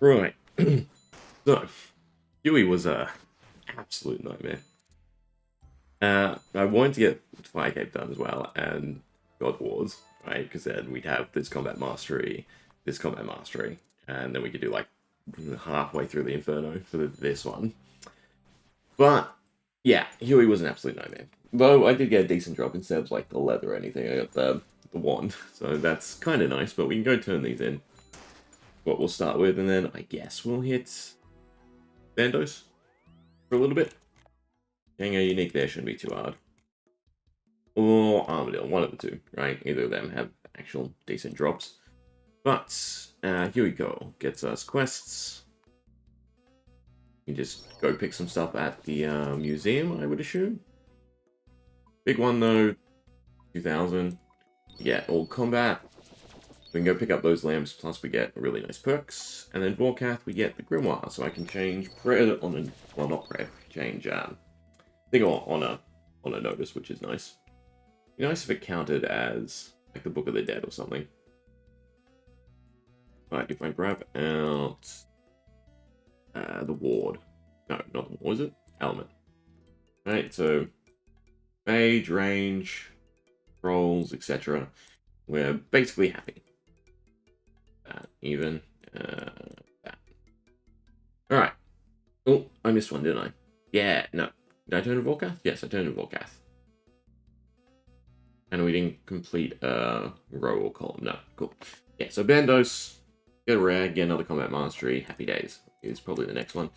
Right. So, Huey was a absolute nightmare. I wanted to get Fire Cape done as well, and God Wars, right? Because then we'd have this combat mastery, and then we could do like halfway through the Inferno for this one. But yeah, Huey was an absolute nightmare. Though I did get a decent drop instead of like the leather or anything. I got the wand, so that's kind of nice. But we can go turn these in. What we'll start with, and then I guess we'll hit Bandos for a little bit. Getting a unique there shouldn't be too hard. Or Armadillo, one of the two, right? Either of them have actual decent drops. But, here we go. Gets us quests. You just go pick some stuff at the museum, I would assume. Big one though, 2000. You get Old Combat. We can go pick up those lamps, plus we get really nice perks. And then Vorkath, we get the Grimoire, so I can change prayer on a, well, not prayer, change thing on a notice, which is nice. It'd be nice if it counted as like the Book of the Dead or something. Right, if I grab out the ward, no, not the ward, is it? Element. Right, so mage, range, rolls, etc. We're basically happy. Even that. All right. Oh, I missed one, didn't I? Yeah, no. Did I turn to Vorkath? Yes, I turned to Vorkath. And we didn't complete a row or column. No, cool. Yeah, so Bandos, get a rag, get another combat mastery. Happy days is probably the next one.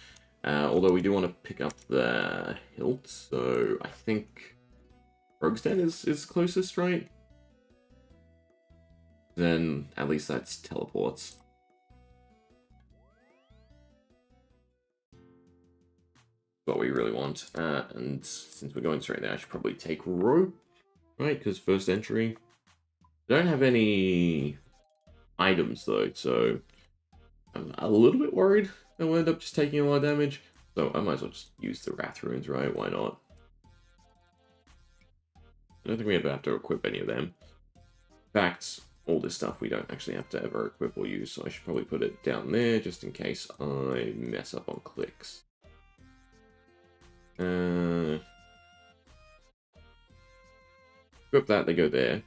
Although we do want to pick up the hilt, so I think Rogue's Den is closest, right? Then at least that's teleports. What we really want. And since we're going straight there, I should probably take rope, right? Because first entry. I don't have any items though, so I'm a little bit worried that we'll end up just taking a lot of damage. So I might as well just use the Wrath Runes, right? Why not? I don't think we ever have to equip any of them. In fact, all this stuff we don't actually have to ever equip or use, so I should probably put it down there just in case I mess up on clicks. Equip that, they go there.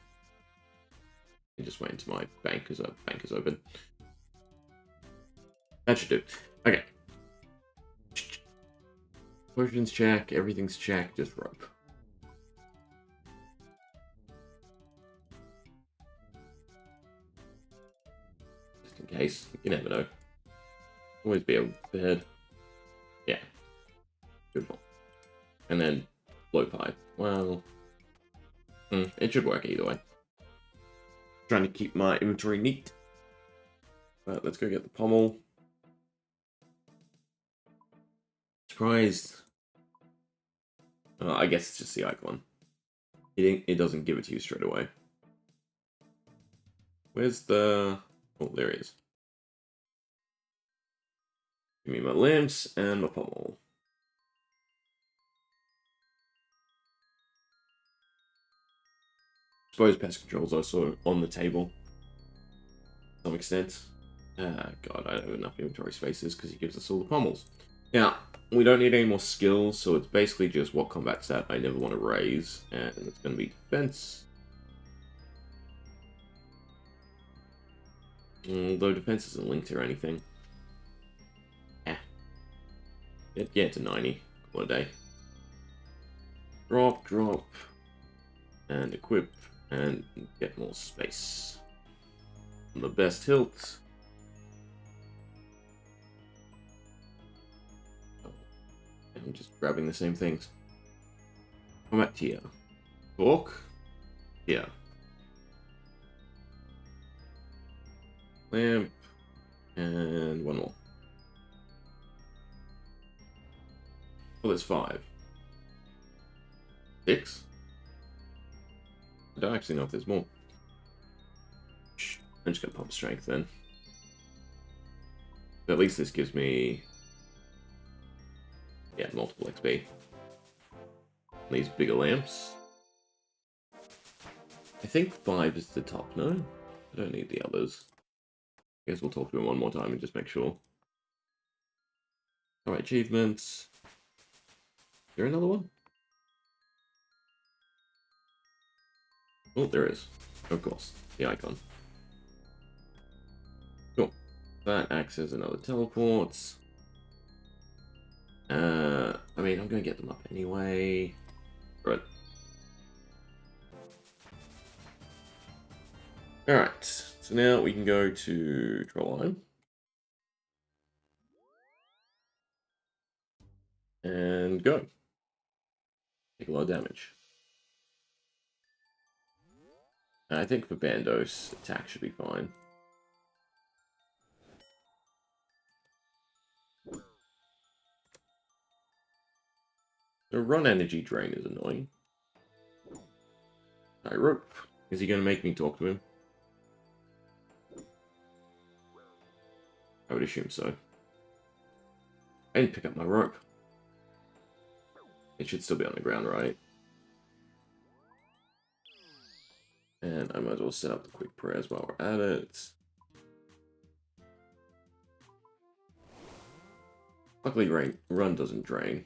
And just wait until my bank is open. That should do. Okay. Potions check, everything's checked, just rope. Just in case, you never know. Always be prepared. Yeah. Beautiful. And then blow pipe. Well, it should work either way. Trying to keep my inventory neat. But let's go get the pommel. Surprised. I guess it's just the icon. It doesn't give it to you straight away. Where's the... Oh, there he is. Give me my lamps and my pommel. I suppose pest control's also on the table. To some extent. God, I don't have enough inventory spaces because he gives us all the pommels. Now, we don't need any more skills, so it's basically just what combat stat I never want to raise, and it's going to be defense. Although defense isn't linked or anything. Get to 90. Call it a day. Drop, and equip, and get more space. And the best hilt. I'm just grabbing the same things. Combat tier. Fork. Here. Lamp. And one more. Well, there's 5. 6? I don't actually know if there's more. I'm just going to pump strength then. But at least this gives me... yeah, multiple XP. These bigger lamps. I think 5 is the top, no? I don't need the others. I guess we'll talk to him one more time and just make sure. Alright, achievements. Is there another one? Oh, there is. Of course. The icon. Cool. That acts as another teleport. I mean, I'm going to get them up anyway. Right. Alright. So now we can go to Trollheim. And go. Take a lot of damage. I think for Bandos, attack should be fine. The run energy drain is annoying. Rope. Is he going to make me talk to him? I would assume so. I didn't pick up my rope. It should still be on the ground, right? And I might as well set up the quick prayers while we're at it. Luckily, run doesn't drain.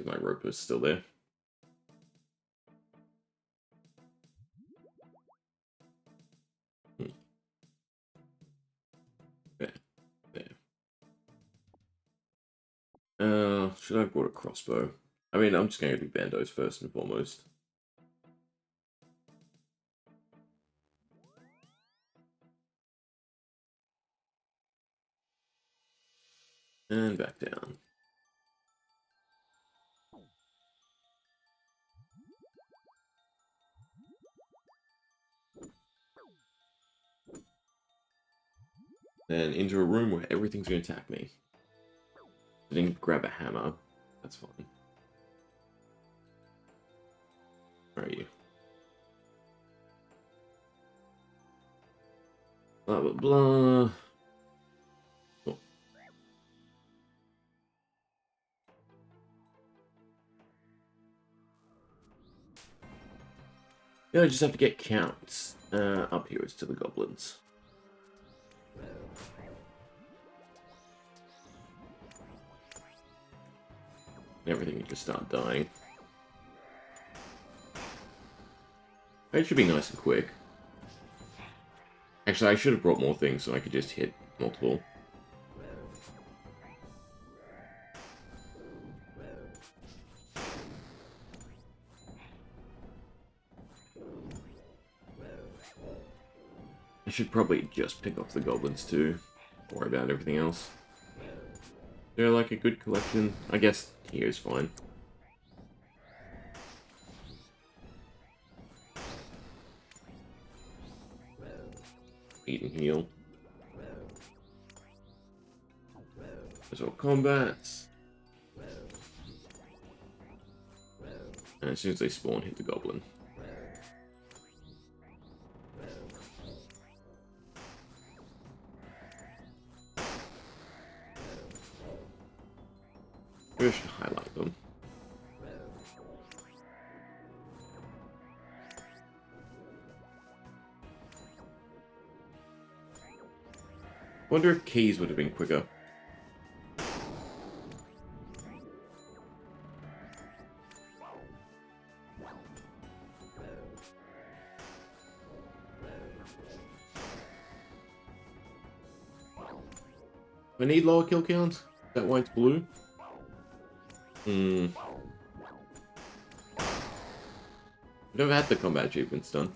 My rope is still there. There. Should I have brought a crossbow? I mean, I'm just going to do bandos first and foremost. And back down. Then into a room where everything's going to attack me. I didn't grab a hammer. That's fine. Where are you? Blah, blah, blah. Cool. Yeah, I just have to get counts. Up here is to the goblins. Everything can just start dying. It should be nice and quick. Actually, I should have brought more things so I could just hit multiple. I should probably just pick off the goblins too. Don't worry about everything else. They're like a good collection. I guess here's fine. Eat and heal. There's all combats. And as soon as they spawn, hit the goblin. Maybe I should highlight them. Wonder if keys would have been quicker. I need lower kill count? Is that why it's blue? I've never had the combat achievements done.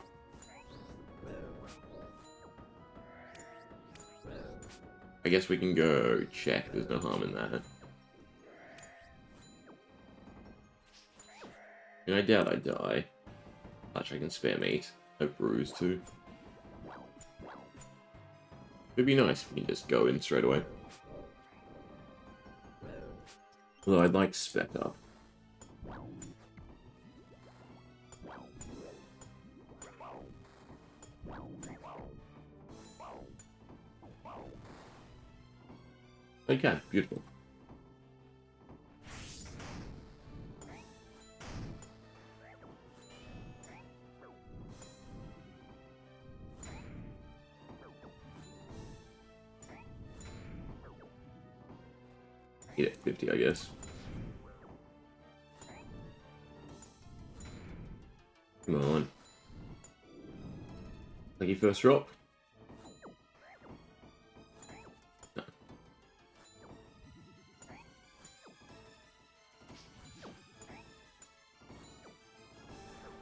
I guess we can go check. There's no harm in that. And I doubt I die. Actually, I can spare meat. I have bruise too. It'd be nice if we can just go in straight away. Although I'd like spec up. Okay, beautiful. Hit at 50, I guess. Come on. Lucky first drop. No.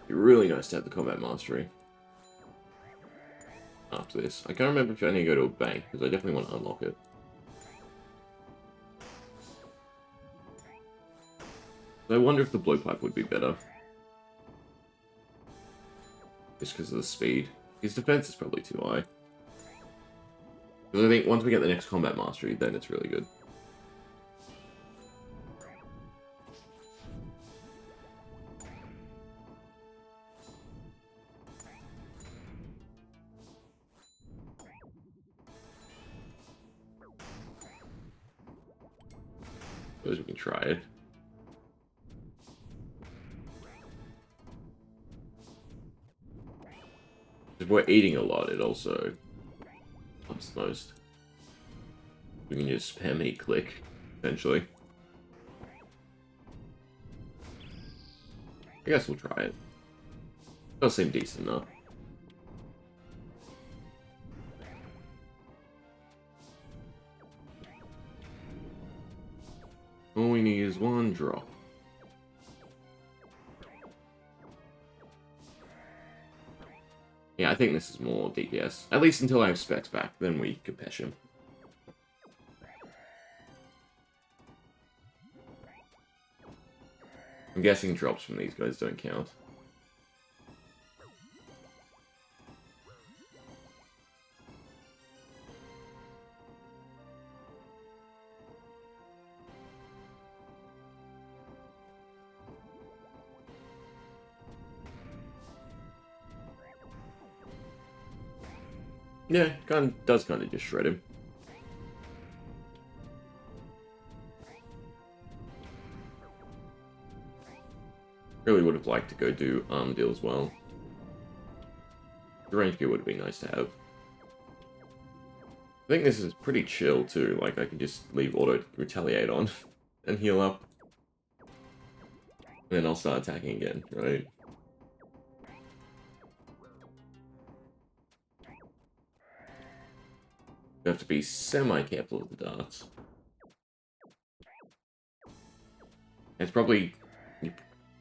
It'd be really nice to have the combat mastery. After this. I can't remember if I need to go to a bank, because I definitely want to unlock it. I wonder if the blowpipe would be better. Just because of the speed. His defense is probably too high. Because I think once we get the next combat mastery, then it's really good. Suppose we can try it. If we're eating a lot, it also helps the most. We can just spam eat click, essentially. I guess we'll try it. Does seem decent enough. All we need is one drop. Yeah, I think this is more DPS. At least until I have specs back, then we can pesh him. I'm guessing drops from these guys don't count. Yeah, does kind of just shred him. Really would have liked to go do arm deal as well. The range gear would have been nice to have. I think this is pretty chill too, like I can just leave auto retaliate on and heal up. And then I'll start attacking again, right? You have to be semi-careful of the darts. It's probably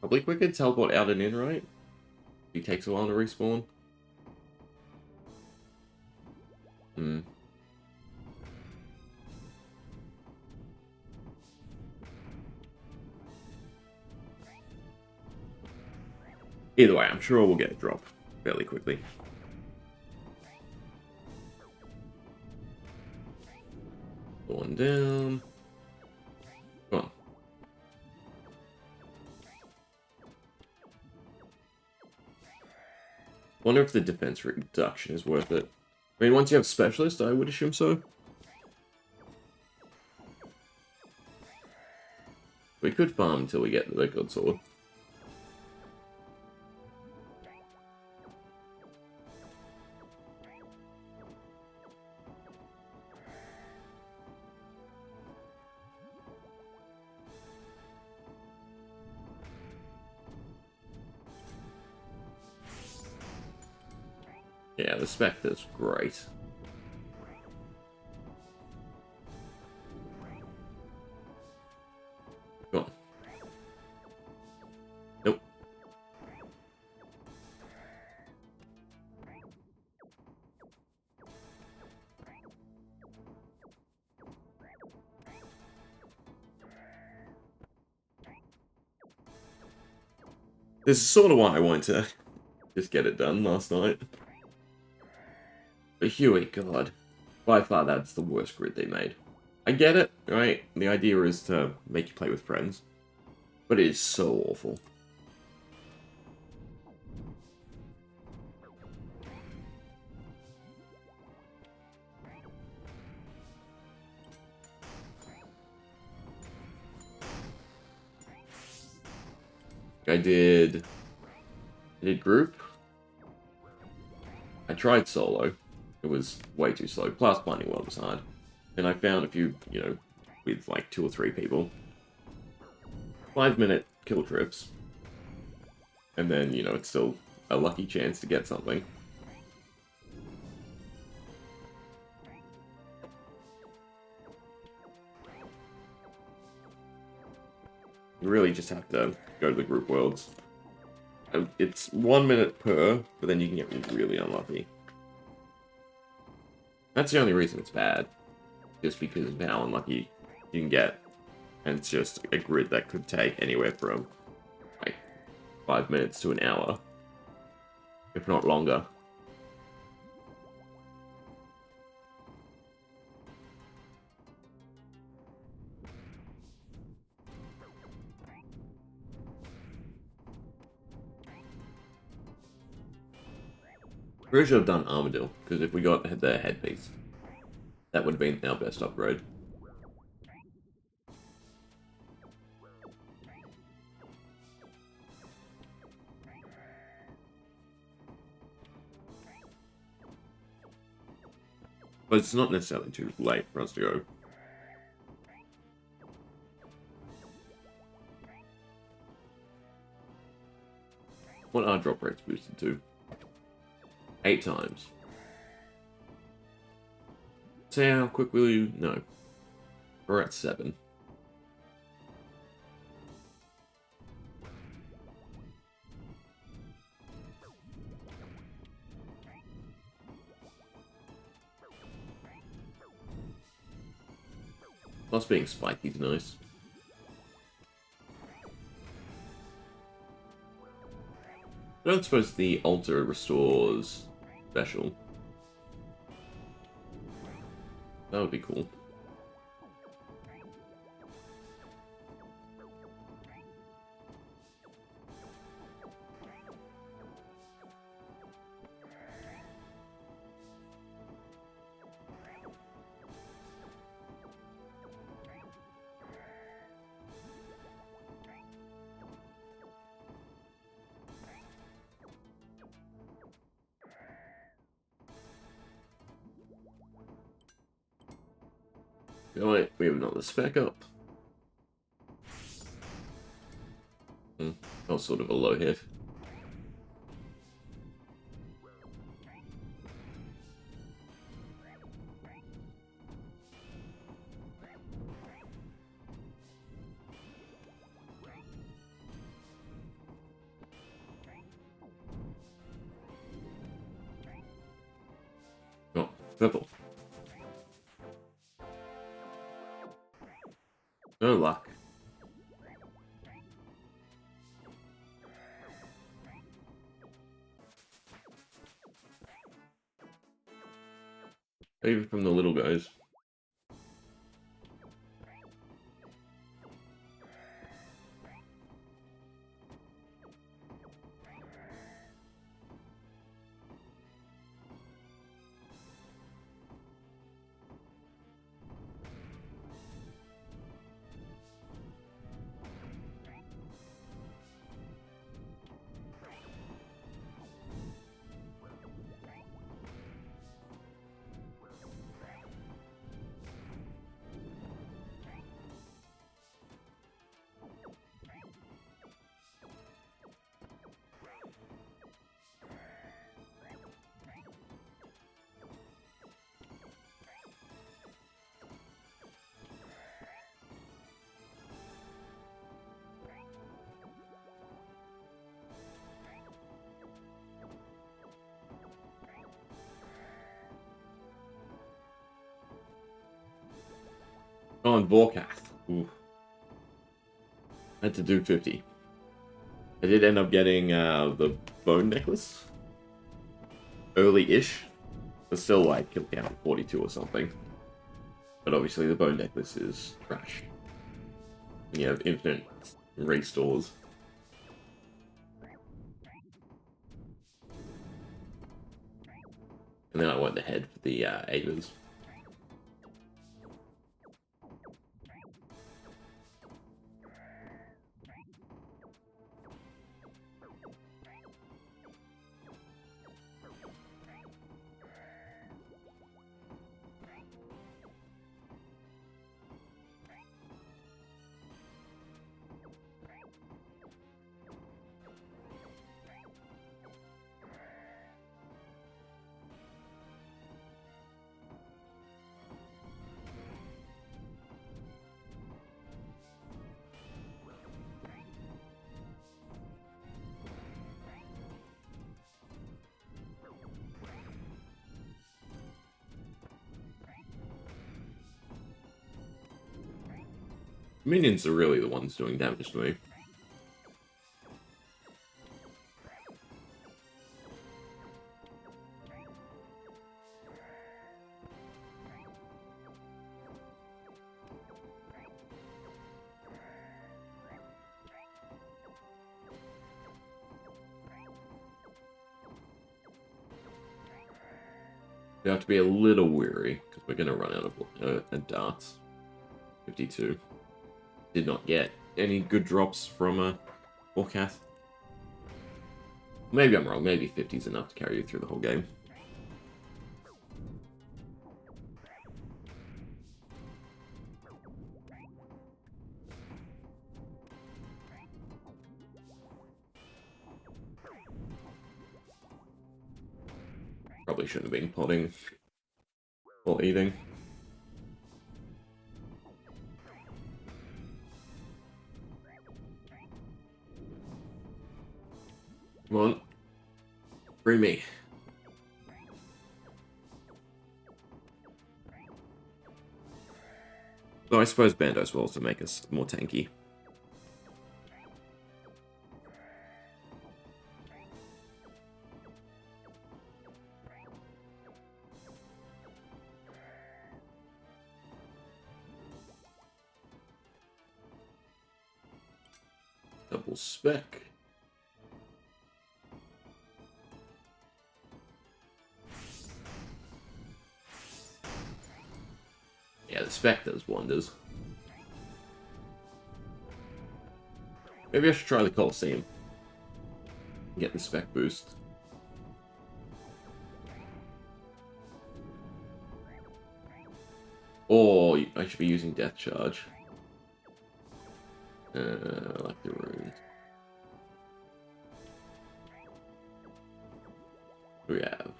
quicker to teleport out and in, right? It takes a while to respawn. Either way, I'm sure we'll get a drop fairly quickly. One down. Come on. Wonder if the defense reduction is worth it. I mean, once you have specialist, I would assume so. We could farm until we get the good sword. Yeah, the Spectre's great. Go on. Nope. This is sort of why I wanted to just get it done last night. But Huey, God, by far that's the worst grid they made. I get it, right? The idea is to make you play with friends. But it is so awful. I did group. I tried solo. It was way too slow. Plus, finding world was hard. And I found a few, with like 2 or 3 people. 5-minute kill trips. And then, you know, it's still a lucky chance to get something. You really just have to go to the group worlds. It's 1 minute per, but then you can get really unlucky. That's the only reason it's bad. Just because of how unlucky you can get. And it's just a grid that could take anywhere from like 5 minutes to an hour. If not longer. Really should have done Armadillo, because if we got the headpiece, that would have been our best upgrade. But it's not necessarily too late for us to go. What are drop rates boosted to? 8 times. Say how quick will you? No. We're at 7. Plus being spiky is nice. I don't suppose the altar restores special. That would be cool. Alright, we have another spec up. That was sort of a low hit. Oh, purple. No luck. Even from the little guys. Oh, and Vorkath. Ooh. I had to do 50. I did end up getting the bone necklace. Early-ish. But still, like, kill count 42 or something. But obviously the bone necklace is trash. You have infinite restores. And then I went ahead for the Avers. Minions are really the ones doing damage to me. We have to be a little wary, because we're going to run out of darts. 52. Did not get any good drops from Orcath. Maybe I'm wrong, maybe 50 is enough to carry you through the whole game. Probably shouldn't have been potting or eating. Come on. Free me. Though I suppose Bandos will also make us more tanky. Double spec. Yeah, the spec does wonders. Maybe I should try the Coliseum. Get the spec boost. Or I should be using Death Charge. Like the runes. We have.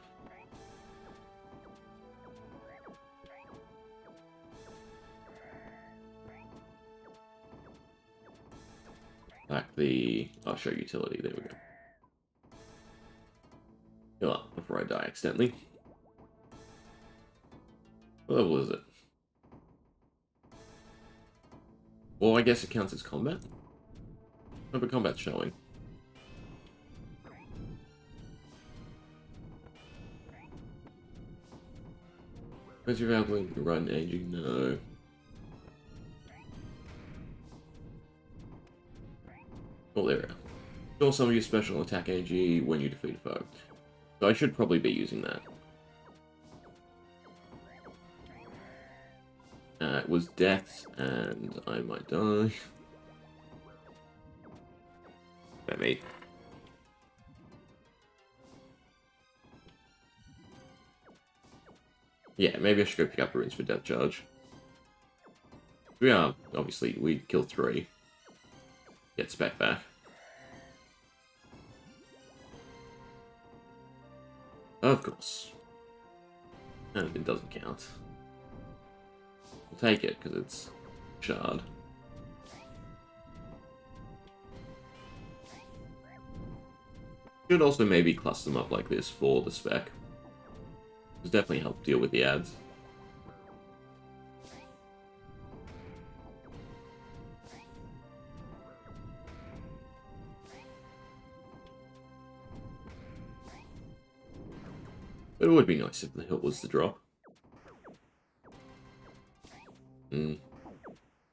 Like the... I'll show utility, there we go. Heal up before I die accidentally. What level is it? Well, I guess it counts as combat. No, but combat's showing. Where's your available to run aging? No. Oh, there we go. Store some of your special attack AG when you defeat a foe. So I should probably be using that. It was deaths, and I might die. That me. Yeah, maybe I should go pick up runes for Death Charge. We are, obviously, we kill 3. Get spec back. Of course. And it doesn't count. We'll take it, because it's shard. Should also maybe cluster them up like this for the spec. Does definitely help deal with the ads. But it would be nice if the hilt was the drop.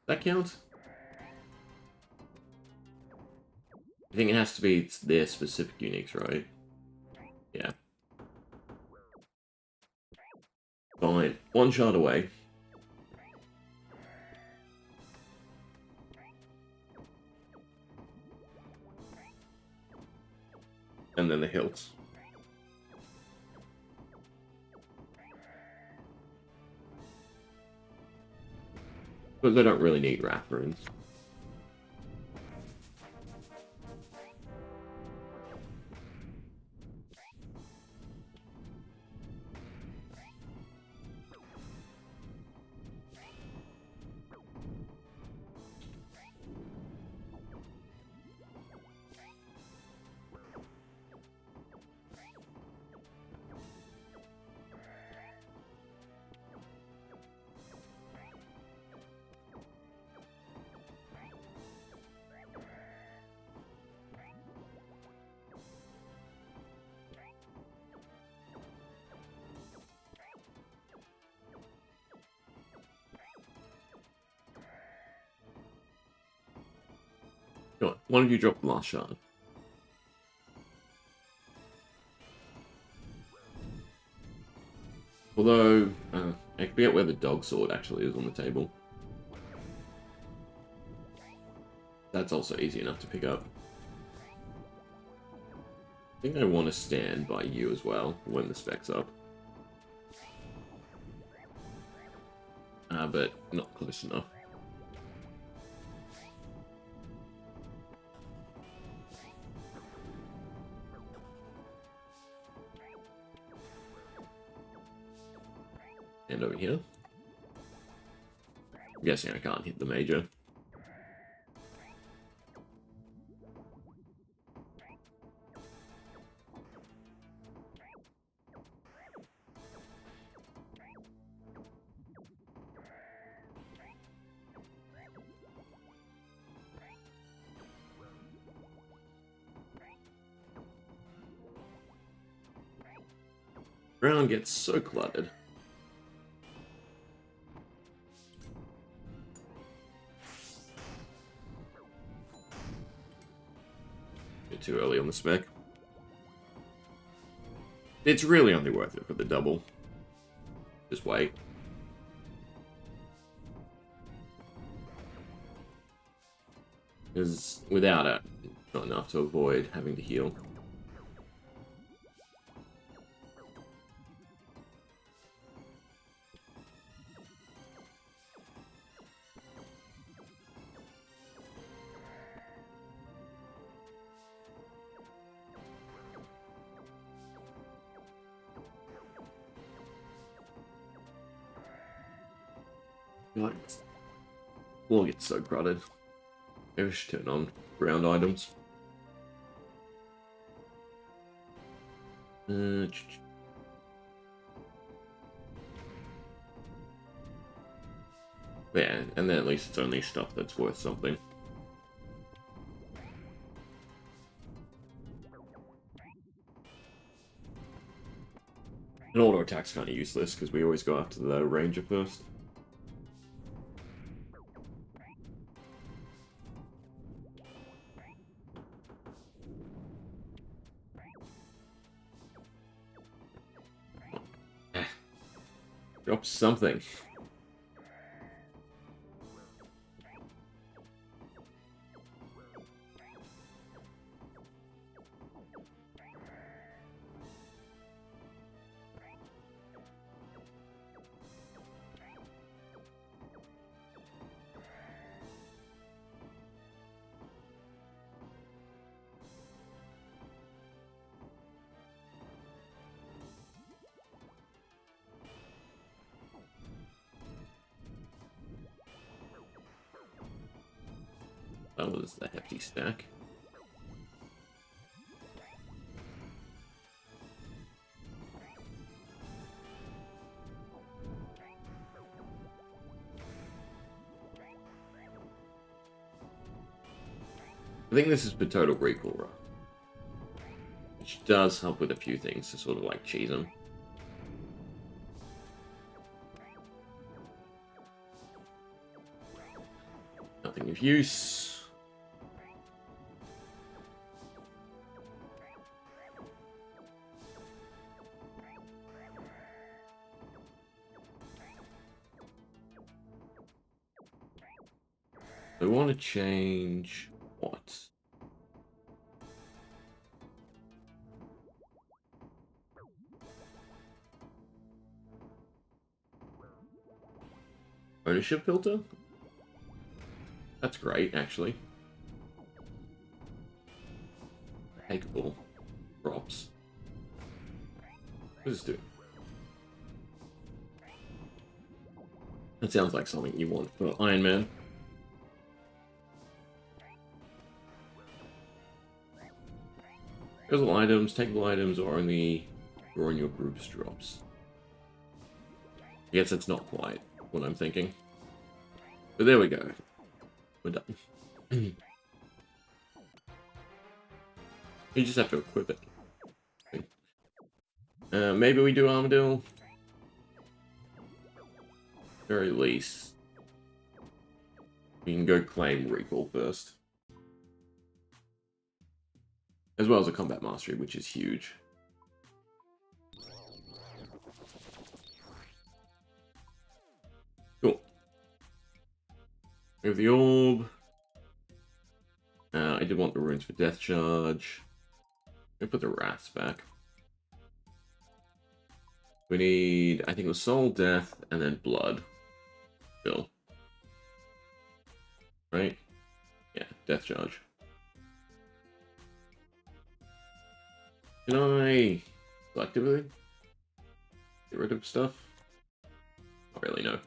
That count? I think it has to be their specific uniques, right? Yeah. Fine. 1 shard away. And then the hilt. But they don't really need wrath runes. Go on, why don't you drop the last shard? Although, I forget where the dog sword actually is on the table. That's also easy enough to pick up. I think I want to stand by you as well when the spec's up. But not close enough. And over here. I'm guessing I can't hit the major. Ground gets so cluttered. Bit too early on the spec. It's really only worth it for the double. Just wait. Because without it, it's not enough to avoid having to heal. God, floor gets so crowded. Maybe I should turn on ground items. Yeah, and then at least it's only stuff that's worth something. And auto attack's kind of useless because we always go after the ranger first. Drop something. That was the hefty stack. I think this is the total recall run, which does help with a few things to sort of like cheese them. Nothing of use. I want to change what? Ownership filter? That's great, actually. Takeable. Props. What does this do? That sounds like something you want for Iron Man. Puzzle items, takeable items, or only drawing your group's drops. I guess that's not quite what I'm thinking. But there we go. We're done. You just have to equip it. Maybe we do Armadillo. Very least. We can go claim recall first. as well as a combat mastery, which is huge. Cool. We have the orb. I did want the runes for death charge. Let me put the rats back. We need, I think it was soul, death, and then blood. Still. Right? Yeah, death charge. Can I selectively get rid of stuff? Not really, no.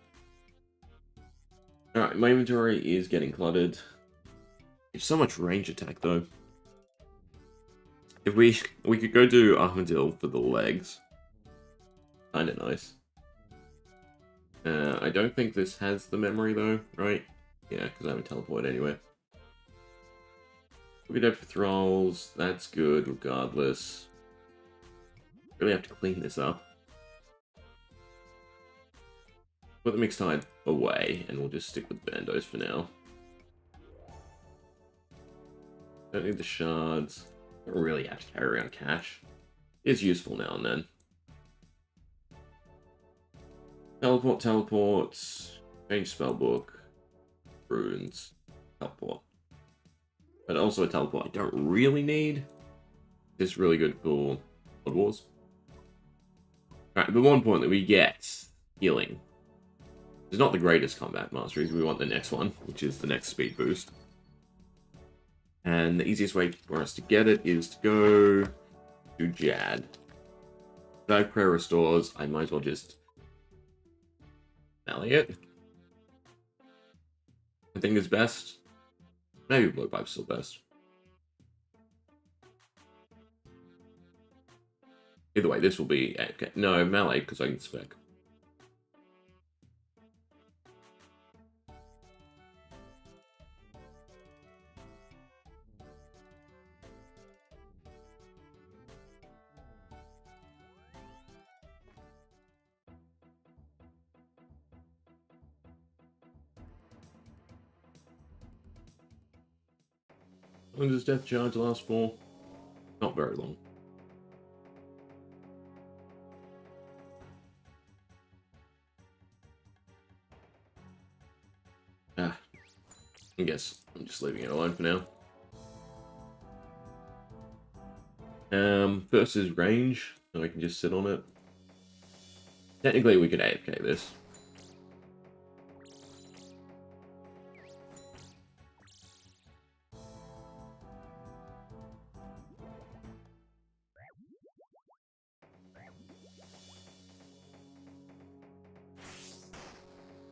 Alright, my inventory is getting cluttered. There's so much range attack, though. If we could go do Armadillo for the legs. Kinda nice. I don't think this has the memory, though, right? Yeah, because I haven't teleported anywhere. We could head for thralls. That's good, regardless. Really have to clean this up. Put the mixed tide away, and we'll just stick with bandos for now. Don't need the shards. Don't really have to carry around cash. It's useful now and then. Teleports. Change spellbook. Runes. Teleport. But also a teleport I don't really need. It's really good for Blood Wars. Alright, but more importantly, we get healing. It's not the greatest combat masteries. We want the next one, which is the next speed boost. And the easiest way for us to get it is to go to Jad. Dark Prayer restores. I might as well just melee it. I think it's best. Maybe Blowpipe's still best. Either way, this will be AFK. No, melee, because I can spec. How long does Death Charge last for? Not very long. I guess I'm just leaving it alone for now. First is range, so I can just sit on it. Technically, we could AFK this.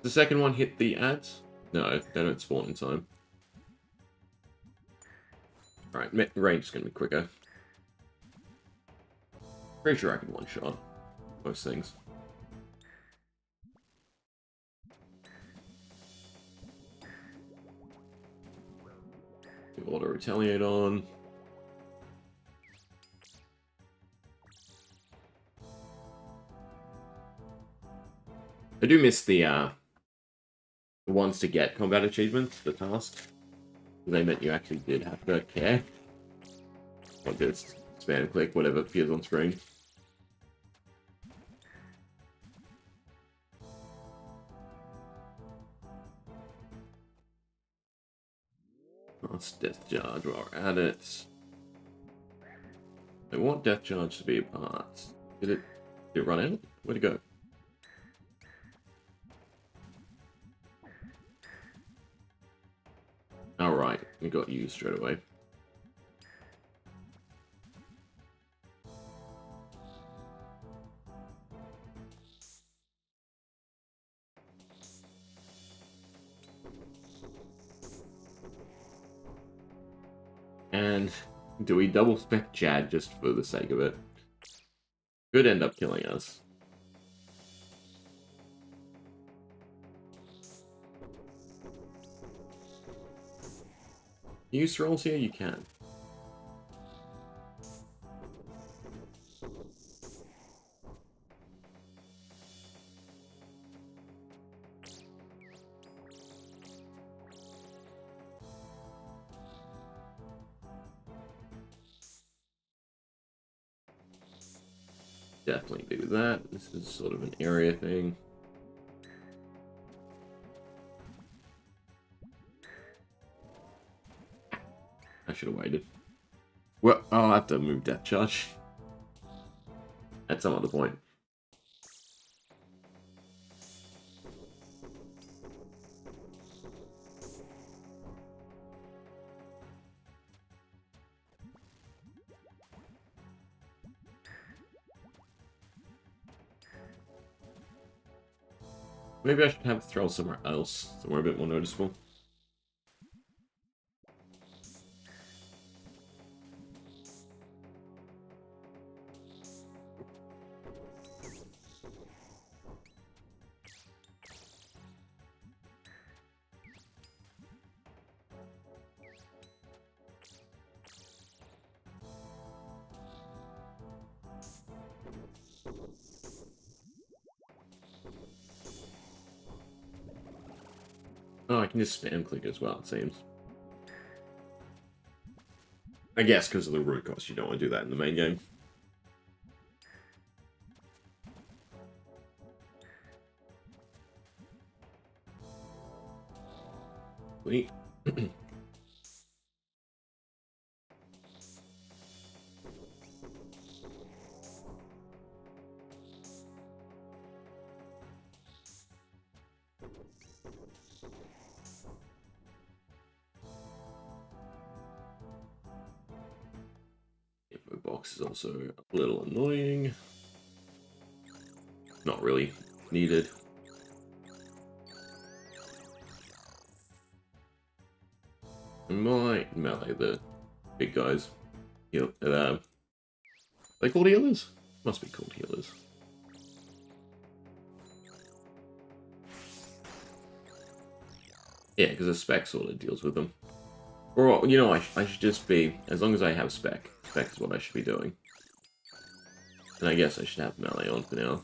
The second one hit the ads? No, they don't spawn in time. Alright, range is going to be quicker. Pretty sure I can one-shot most things. Give auto retaliate on. I do miss the ones to get combat achievements, the task. They meant you actually did have to care. Or just spam and click, whatever appears on screen. That's Death Charge while we're at it. I want Death Charge to be a part. Did it run out? Where'd it go? Alright, we got used straight away. And do we double spec Jad just for the sake of it? Could end up killing us. Use thralls here? You can. definitely do that. This is sort of an area thing. I should have waited. Well, I'll have to move Death Charge at some other point. Maybe I should have it throw somewhere else, somewhere a bit more noticeable. Oh, I can just spam click as well, it seems. I guess because of the root cost, you don't want to do that in the main game. Sweet. Info box is also a little annoying. Not really needed. I might melee the big guys. Heal, they called healers? Must be called healers. Yeah, because the spec sort of deals with them. Or, you know, I should just be, as long as I have spec. Spec is what I should be doing. And I guess I should have melee on for now.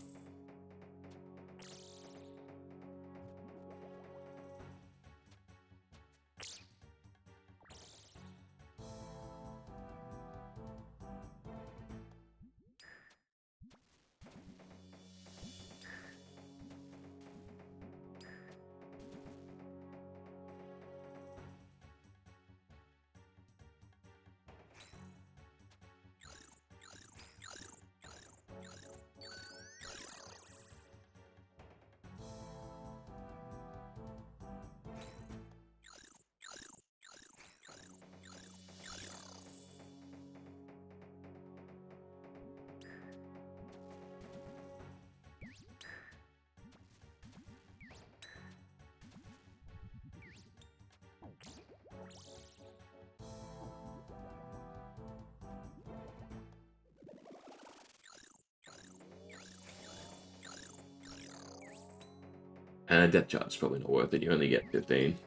And Death Charge is probably not worth it, you only get 15.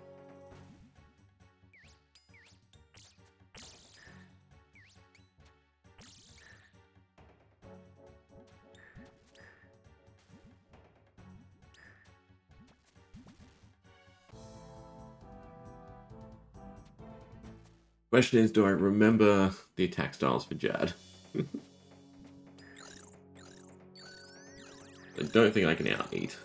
Question is, do I remember the attack styles for Jad? I don't think I can out-eat.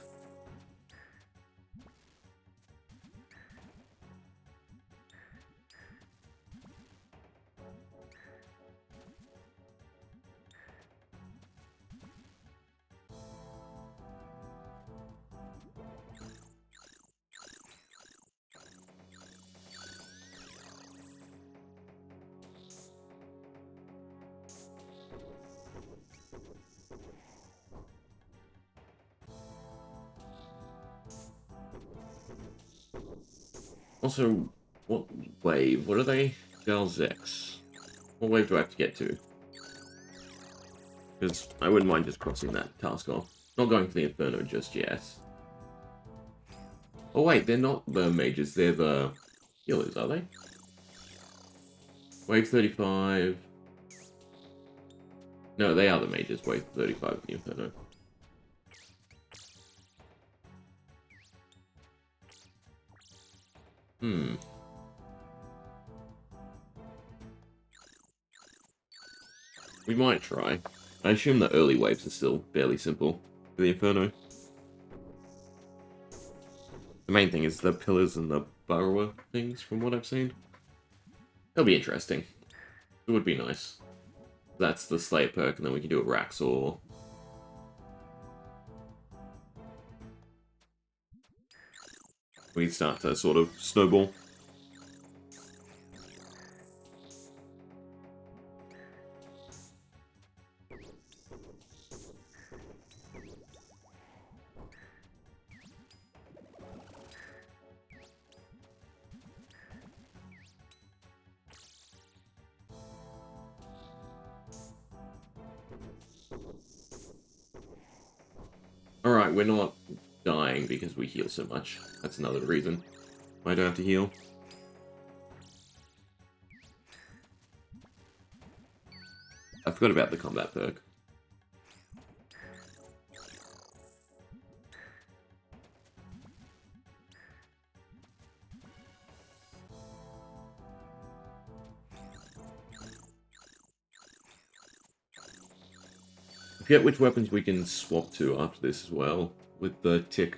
Also, what wave? What are they? Girls X. What wave do I have to get to? Because I wouldn't mind just crossing that task off. Not going for the Inferno just yet. Oh wait, they're not the mages, they're the healers, are they? Wave 35... No, they are the mages, wave 35 of the Inferno. We might try. I assume the early waves are still fairly simple for the Inferno. The main thing is the pillars and the burrower things, from what I've seen. They'll be interesting. It would be nice. That's the Slayer perk, and then we can do a Raxor. We start to sort of snowball. Alright, we're not dying because we heal so much. That's another reason why I don't have to heal. I forgot about the combat perk. I forget which weapons we can swap to after this as well, with the tick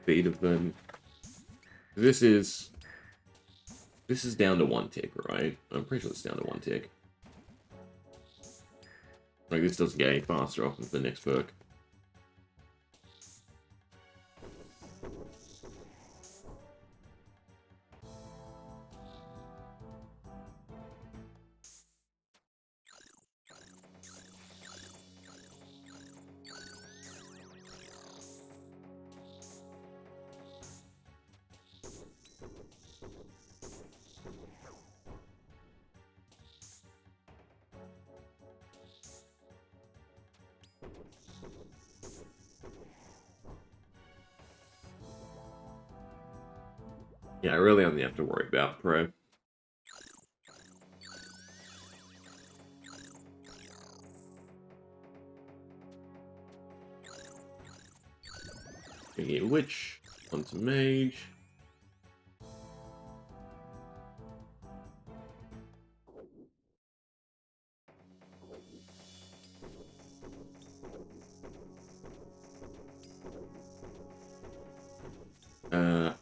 speed of them. This is down to 1 tick, right? I'm pretty sure it's down to 1 tick. Like, this doesn't get any faster off of the next perk. Yeah, I really only have to worry about Pro. Bringing a Witch onto Mage.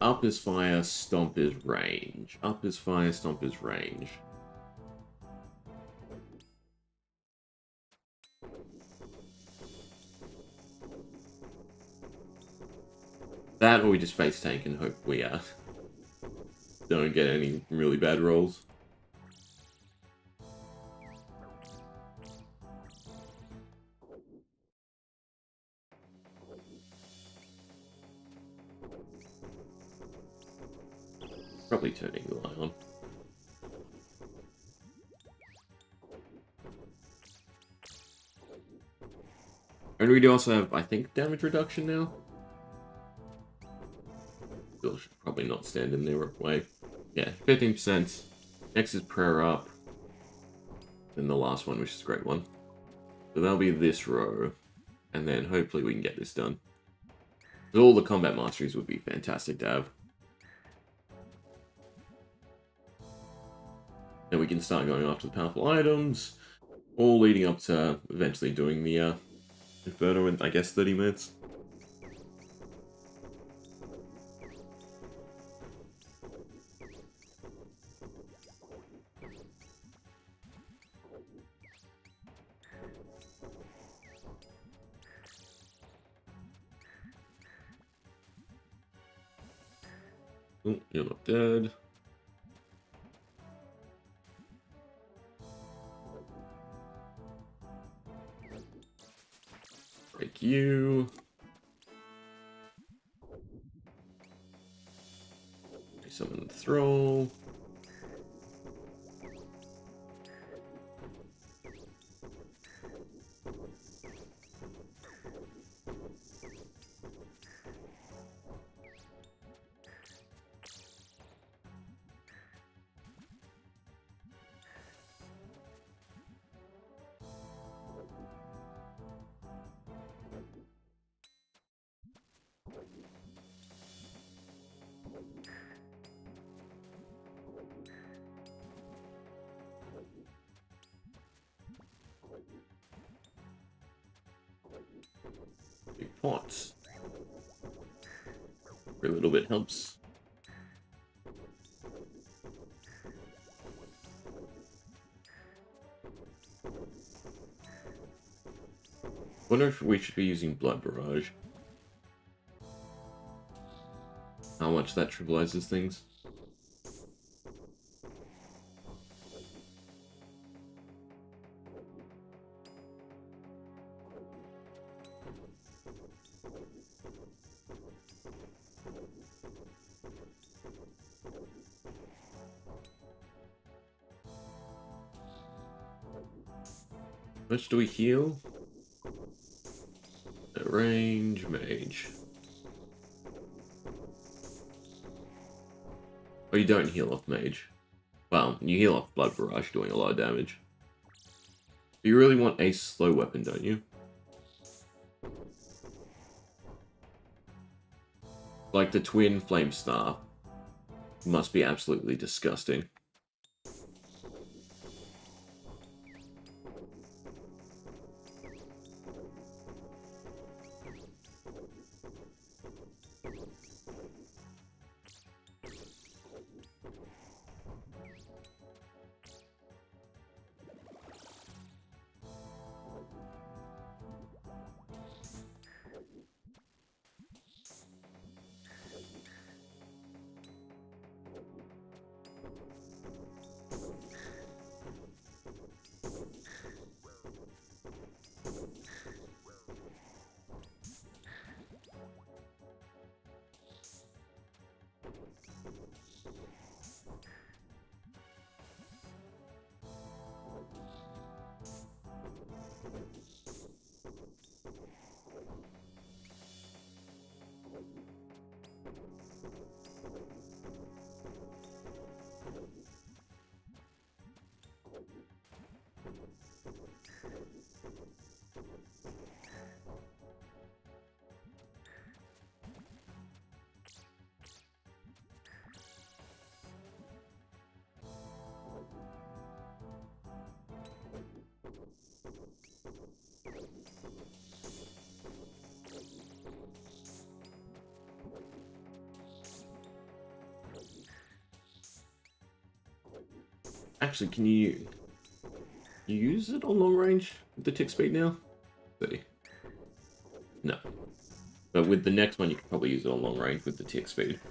Up is fire, stomp is range. Up is fire, stomp is range. That, or we just face tank and hope we don't get any really bad rolls. Probably turning the light on. And we do also have, I think, damage reduction now. Still should probably not stand in their way. Yeah, 15%. Next is prayer up. Then the last one, which is a great one. So that'll be this row. And then hopefully we can get this done. So all the combat masteries would be fantastic to have. Then we can start going after the powerful items, all leading up to eventually doing the Inferno in, I guess, 30 minutes. Oh, you're not dead. Break you. Summon the Thrall. Pot. Every little bit helps. Wonder if we should be using Blood Barrage. How much that trivializes things. How much do we heal? At range, mage. Oh, you don't heal off mage. Well, you heal off Blood Barrage, doing a lot of damage. You really want a slow weapon, don't you? Like the Twin Flame Staff. Must be absolutely disgusting. Actually, can you use it on long range with the tick speed now? See. No. But with the next one, you could probably use it on long range with the tick speed.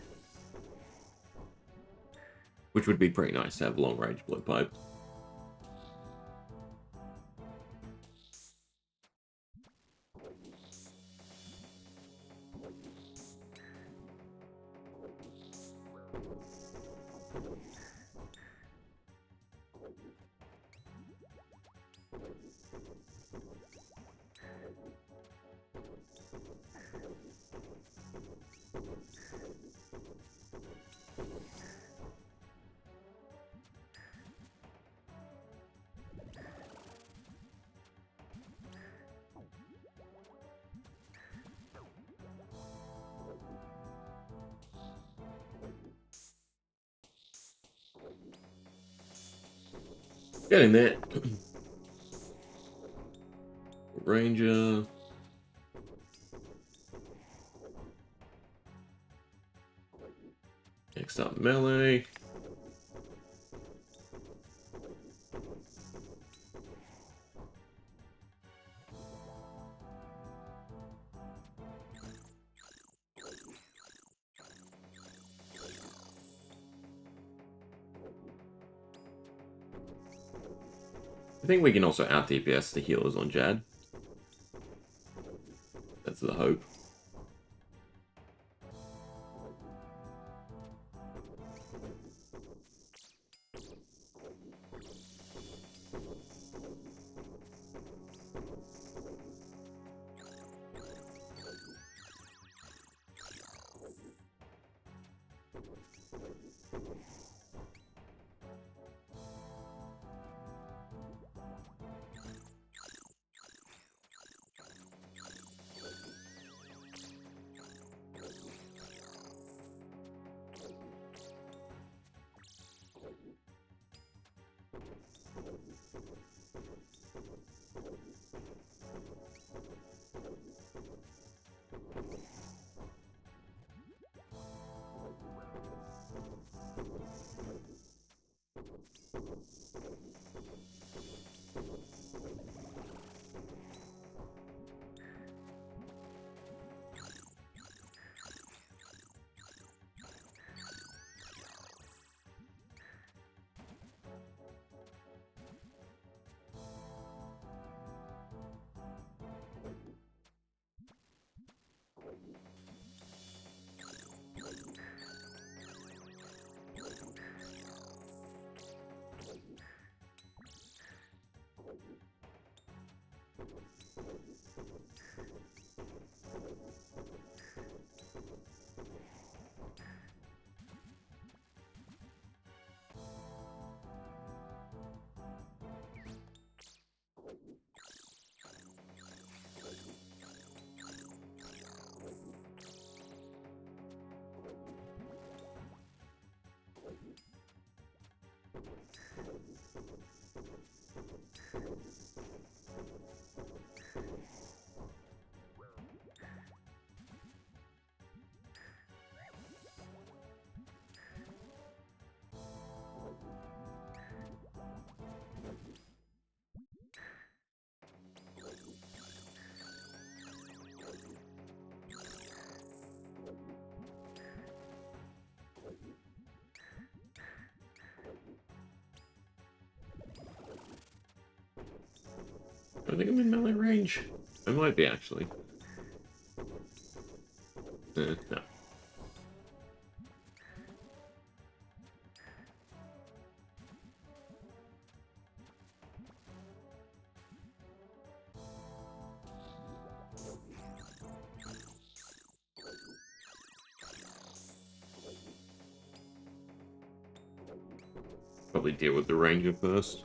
Which would be pretty nice to have long range blowpipe. Getting there. Ranger. Next up, melee. I think we can also out DPS the healers on Jad. That's the hope. I think I'm in melee range. I might be, actually. No. Probably deal with the ranger first.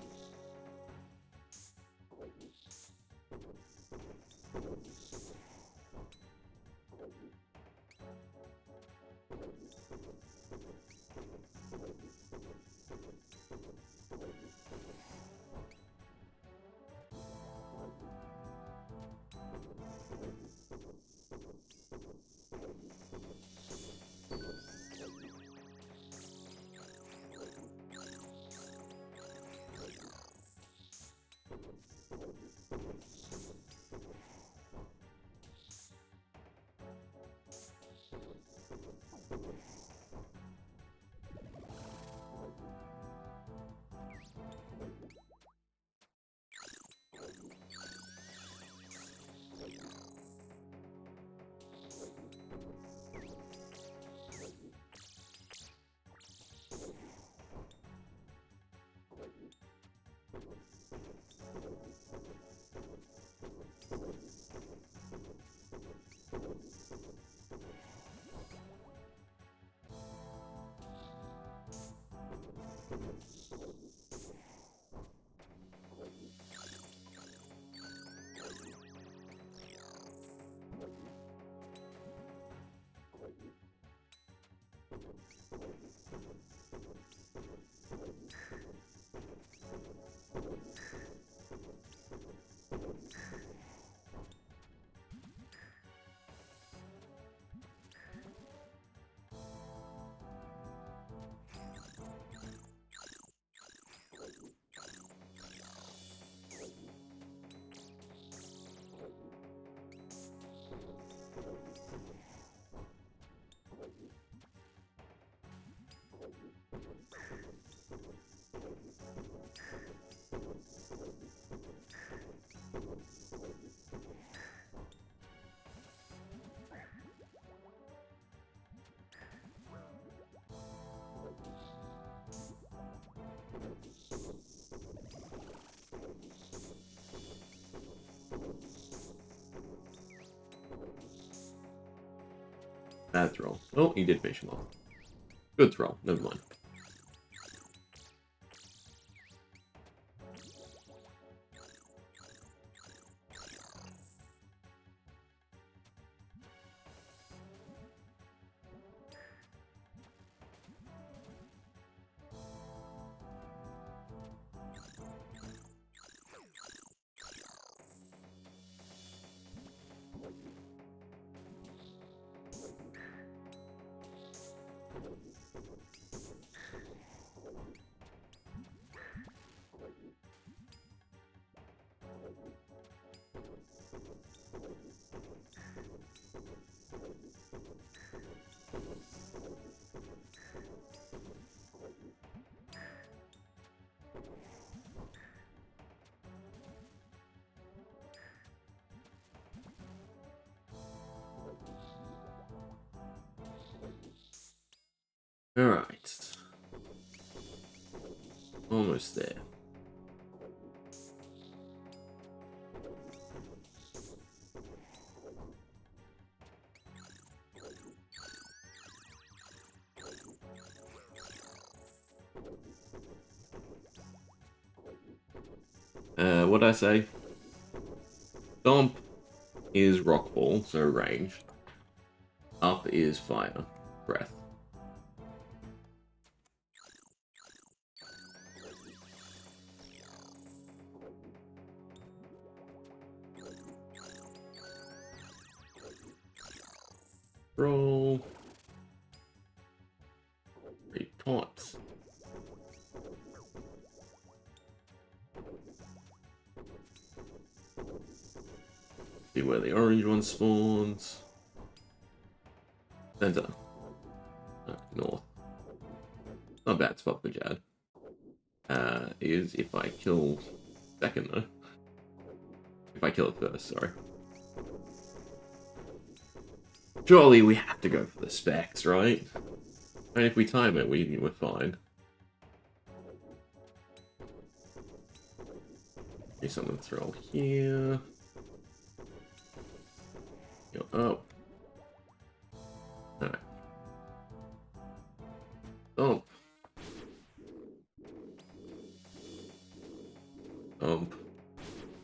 Bad throw. Oh, he did finish him off. Good throw. Never mind. Alright. Almost there. What did I say? Stomp is rockfall, so range. Up is fire, breath. Roll. 3 taunts. See where the orange one spawns. Center. North. Not a bad spot for Jad. Is if I kill second though. If I kill it first, sorry. Surely we have to go for the specs, right? And if we time it, we're fine. Okay, someone throw here. Go up. Alright. Thump. Thump.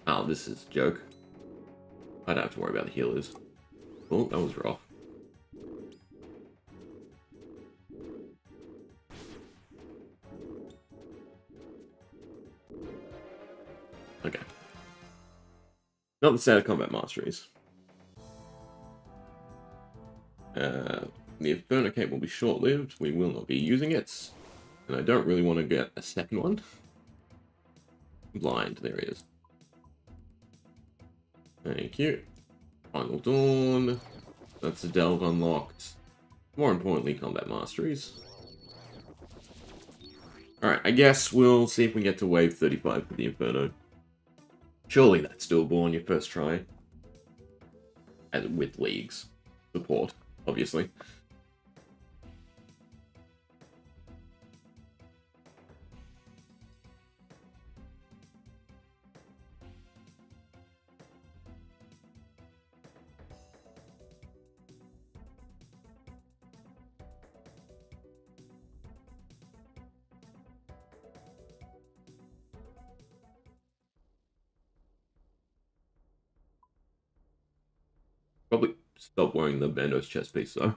Oh, this is a joke. I don't have to worry about the healers. Oh, that was rough. Okay. Not the standard combat masteries. The Inferno Cape will be short-lived. We will not be using it. And I don't really want to get a second one. Blind, there he is. Thank you. Final Dawn. That's the Delve unlocked. More importantly, combat masteries. Alright, I guess we'll see if we get to wave 35 for the Inferno. Surely that's doable on your first try. As with League's support, obviously. Probably stop wearing the Bando's chest piece though.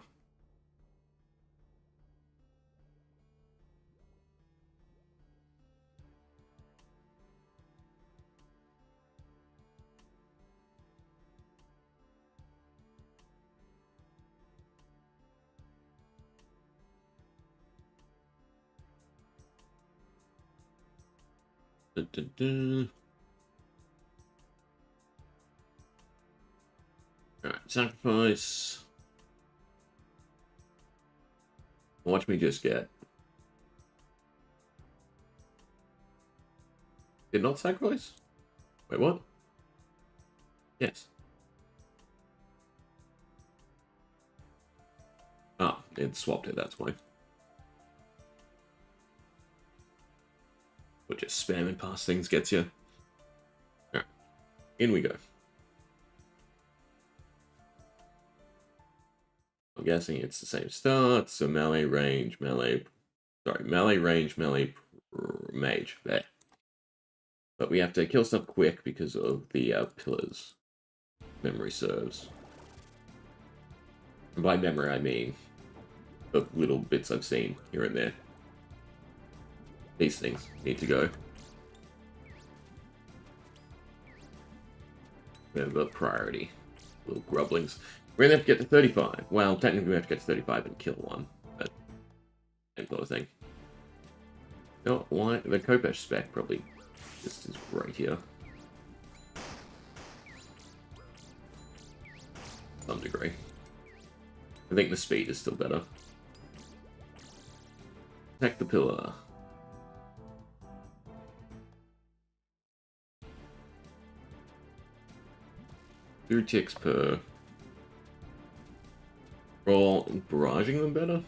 Dun, dun, dun. Alright, sacrifice. Watch me just get. Did not sacrifice? Wait, what? Yes. Ah, it swapped it, that's why. But just spamming past things gets you. Alright, in we go. I'm guessing it's the same start, so melee, range, melee... Sorry, melee, range, melee, mage. There. But we have to kill stuff quick because of the pillars. Memory serves. And by memory, I mean the little bits I've seen here and there. These things need to go. Remember, priority. Little grublings. We're gonna have to get to 35. Well, technically we have to get to 35 and kill one. But same sort of thing. Oh, why? The Kopesh spec probably just is right here. To some degree. I think the speed is still better. Attack the pillar. 2 ticks per. Roll barraging them better?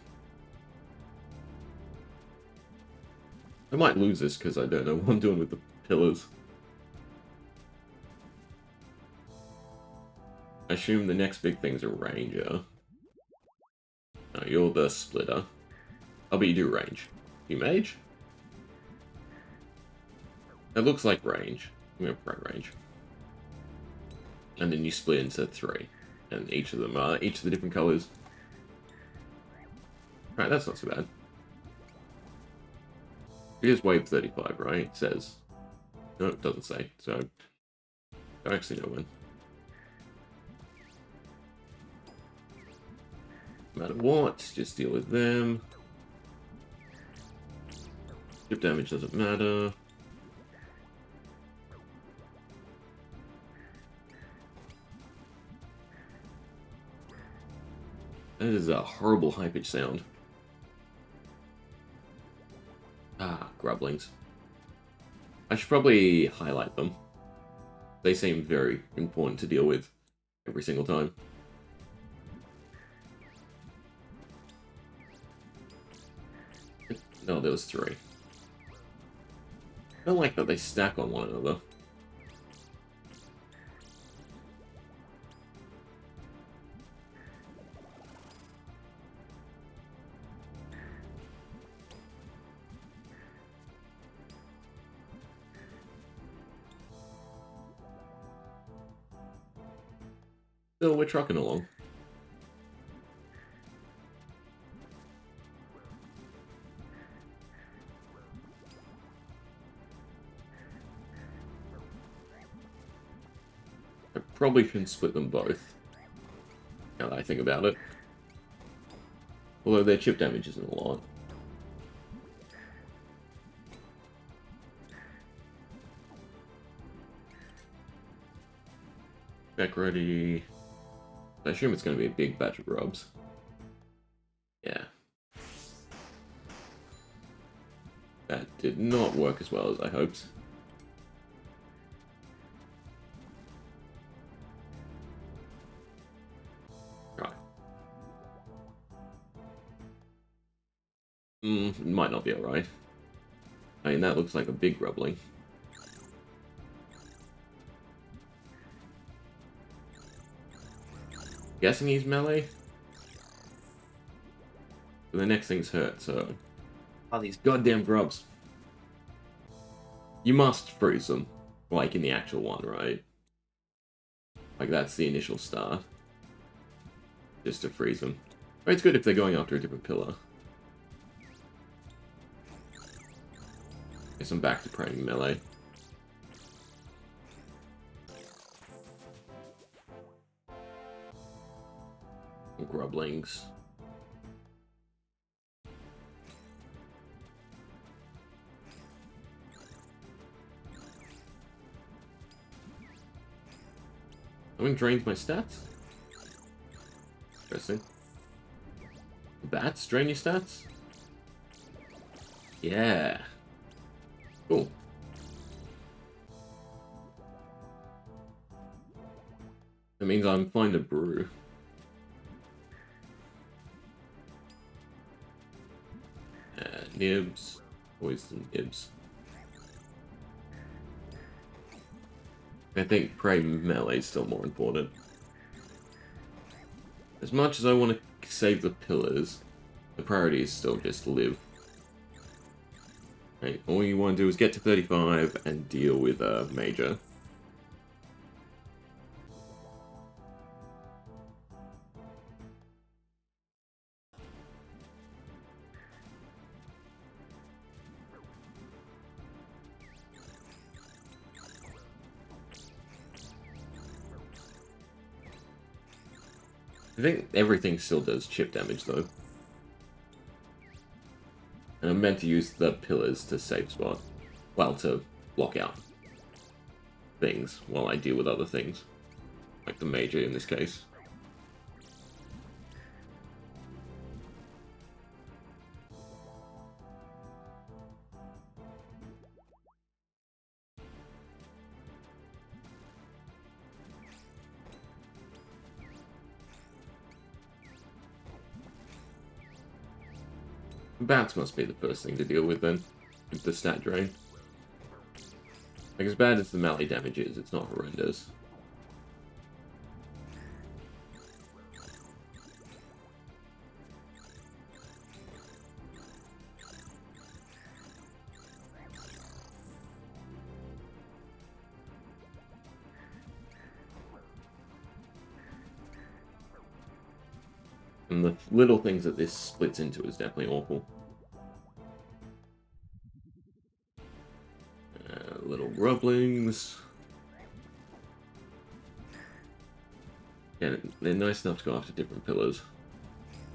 I might lose this because I don't know what I'm doing with the pillars. I assume the next big thing's a ranger. No, you're the splitter. Oh, but you do range. You mage? That looks like range. We have prey range. And then you split into 3. And each of them are each of the different colours. Right, that's not so bad. It is wave 35, right? It says. No, it doesn't say, so I actually know when. No matter what, just deal with them. Chip damage doesn't matter. That is a horrible high-pitched sound. Ah, grubblings. I should probably highlight them. They seem very important to deal with every single time. No, there was 3. I don't like that they stack on one another. Still, we're trucking along. I probably shouldn't split them both, now that I think about it. Although their chip damage isn't a lot. Back ready. I assume it's going to be a big batch of grubs. Yeah. That did not work as well as I hoped. Right. It might not be alright. I mean, that looks like a big grubbling. Guessing he's melee? But the next thing's hurt, so... Oh, these goddamn grubs. You must freeze them. Like in the actual one, right? Like that's the initial start. Just to freeze them. But it's good if they're going after a different pillar. Guess I'm back to praying melee. Grublings. Something drains my stats? Interesting. Bats drain your stats? Yeah. Cool. That means I'm fine to brew. Nibs. Always some nibs. I think prey melee is still more important. As much as I want to save the pillars, the priority is still just live. Right, all you want to do is get to 35 and deal with a major. I think everything still does chip damage, though. And I'm meant to use the pillars to save spot. Well, to block out things while I deal with other things. Like the major in this case. Bats must be the first thing to deal with then, with the stat drain. Like, as bad as the melee damage is, it's not horrendous. And the little things that this splits into is definitely awful. Little rublings. Yeah, they're nice enough to go after different pillars.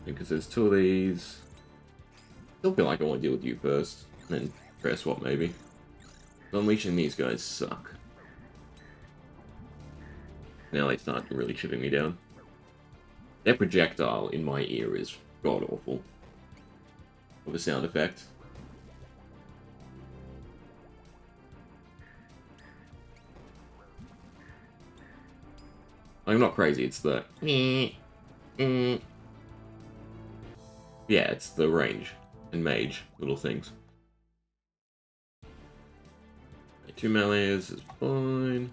Because there's two of these. Still feel like I want to deal with you first. And then prayer swap maybe. Unleashing these guys suck. Now they start really chipping me down. Their projectile in my ear is god-awful. Of a sound effect. I'm not crazy, it's the... Yeah, it's the range and mage little things. 2 melees is fine.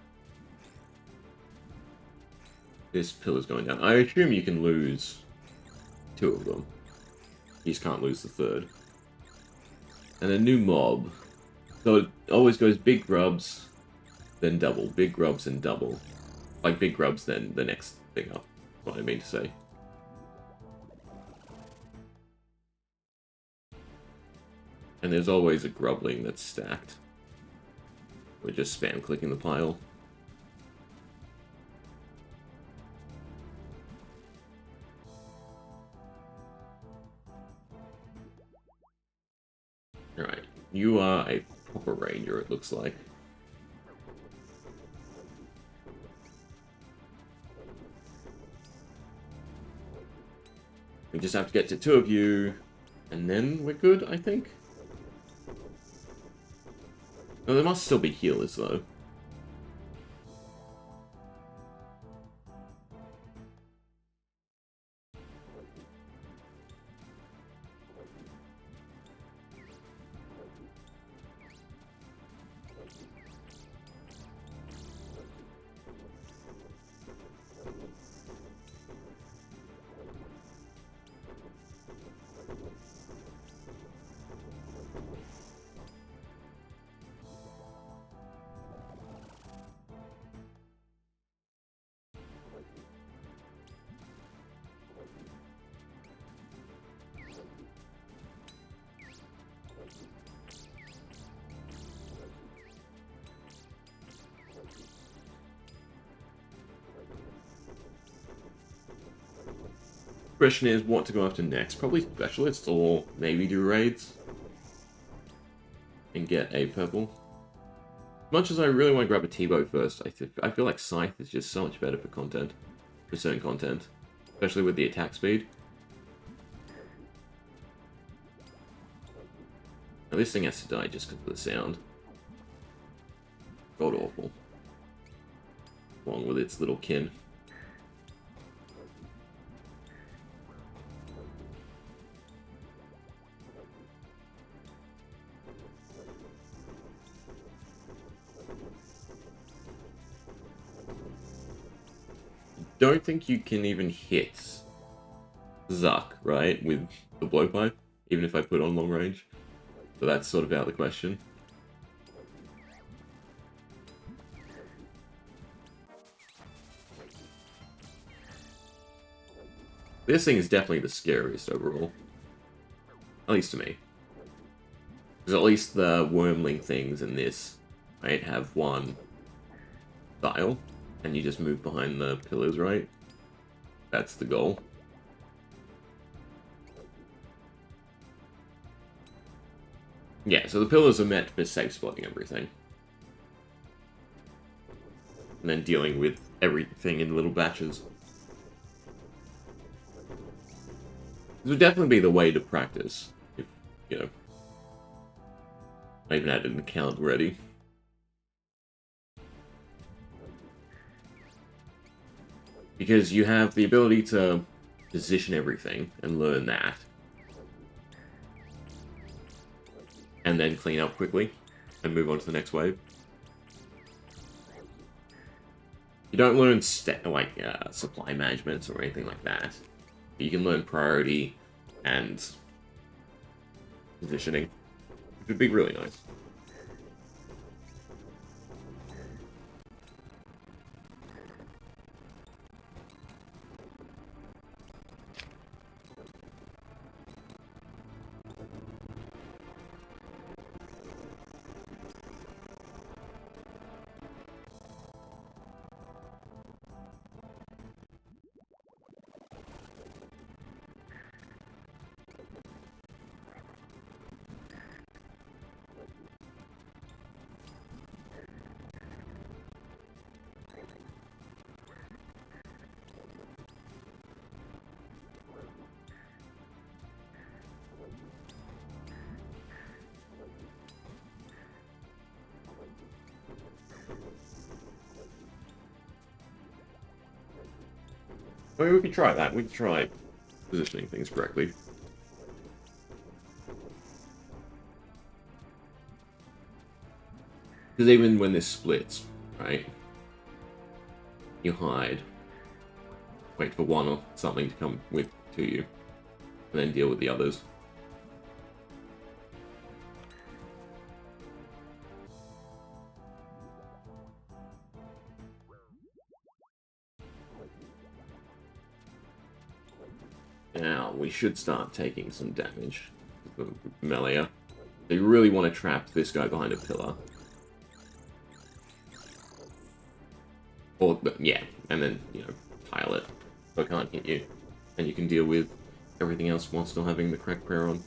This pillar's going down. I assume you can lose 2 of them. You just can't lose the 3rd. And a new mob. So it always goes big grubs, then double. Big grubs and double. Like big grubs, then the next thing up. What I mean to say. And there's always a grubling that's stacked. We're just spam clicking the pile. Alright, you are a proper ranger, it looks like. We just have to get to 2 of you, and then we're good, I think. Oh, there must still be healers, though. Question is what to go after next. Probably specialists or maybe do raids. And get a purple. As much as I really want to grab a T-bow first, I feel like Scythe is just so much better for content. For certain content. Especially with the attack speed. Now this thing has to die just because of the sound. God awful. Along with its little kin. Don't think you can even hit Zuck, right, with the blowpipe, even if I put on long range. So that's sort of out of the question. This thing is definitely the scariest overall. At least to me. Because at least the wormling things in this, right, have one style. And you just move behind the pillars, right? That's the goal. Yeah, so the pillars are meant for safe spotting everything. And then dealing with everything in little batches. This would definitely be the way to practice. If, you know, I even had an account ready. Because you have the ability to position everything and learn that. And then clean up quickly and move on to the next wave. You don't learn supply management or anything like that. But you can learn priority and positioning, which would be really nice. I mean, we could try that. We could try positioning things correctly. Because even when this splits, right, you hide, wait for one or something to come to you, and then deal with the others. Now, we should start taking some damage with the melee. So you really want to trap this guy behind a pillar. Or, yeah, and then, you know, pile it so it can't hit you. And you can deal with everything else while still having the crack prayer on.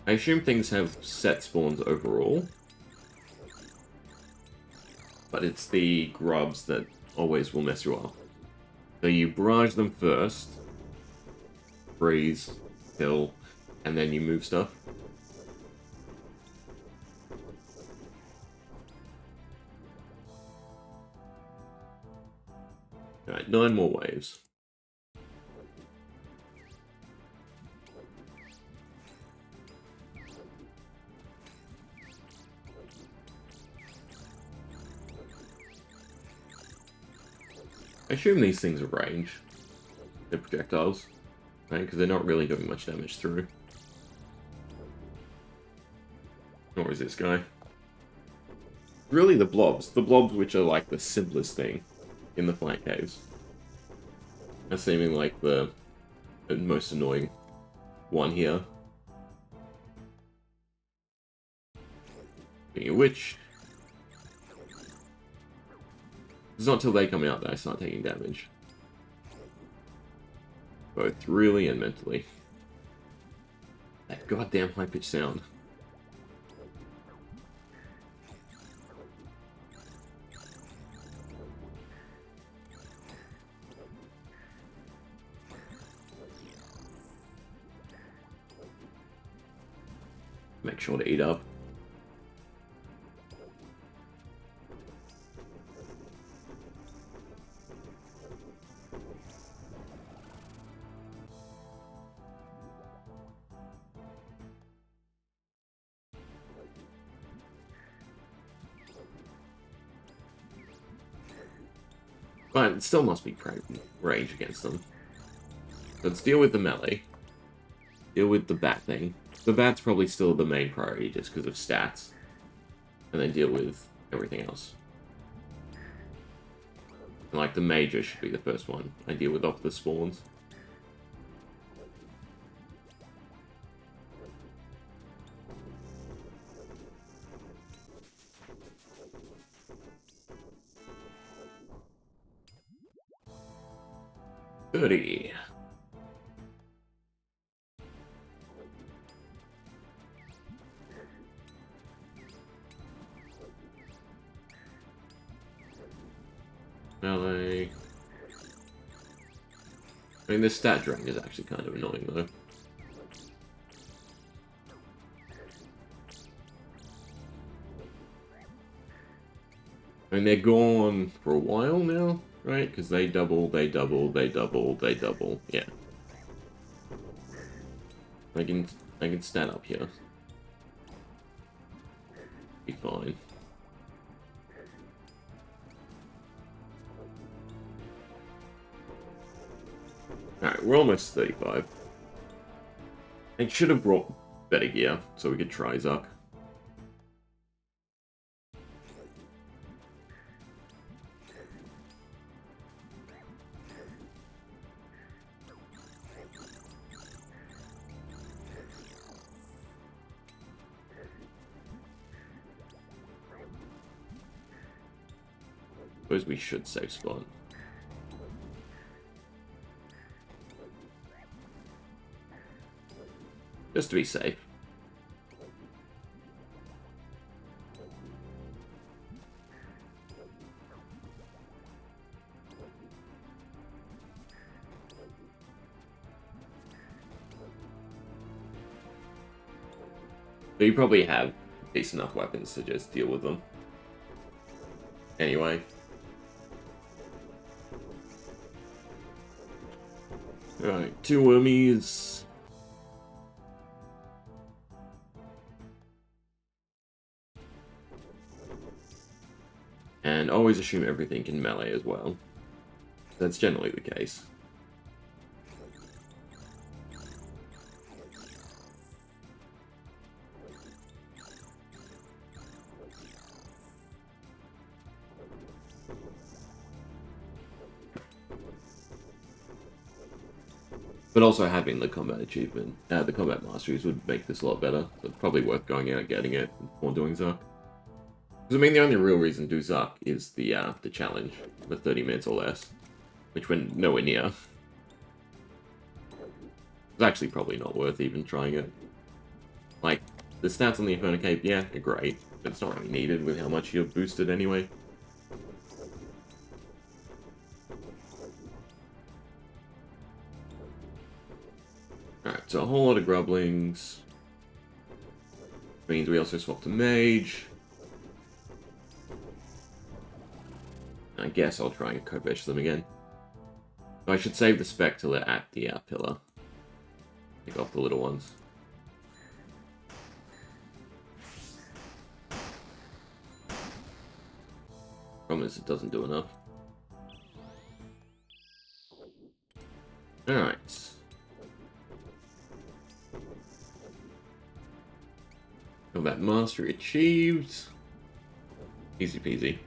I assume things have set spawns overall. But it's the grubs that always will mess you up. So you barrage them first, freeze, kill, and then you move stuff. Alright, 9 more waves. I assume these things are range. They're projectiles, right? Because they're not really doing much damage through. Nor is this guy. Really the blobs. The blobs which are like the simplest thing in the flank caves. Are seeming like the most annoying one here. Speaking of which, it's not till they come out that I start taking damage. Both really and mentally. That goddamn high-pitched sound. Make sure to eat up. But it still must be range against them. Let's deal with the melee. Deal with the bat thing. The bat's probably still the main priority just because of stats. And then deal with everything else. And like the major should be the first one. I deal with off the spawns. Goody. Melee. I mean, this stat drain is actually kind of annoying, though. I mean, they're gone for a while now, right? Because they double, they double, they double, they double. Yeah. I can stand up here. Be fine. Alright, we're almost 35. I should have brought better gear so we could try Zuck. Suppose we should save spawn. Just to be safe. So you probably have decent enough weapons to just deal with them. Anyway. Alright, 2 wormies. And always assume everything can melee as well. That's generally the case. But also having the combat achievement, the combat masteries would make this a lot better. So it's probably worth going out and getting it before doing Zuck. Because I mean, the only real reason to do Zuck is the challenge, the 30 minutes or less, which we're nowhere near. It's actually probably not worth even trying it. Like, the stats on the Inferno Cape, yeah, they're great, but it's not really needed with how much you're boosted anyway. Alright, so a whole lot of Grublings. Which means we also swap to Mage. I guess I'll try and Kopesh them again. So I should save the Spectre at the pillar. Take off the little ones. Problem is, it doesn't do enough. Alright. Combat Mastery achieved. Easy peasy.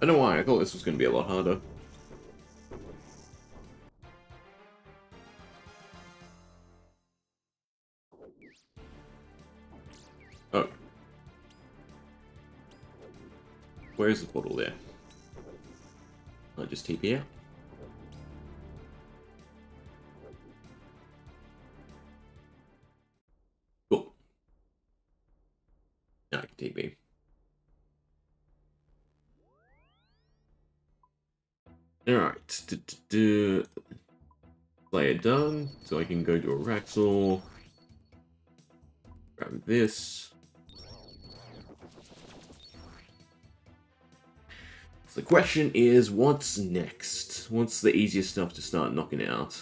I don't know why, I thought this was going to be a lot harder. Oh. Where's the portal there? I'll just TP out. Cool. Now I can TP. Alright. Player done. So I can go to a Raxor. Grab this. So the question is, what's next? What's the easiest stuff to start knocking out?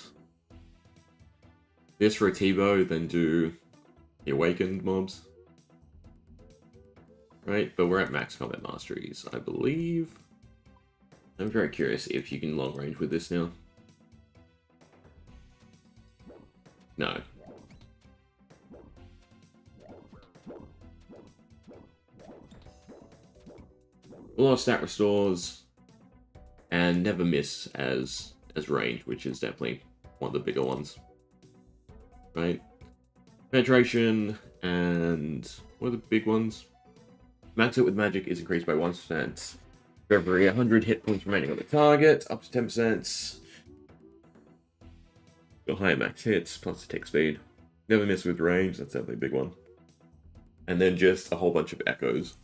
This for a T-bow, then do the Awakened mobs. Right, but we're at max combat masteries, I believe. I'm very curious if you can long range with this now. No. A lot of stat restores, and never miss as range, which is definitely one of the bigger ones. Right? Penetration, and what are the big ones? Max it with magic is increased by 1% for every 100 hit points remaining on the target, up to 10%. Got higher max hits, plus the tick speed. Never miss with range, that's definitely a big one. And then just a whole bunch of echoes,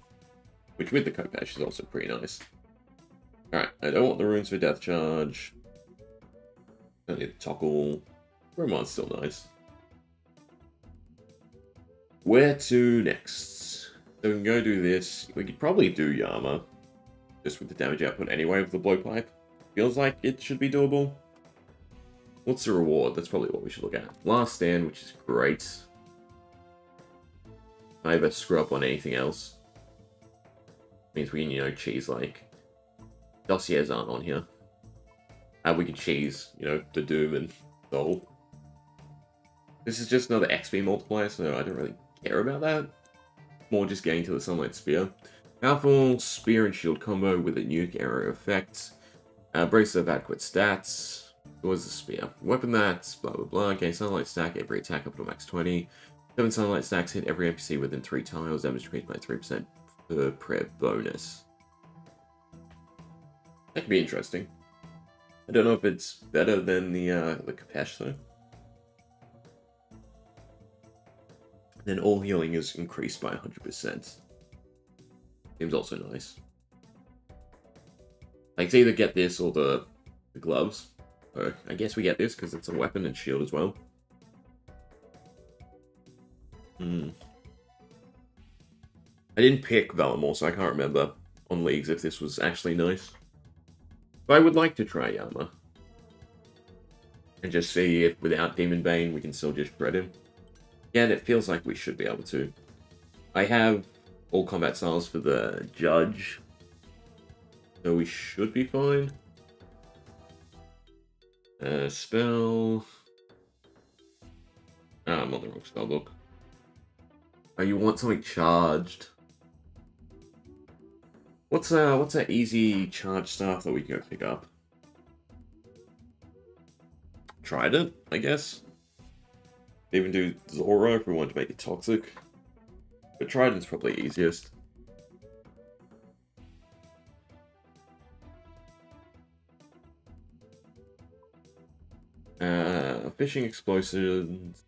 which with the Kopesh is also pretty nice. Alright, I don't want the runes for death charge. Don't need the toggle. Romon's still nice. Where to next? So we can go do this. We could probably do Yama, just with the damage output anyway of the blowpipe. Feels like it should be doable. What's the reward? That's probably what we should look at. Last Stand, which is great. I ever screw up on anything else. Means we can, you know, cheese like dossiers aren't on here. We can cheese, you know, the Doom and Soul. This is just another XP multiplier, so I don't really care about that. More just getting to the Sunlight Spear. Powerful Spear and Shield combo with a nuke area effect. Brace of adequate stats. What was the Spear? Weapon that's blah blah blah. Gain Sunlight stack every attack up to max 20. 7 Sunlight stacks hit every NPC within 3 tiles. Damage increased by 3% per prayer bonus. That could be interesting. I don't know if it's better than the Kopesh though. Then all healing is increased by 100%. Seems also nice. Like, to either get this or the the gloves. So I guess we get this because it's a weapon and shield as well. I didn't pick Valamore, so I can't remember on leagues if this was actually nice. But I would like to try Yama. And just see if without Demon Bane we can still just shred him. Yeah, and it feels like we should be able to. I have all combat styles for the Judge. So we should be fine. Spell... Ah, I'm on the wrong spell book. Oh, you want something charged. What's that easy charge stuff that we can go pick up? Trident, I guess. Even do Zora if we want to make it toxic. But Trident's probably easiest. Fishing explosions.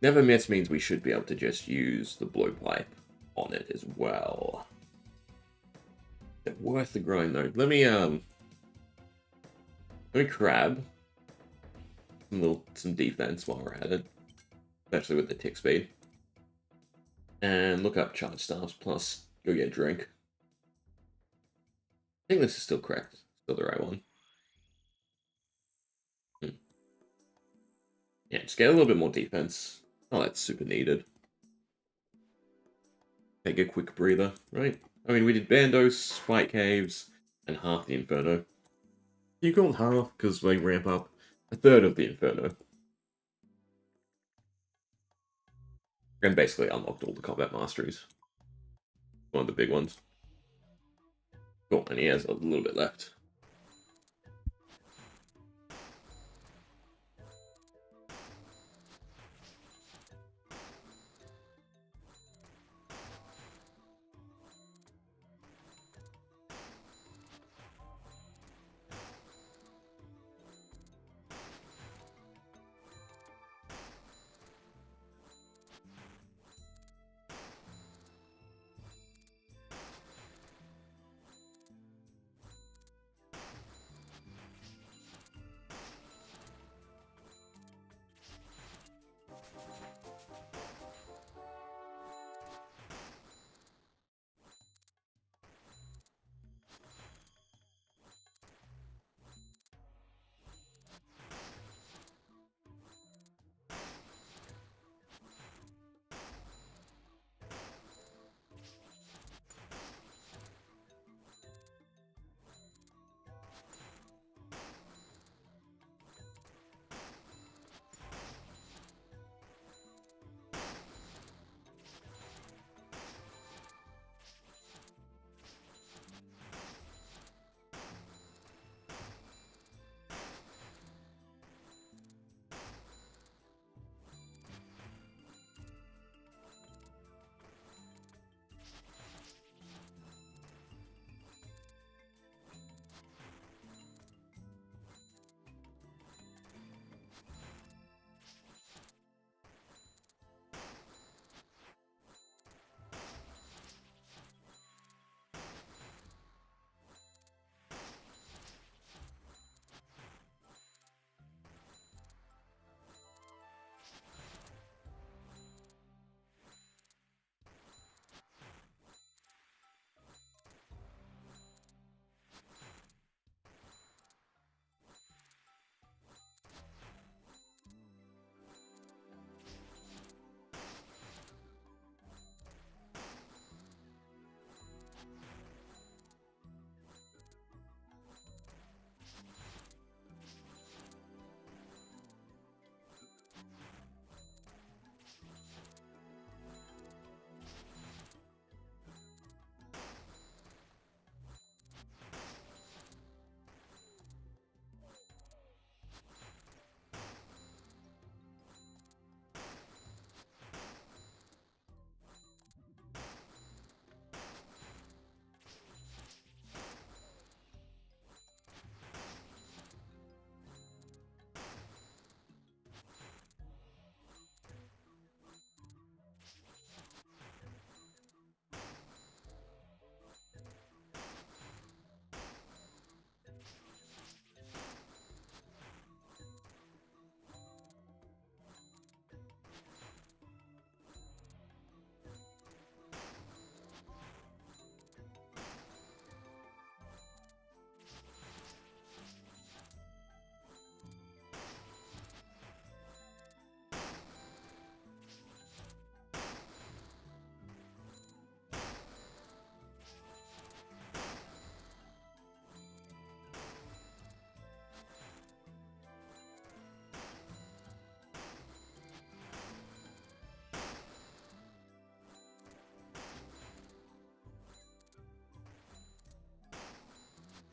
Never miss means we should be able to just use the blowpipe on it as well. They're worth the grind though. Let me grab some defense while we're at it. Especially with the tick speed. And look up charge staffs plus go get a drink. I think this is still correct. Still the right one. Yeah, just get a little bit more defense. Oh, that's super needed. Take a quick breather, right? I mean, we did Bandos, Fight Caves, and half the Inferno. You called half because they ramp up a third of the Inferno. And basically unlocked all the combat masteries. One of the big ones. Cool, and he has a little bit left.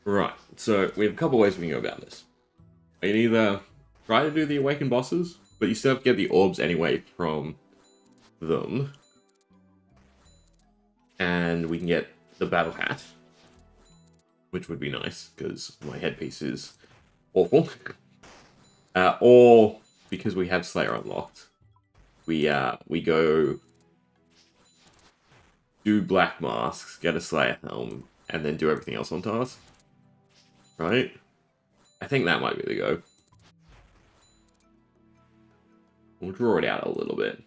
Right, so we have a couple ways we can go about this. We can either try to do the awakened bosses, but you still have to get the orbs anyway from them. And we can get the battle hat, which would be nice, because my headpiece is awful. Or, because we have Slayer unlocked, we go do Black Masks, get a Slayer helm, and then do everything else on task. Right? I think that might be the go. We'll draw it out a little bit.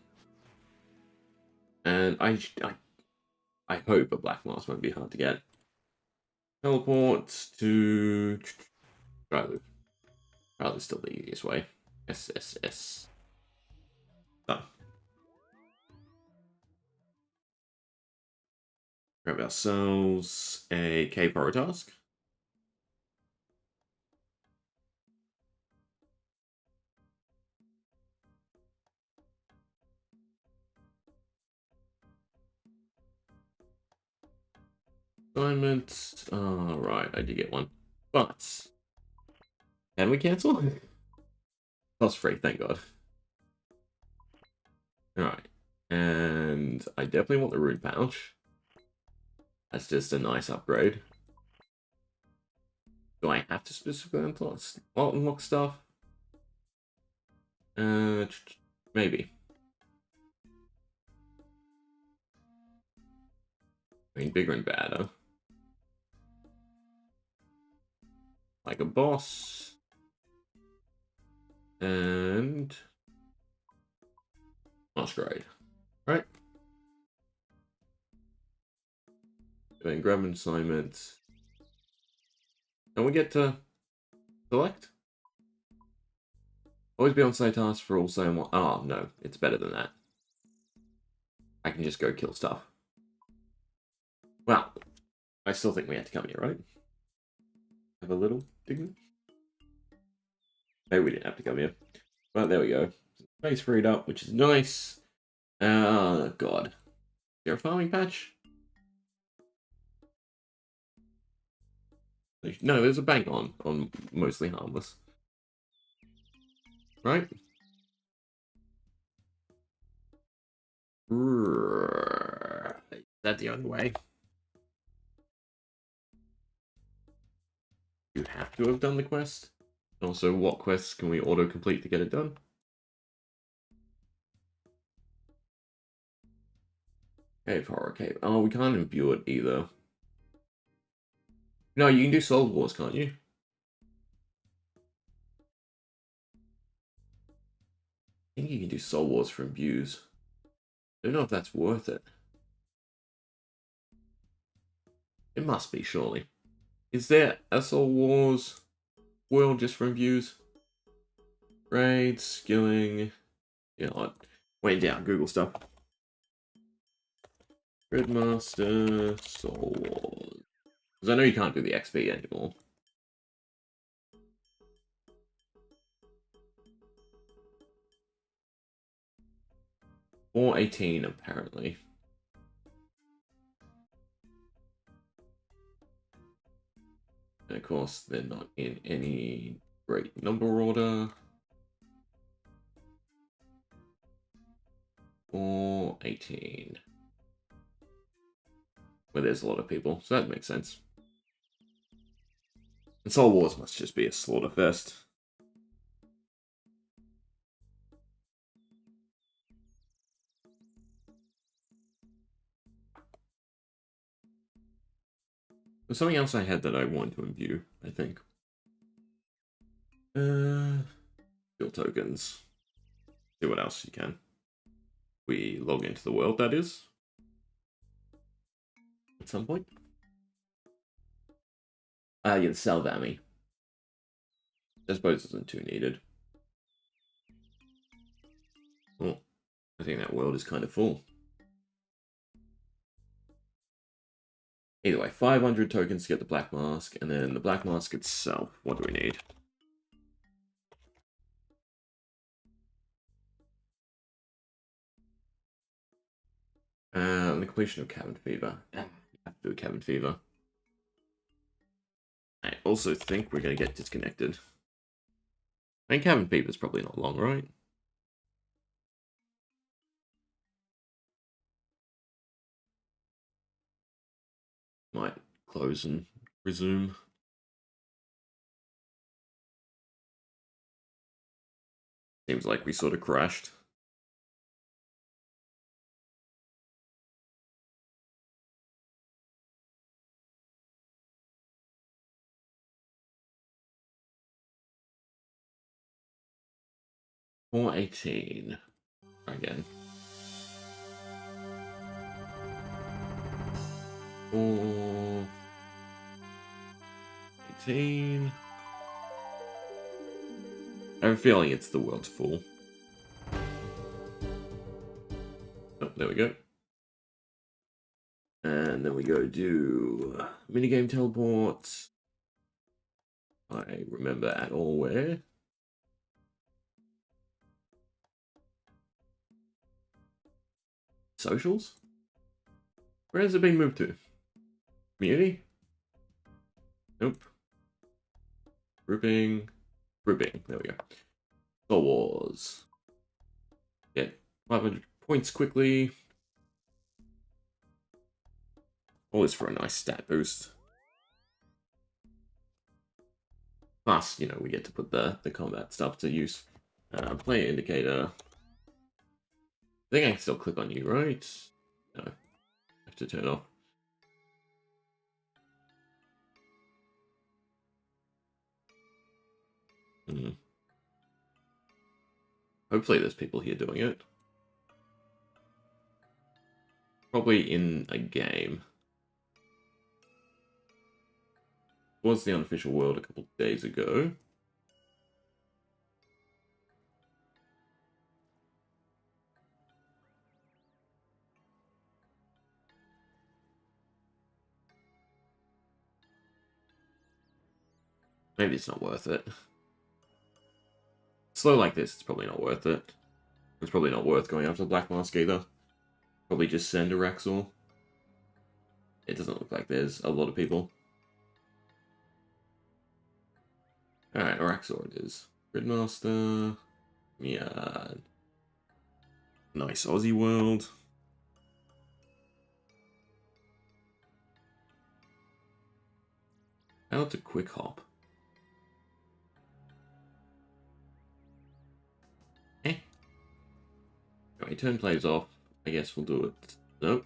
And I hope a Black Mask won't be hard to get. Teleport to... Probably still the easiest way. SSS. Done. Grab ourselves a cave horror task. Assignment. Alright, I did get one. But can we cancel? That's free, thank God. Alright. And I definitely want the rune pouch. That's just a nice upgrade. Do I have to specifically unlock stuff? Maybe. I mean, bigger and badder. Like a boss. And... Masquerade. Right. Then grab an assignment. Don't we get to select? Always be on site tasks for all same one. Oh, no. It's better than that. I can just go kill stuff. Well, I still think we had to come here, right? Have a little dignity. Maybe we didn't have to come here. But there we go. Space freed up, which is nice. Oh, God. Is there a farming patch? No, there's a bank on mostly harmless. Right? Is that the only way? You have to have done the quest. Also, what quests can we auto-complete to get it done? Cave horror cave. Oh, we can't imbue it either. No, you can do Soul Wars, can't you? I think you can do Soul Wars for imbues. I don't know if that's worth it. It must be, surely. Is there a Soul Wars world just for imbues? Raid, skilling... Yeah, I'll wait down, Google stuff. Gridmaster, Soul Wars. Because I know you can't do the XP anymore. 418, apparently. And of course, they're not in any great number order. 418. Where there's a lot of people, so that makes sense. And Soul Wars must just be a slaughter fest. There's something else I had that I wanted to imbue, I think. Field tokens. See what else you can. We log into the world, that is. At some point. Yeah, the Salvami. I suppose isn't too needed. Oh, I think that world is kind of full. Either way, 500 tokens to get the Black Mask, and then the Black Mask itself. What do we need? The completion of Cabin Fever. You have to do a Cabin Fever. also think we're going to get disconnected. I think cabin fever's probably not long, right? Might close and resume. Seems like we sort of crashed. $4.18. Again. 4.18. I have a feeling it's the world's full. Oh, there we go. And then we go do minigame teleport. I remember at all where. Socials? Where has it been moved to? Community? Nope. Grouping. Grouping. There we go. Star Wars. Get 500 points quickly. Always for a nice stat boost. Plus, you know, we get to put the combat stuff to use. Player indicator. I think I can still click on you, right? No. I have to turn off. Hopefully there's people here doing it. Probably in a game. Was the unofficial world a couple of days ago. Maybe it's not worth it. Slow like this, it's probably not worth it. It's probably not worth going after the Black Mask either. Probably just send a Raxor. It doesn't look like there's a lot of people. Alright, Raxor it is. Gridmaster. Yeah. Nice Aussie world. How to quick hop? Anyway, turn plays off. I guess we'll do it. Nope.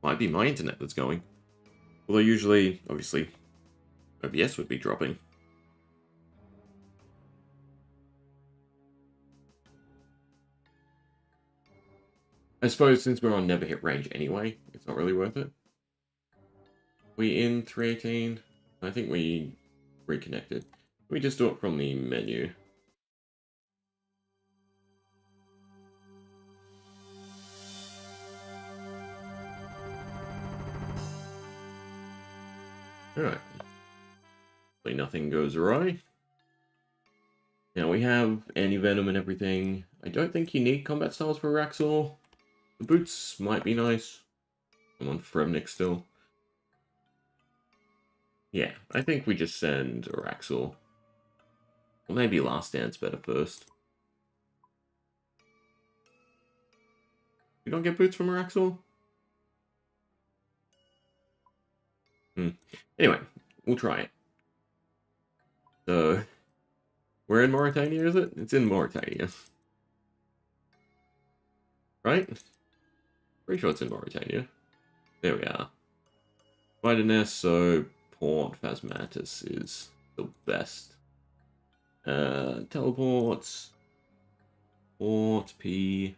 Might be my internet that's going. Although usually, obviously, OBS would be dropping. I suppose since we're on never hit range anyway, it's not really worth it. We in 318? I think we reconnected. We just do it from the menu. Alright. Hopefully nothing goes awry. Now we have anti-venom and everything. I don't think you need combat styles for Raxor. The boots might be nice. I'm on Fremnik still. Yeah, I think we just send Raxor. Well, maybe Last Dance better first. You don't get boots from Raxor? Anyway, we'll try it. So, we're in Mauritania, is it? It's in Mauritania. Right? Pretty sure it's in Mauritania. There we are. Spider Nest, so Port Phasmatis is the best. Teleports. Port P.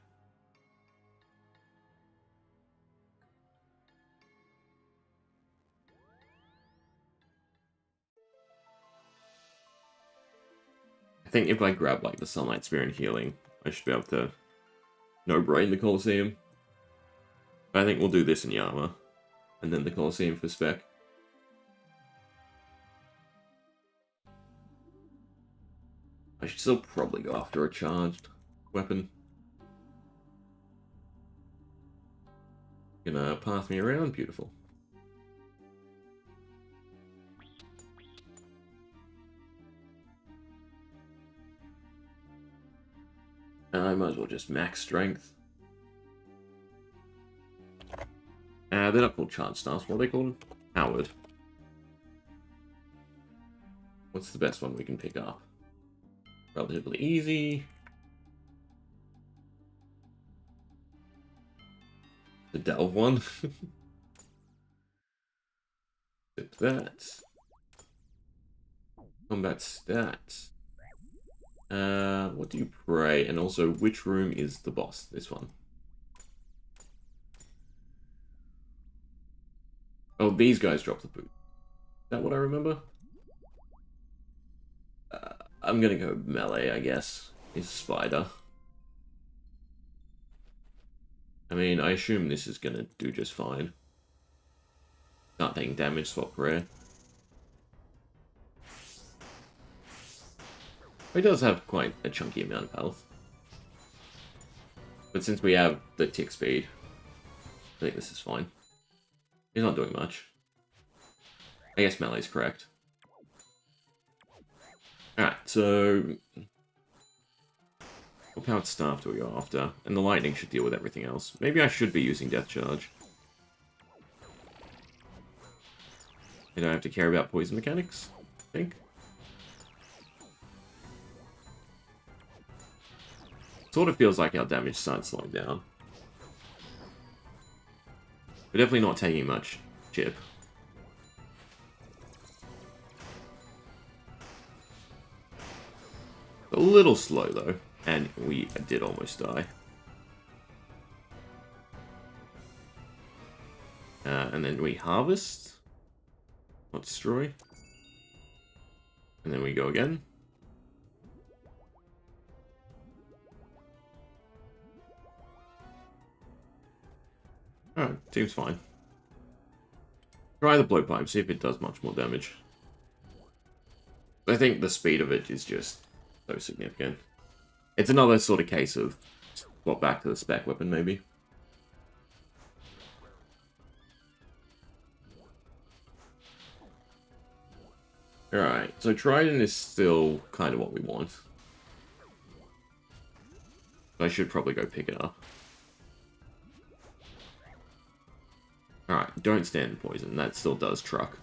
I think if I grab like the Sunlight Spear and Healing, I should be able to no-brain the Colosseum. I think we'll do this in Yama, and then the Colosseum for spec. I should still probably go after a charged weapon. Gonna pass me around, beautiful. I might as well just max strength. They're not called charge staffs. What are they called? Howard. What's the best one we can pick up? Relatively easy. The delve one. Tip that. Combat stats. What do you pray? And also, which room is the boss? This one. Oh, these guys drop the boot. Is that what I remember? I'm gonna go melee, I guess. He's a spider. I mean, I assume this is gonna do just fine. Not taking damage, swap rare. He does have quite a chunky amount of health. But since we have the tick speed, I think this is fine. He's not doing much. I guess melee's correct. Alright, so... what powered staff do we go after? And the lightning should deal with everything else. Maybe I should be using Death Charge. I don't have to care about poison mechanics, I think. Sort of feels like our damage starts slowing down. We're definitely not taking much chip. A little slow though, and we did almost die. And then we harvest, not destroy, and then we go again. Alright, seems fine. Try the blowpipe, see if it does much more damage. I think the speed of it is just so significant. It's another sort of case of swap back to the spec weapon, maybe. Alright, so Trident is still kind of what we want. I should probably go pick it up. Alright, don't stand in poison. That still does truck.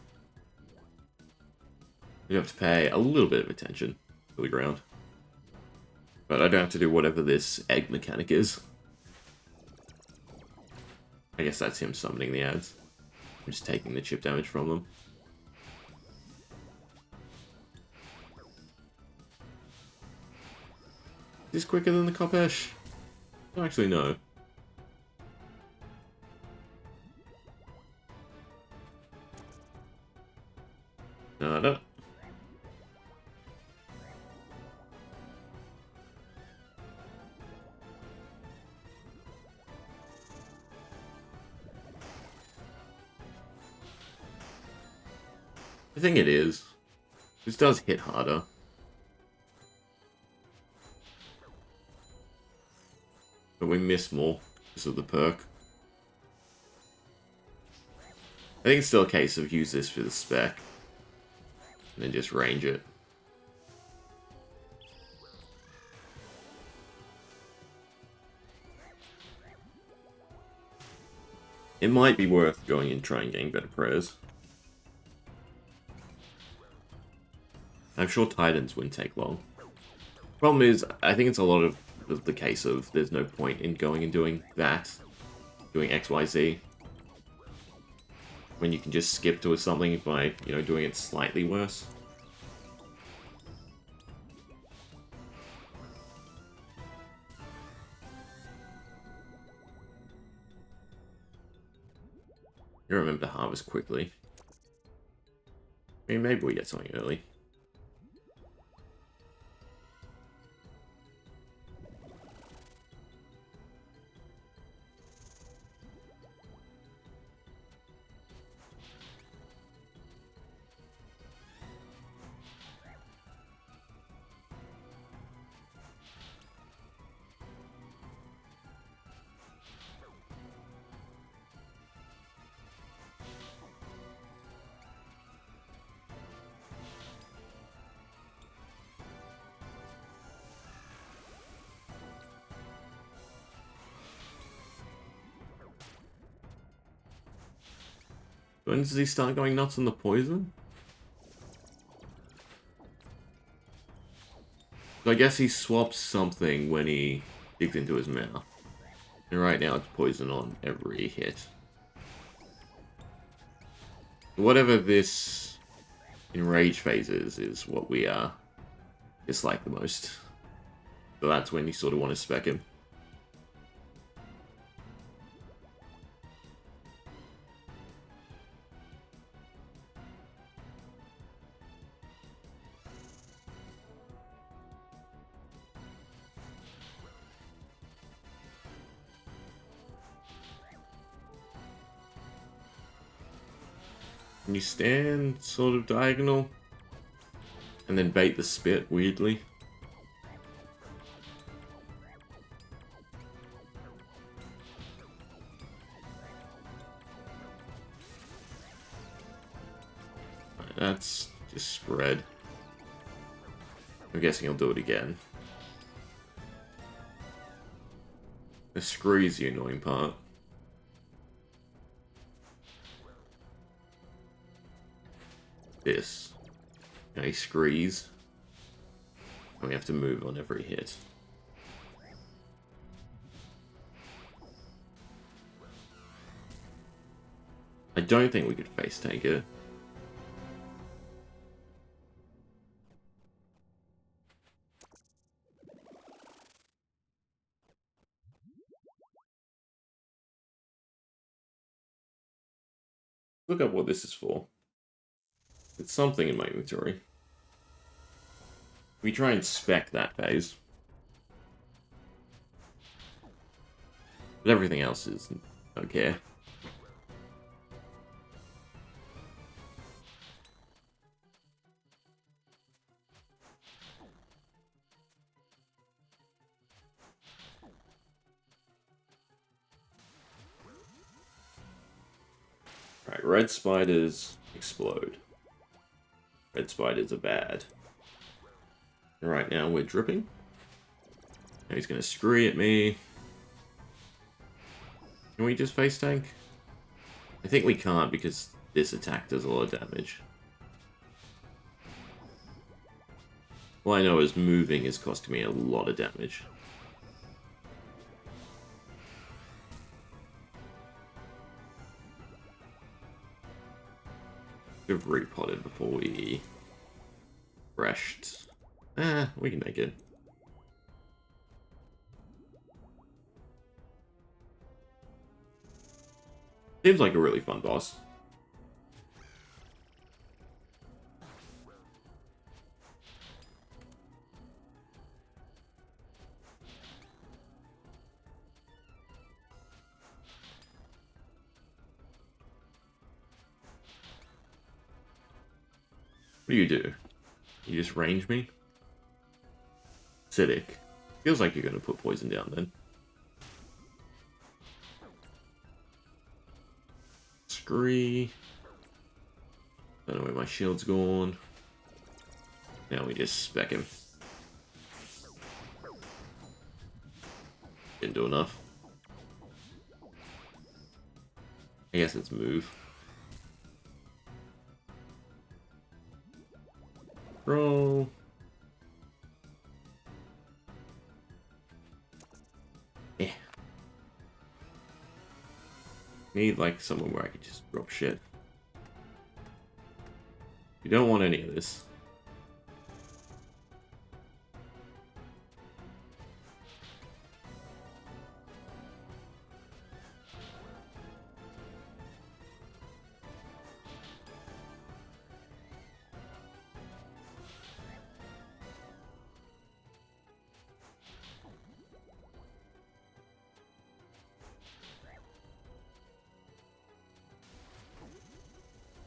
You have to pay a little bit of attention to the ground. But I don't have to do whatever this egg mechanic is. I guess that's him summoning the ads. I'm just taking the chip damage from them. Is this quicker than the Kopesh? Oh, actually, no. No. I think it is. This does hit harder. But we miss more because of the perk. I think it's still a case of use this for the spec. And then just range it. It might be worth going and trying getting better prayers. I'm sure Titans wouldn't take long. Problem is, I think it's a lot of the case of there's no point in going and doing that. Doing XYZ. When you can just skip to something by, you know, doing it slightly worse. You remember to harvest quickly. I mean, maybe we get something early. When does he start going nuts on the poison? So I guess he swaps something when he digs into his mouth. And right now it's poison on every hit. Whatever this enrage phase is what we dislike the most. So that's when you sort of want to spec him. Can you stand sort of diagonal? And then bait the spit weirdly? That's just spread. I'm guessing he'll do it again. The screw is the annoying part. This. Okay, screes. And we have to move on every hit. I don't think we could face tank it. Look up what this is for. It's something in my inventory. We try and spec that phase. But everything else is don't care. Alright, red spiders explode. Red spiders are bad. Right now we're dripping. Now he's gonna screw at me. Can we just face tank? I think we can't because this attack does a lot of damage. All I know is moving is costing me a lot of damage. Should have repotted before we rushed. We can make it. Seems like a really fun boss. What do? You just range me? Acidic. Feels like you're gonna put poison down then. Scree. Don't know where my shield's gone. Now we just spec him. Didn't do enough. I guess it's move. Roll. Yeah. Need like somewhere where I could just drop shit. You don't want any of this.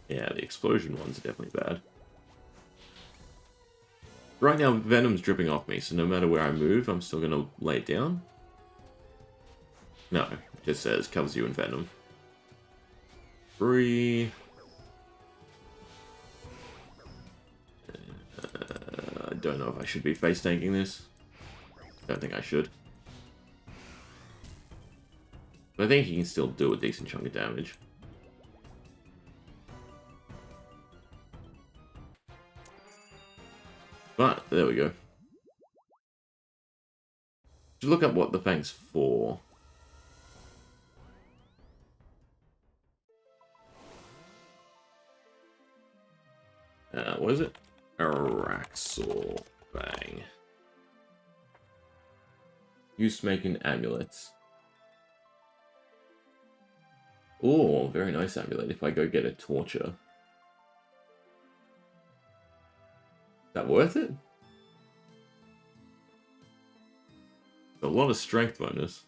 Yeah, the explosion ones are definitely bad. Right now, Venom's dripping off me, so no matter where I move, I'm still going to lay it down. No, it just says covers you in Venom. 3. I don't know if I should be face tanking this. Don't think I should. But I think he can still do a decent chunk of damage. But, there we go. Should look up what the thing's for. What is it? Araxor Fang. Used to making amulets. Oh, very nice amulet if I go get a torture. Is that worth it? A lot of strength bonus.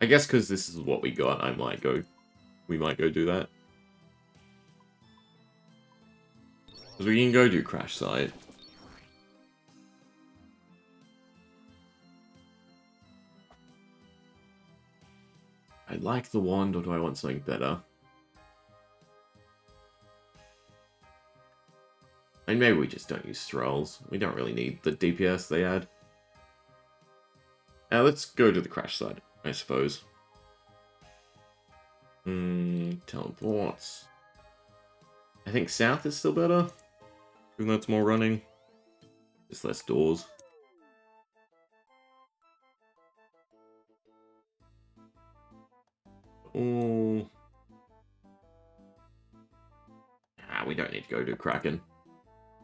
I guess because this is what we got, we might go do that. Because we can go do Crash Site. I like the wand, or do I want something better? And maybe we just don't use Thralls. We don't really need the DPS they add. Let's go to the Crash Site, I suppose. Teleports. I think south is still better. Even though it's more running. Just less doors. Oh. We don't need to go to Kraken.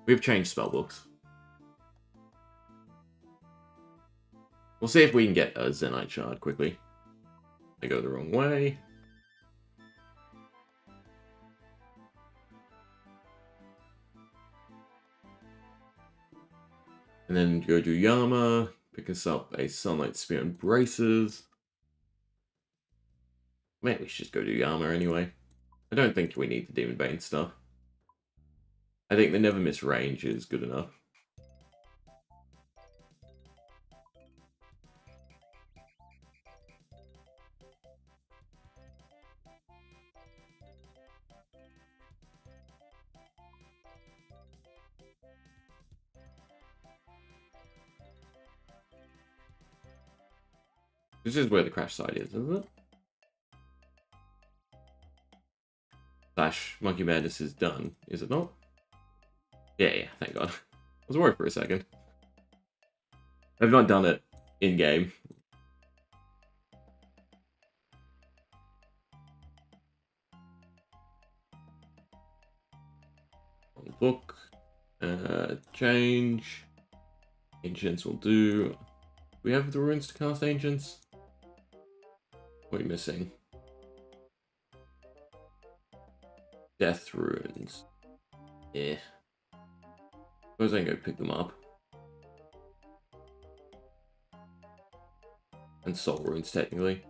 We've changed spellbooks. We'll see if we can get a Zenite Shard quickly. I go the wrong way. And then go to Yama, pick us up a Sunlight Spear and Braces. Maybe we should just go to Yama anyway. I don't think we need the Demon Bane stuff. I think the Never Miss range is good enough. This is where the Crash Site is, isn't it? Slash Monkey Madness is done, is it not? Yeah, thank God. I was worried for a second. I've not done it in-game. Book. Change. Ancients will do. Do we have the runes to cast Ancients? What are we missing? Death runes. Yeah. Suppose I can go pick them up. And soul runes, technically.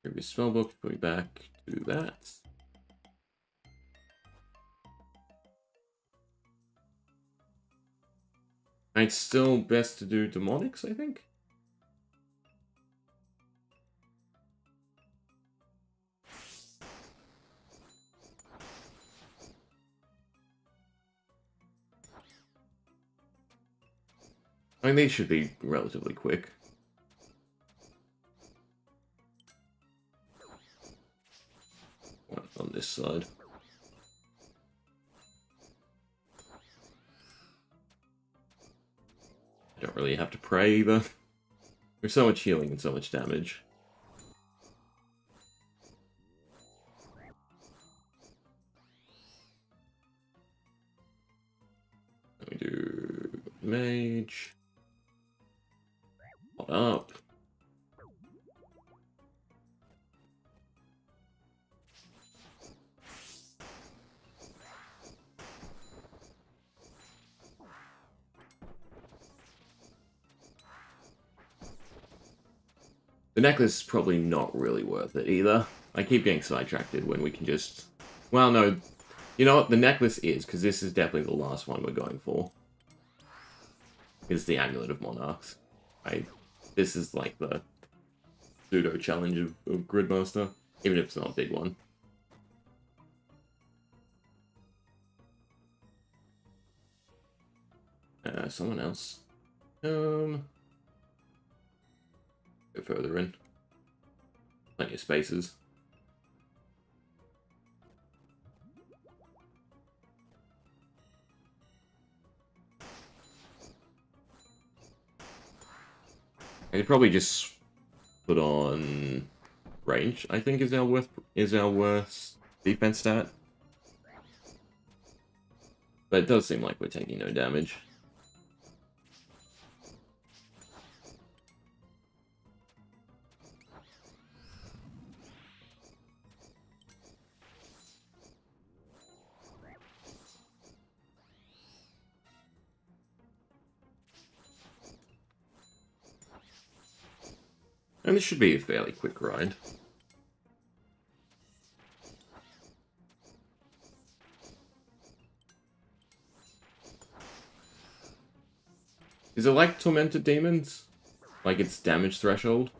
Previous spellbook, put me back to that. It's still best to do demonics, I think. I mean, these should be relatively quick. One on this side. I don't really have to pray either. There's so much healing and so much damage. Let me do mage. Hold up. The necklace is probably not really worth it either. I keep getting sidetracked when we can just... Well, no. You know what? The necklace is, because this is definitely the last one we're going for. Is the Amulet of Monarchs. This is like the pseudo challenge of Gridmaster, even if it's not a big one. Someone else. Go further in. Plenty of spaces. I could probably just put on range, I think is our worst defense stat. But it does seem like we're taking no damage. And this should be a fairly quick grind. Is it like Tormented Demons? Like its damage threshold?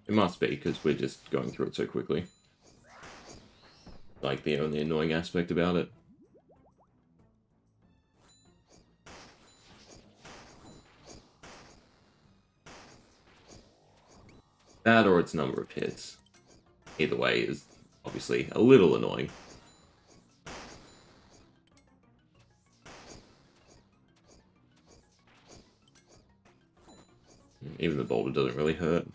It must be, because we're just going through it so quickly. Like the only annoying aspect about it. That or its number of hits. Either way is obviously a little annoying. Even the boulder doesn't really hurt.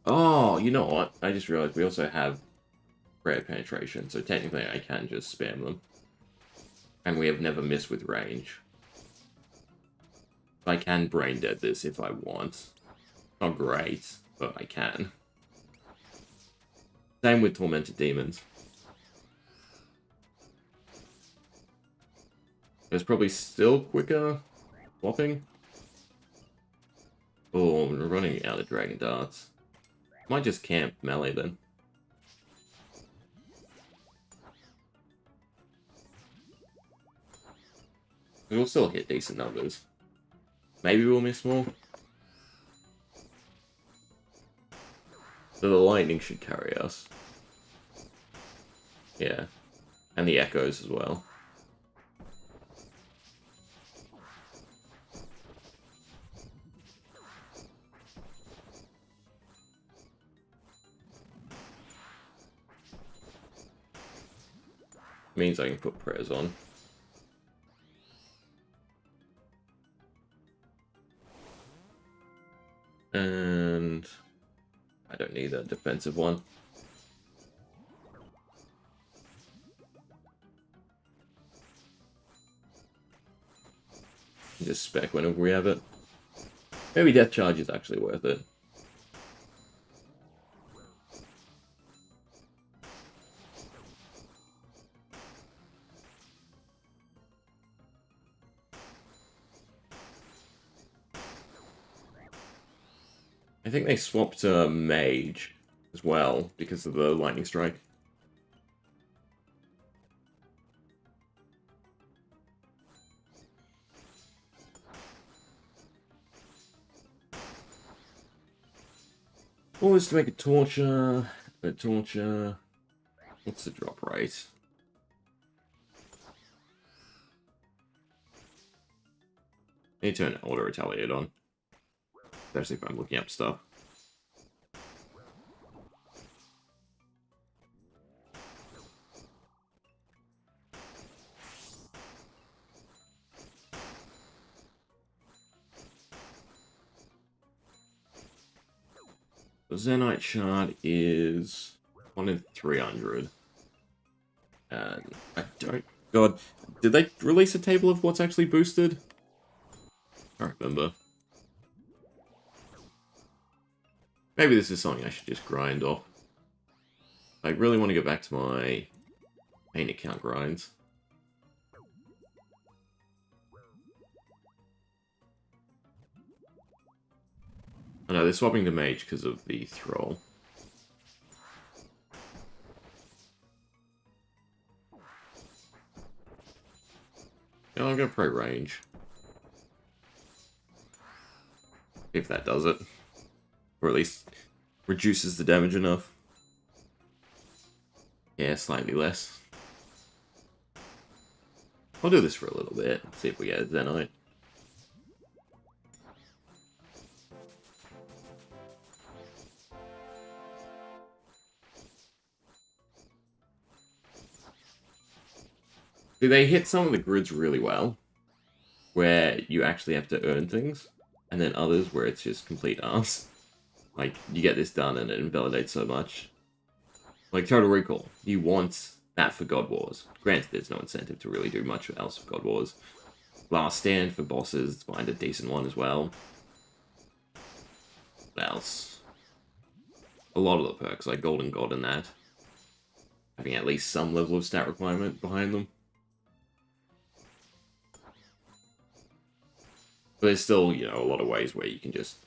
Oh, you know what? I just realized we also have prayer penetration, so technically I can just spam them. And we have never missed with range. I can brain dead this if I want. Not great, but I can. Same with Tormented Demons. There's probably still quicker swapping. Oh, we're running out of Dragon Darts. Might just camp melee then. We'll still hit decent numbers. Maybe we'll miss more. So the lightning should carry us. Yeah. And the echoes as well. Means I can put prayers on. And I don't need a defensive one. Just spec whenever we have it. Maybe Death Charge is actually worth it. I think they swapped Mage as well because of the Lightning Strike. Always to make a torture. What's the drop rate? I need to turn Auto Retaliate on. Especially if I'm looking up stuff. The Zenite Shard is 1 in 300. And I don't... God, did they release a table of what's actually boosted? I don't remember. Maybe this is something I should just grind off. I really want to go back to my main account grinds. I know, they're swapping to mage because of the thrall. Yeah, I'm going to pray range. If that does it. Or at least reduces the damage enough. Yeah, slightly less. I'll do this for a little bit, see if we get a Zenite. See, they hit some of the grids really well, where you actually have to earn things, and then others where it's just complete arse. Like, you get this done and it invalidates so much. Like, Total Recall, you want that for God Wars. Granted, there's no incentive to really do much else for God Wars. Last Stand for bosses, find a decent one as well. What else? A lot of the perks, like Golden God and that. Having at least some level of stat requirement behind them. But there's still, you know, a lot of ways where you can just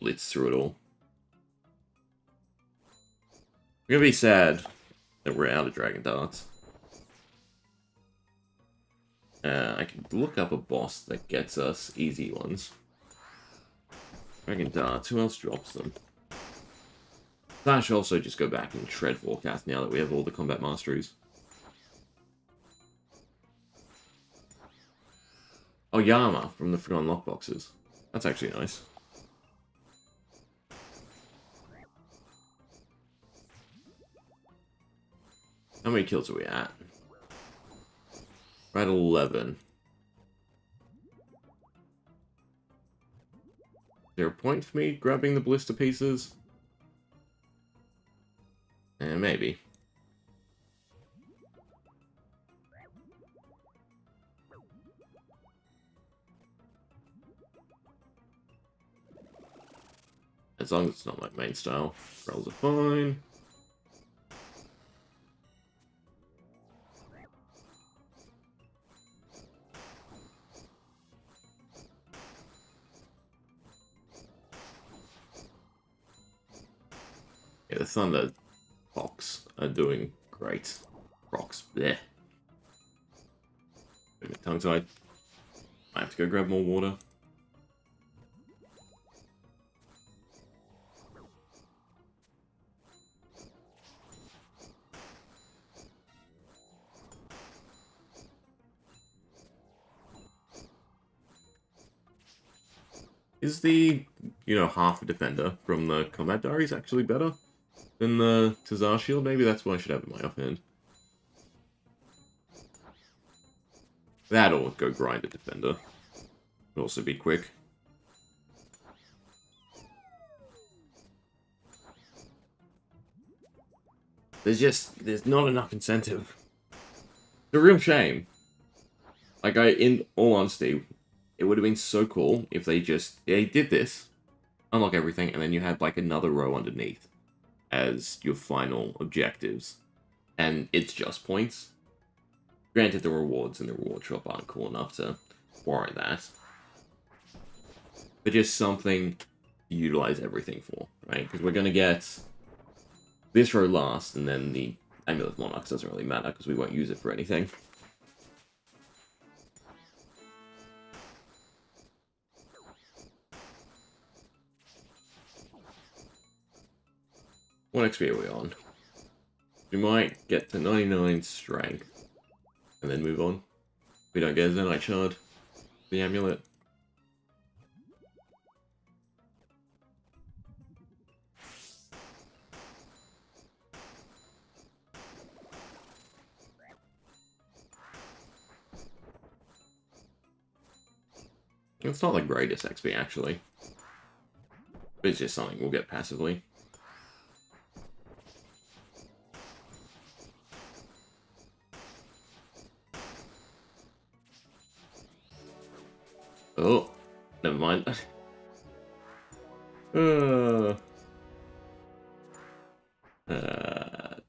blitz through it all. I'm gonna be sad that we're out of Dragon Darts. I can look up a boss that gets us easy ones. Dragon Darts, who else drops them? I should also just go back and shred Forecast now that we have all the combat masteries. Oh, Yama from the Forgotten Lockboxes. That's actually nice. How many kills are we at? We're at 11. Is there a point for me grabbing the blister pieces? Maybe. As long as it's not my main style, rolls are fine. Yeah, the Thunder Fox are doing great. Rocks, bleh. Tongue tied. I have to go grab more water. Is the, you know, half a defender from the Combat Diaries actually better than the Tazar Shield? Maybe that's what I should have in my offhand. That or go grind a defender. Would also be quick. There's not enough incentive. It's a real shame. Like, in all honesty, it would have been so cool if they did this, unlock everything, and then you had, like, another row underneath as your final objectives. And it's just points. Granted, the rewards in the reward shop aren't cool enough to warrant that. But just something to utilize everything for, right? Because we're going to get this row last, and then the Amulet of Monarchs doesn't really matter because we won't use it for anything. What XP are we on? We might get to 99 strength and then move on. We don't get a Zenite Shard, the amulet. It's not the greatest XP actually, but it's just something we'll get passively. Oh, never mind.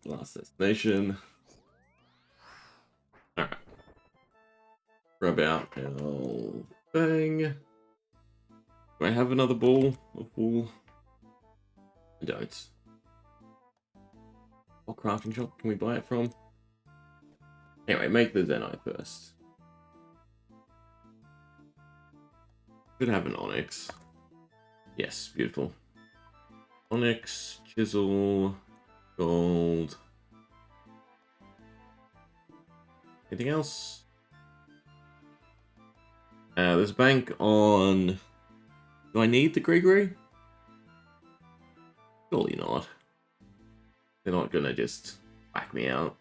Last destination. Alright. Rub out our thing. Do I have another ball of wool? I don't. What crafting shop can we buy it from? Anyway, make the Zenite first. Should have an onyx. Yes, beautiful. Onyx, chisel, gold. Anything else? There's a bank on... Do I need the Gregory? Surely not. They're not gonna just whack me out.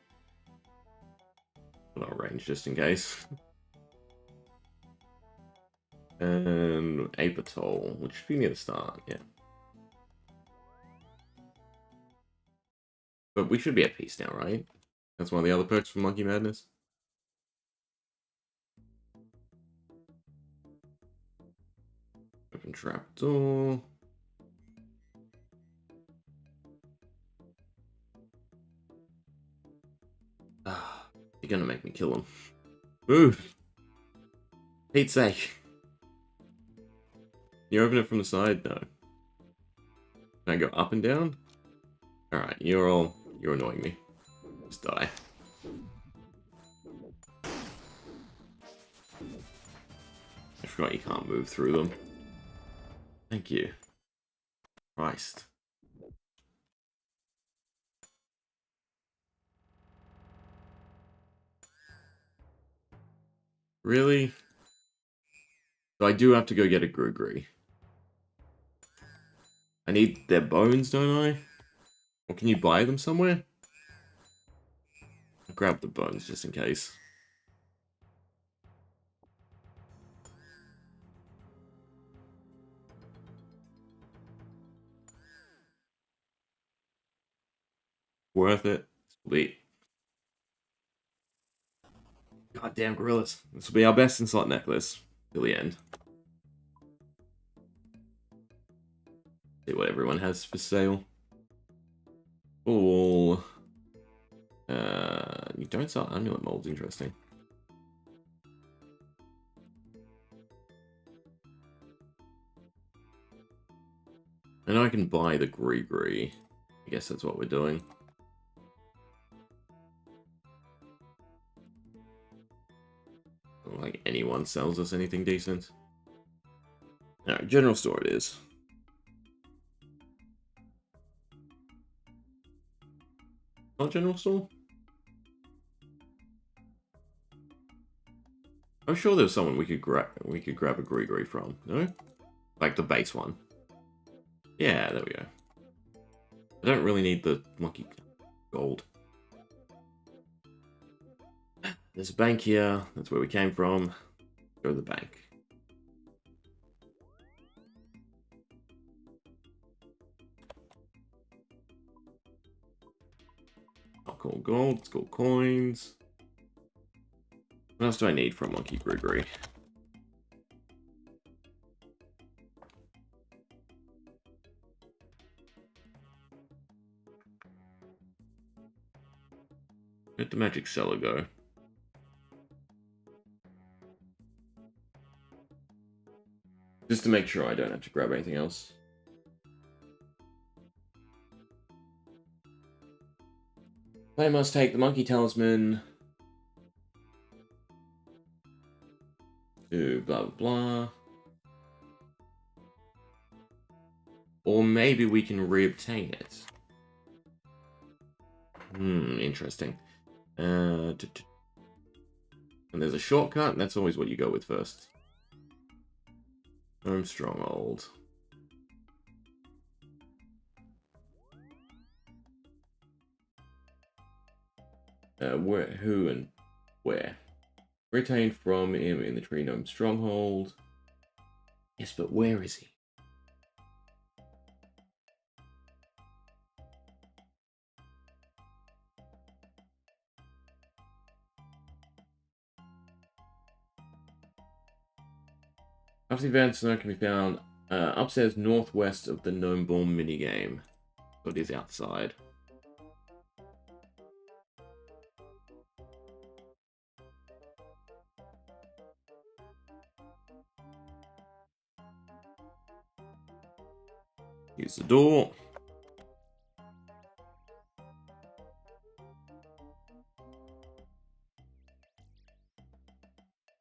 Not range, just in case. And Apatol, which should be near the start, yeah. But we should be at peace now, right? That's one of the other perks from Monkey Madness. Open trapdoor. Ah, you're gonna make me kill him. Move! Pete's sake. You open it from the side? No. Can I go up and down? Alright, you're annoying me. Just die. I forgot you can't move through them. Thank you. Christ. Really? So I do have to go get a Grugri. I need their bones, don't I? Or can you buy them somewhere? I'll grab the bones just in case. Worth it. Sweet. Goddamn gorillas. This will be our best in slot necklace. Till the end. See what everyone has for sale. Oh. You don't sell amulet molds, interesting. And I can buy the Gree. I guess that's what we're doing. Like anyone sells us anything decent. Alright, general store it is. Not general store? I'm sure there's someone we could grab a Gree from, no? Like the base one. Yeah, there we go. I don't really need the monkey gold. There's a bank here. That's where we came from. Go to the bank. Not called gold. It's called coins. What else do I need from Monkey Grigri? Where'd the magic cellar go? Just to make sure I don't have to grab anything else. I must take the monkey talisman. To blah blah blah. Or maybe we can reobtain it. Interesting. And there's a shortcut, and that's always what you go with first. Home Stronghold. Who and where? Retained from him in the Tree Gnome Stronghold. Yes, but where is he? After the event, snow can be found upstairs northwest of the Gnome Bomb minigame. So it is outside. Use the door.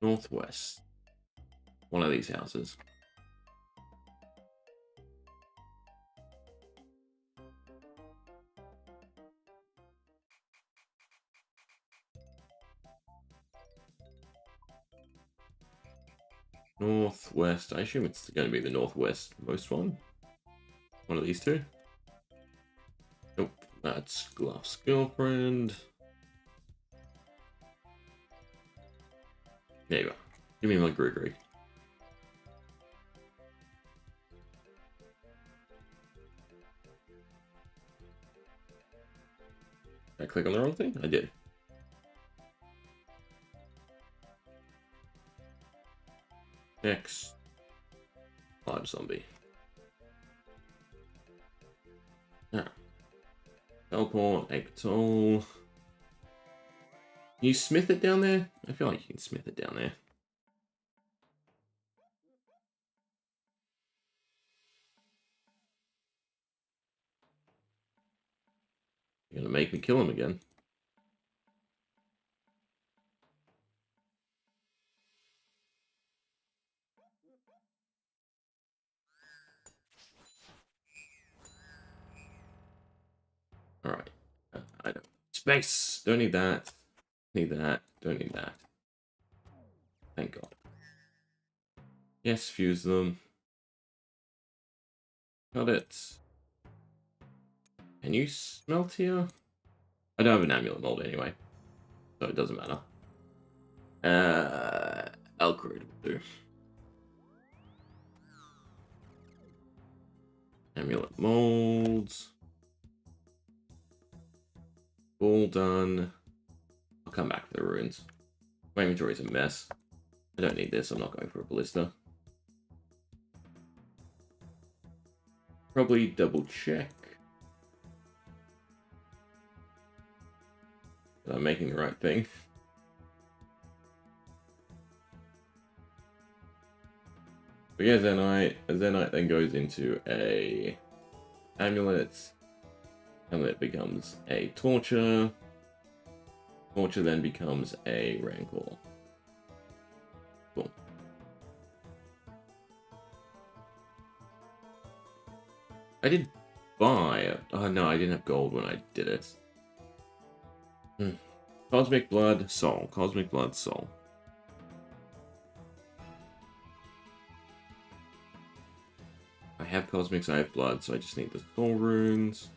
Northwest. One of these houses. Northwest. I assume it's going to be the northwest most one. One of these two. Nope, that's Gluff's girlfriend. There you go. Give me my Gregory. Did I click on the wrong thing? I did. Next. Large zombie. Ah. Teleport, Apatol. Can you smith it down there? I feel like you can smith it down there. You're gonna make me kill him again. Alright. I don't. Space! Don't need that. Need that. Don't need that. Thank God. Yes, fuse them. Got it. Can you smelt here? I don't have an amulet mold anyway, so it doesn't matter. Alcroyd will do. Amulet molds. All done. I'll come back for the runes. My inventory's a mess. I don't need this, I'm not going for a ballista. Probably double check that I'm making the right thing. But yeah, Zenite. A Zenite then goes into a amulet. Amulet becomes a torture. Torture then becomes a rancor. Cool. I did buy. Oh no, I didn't have gold when I did it. Cosmic Blood, Soul. Cosmic Blood, Soul. I have Cosmics, I have Blood, so I just need the Soul runes.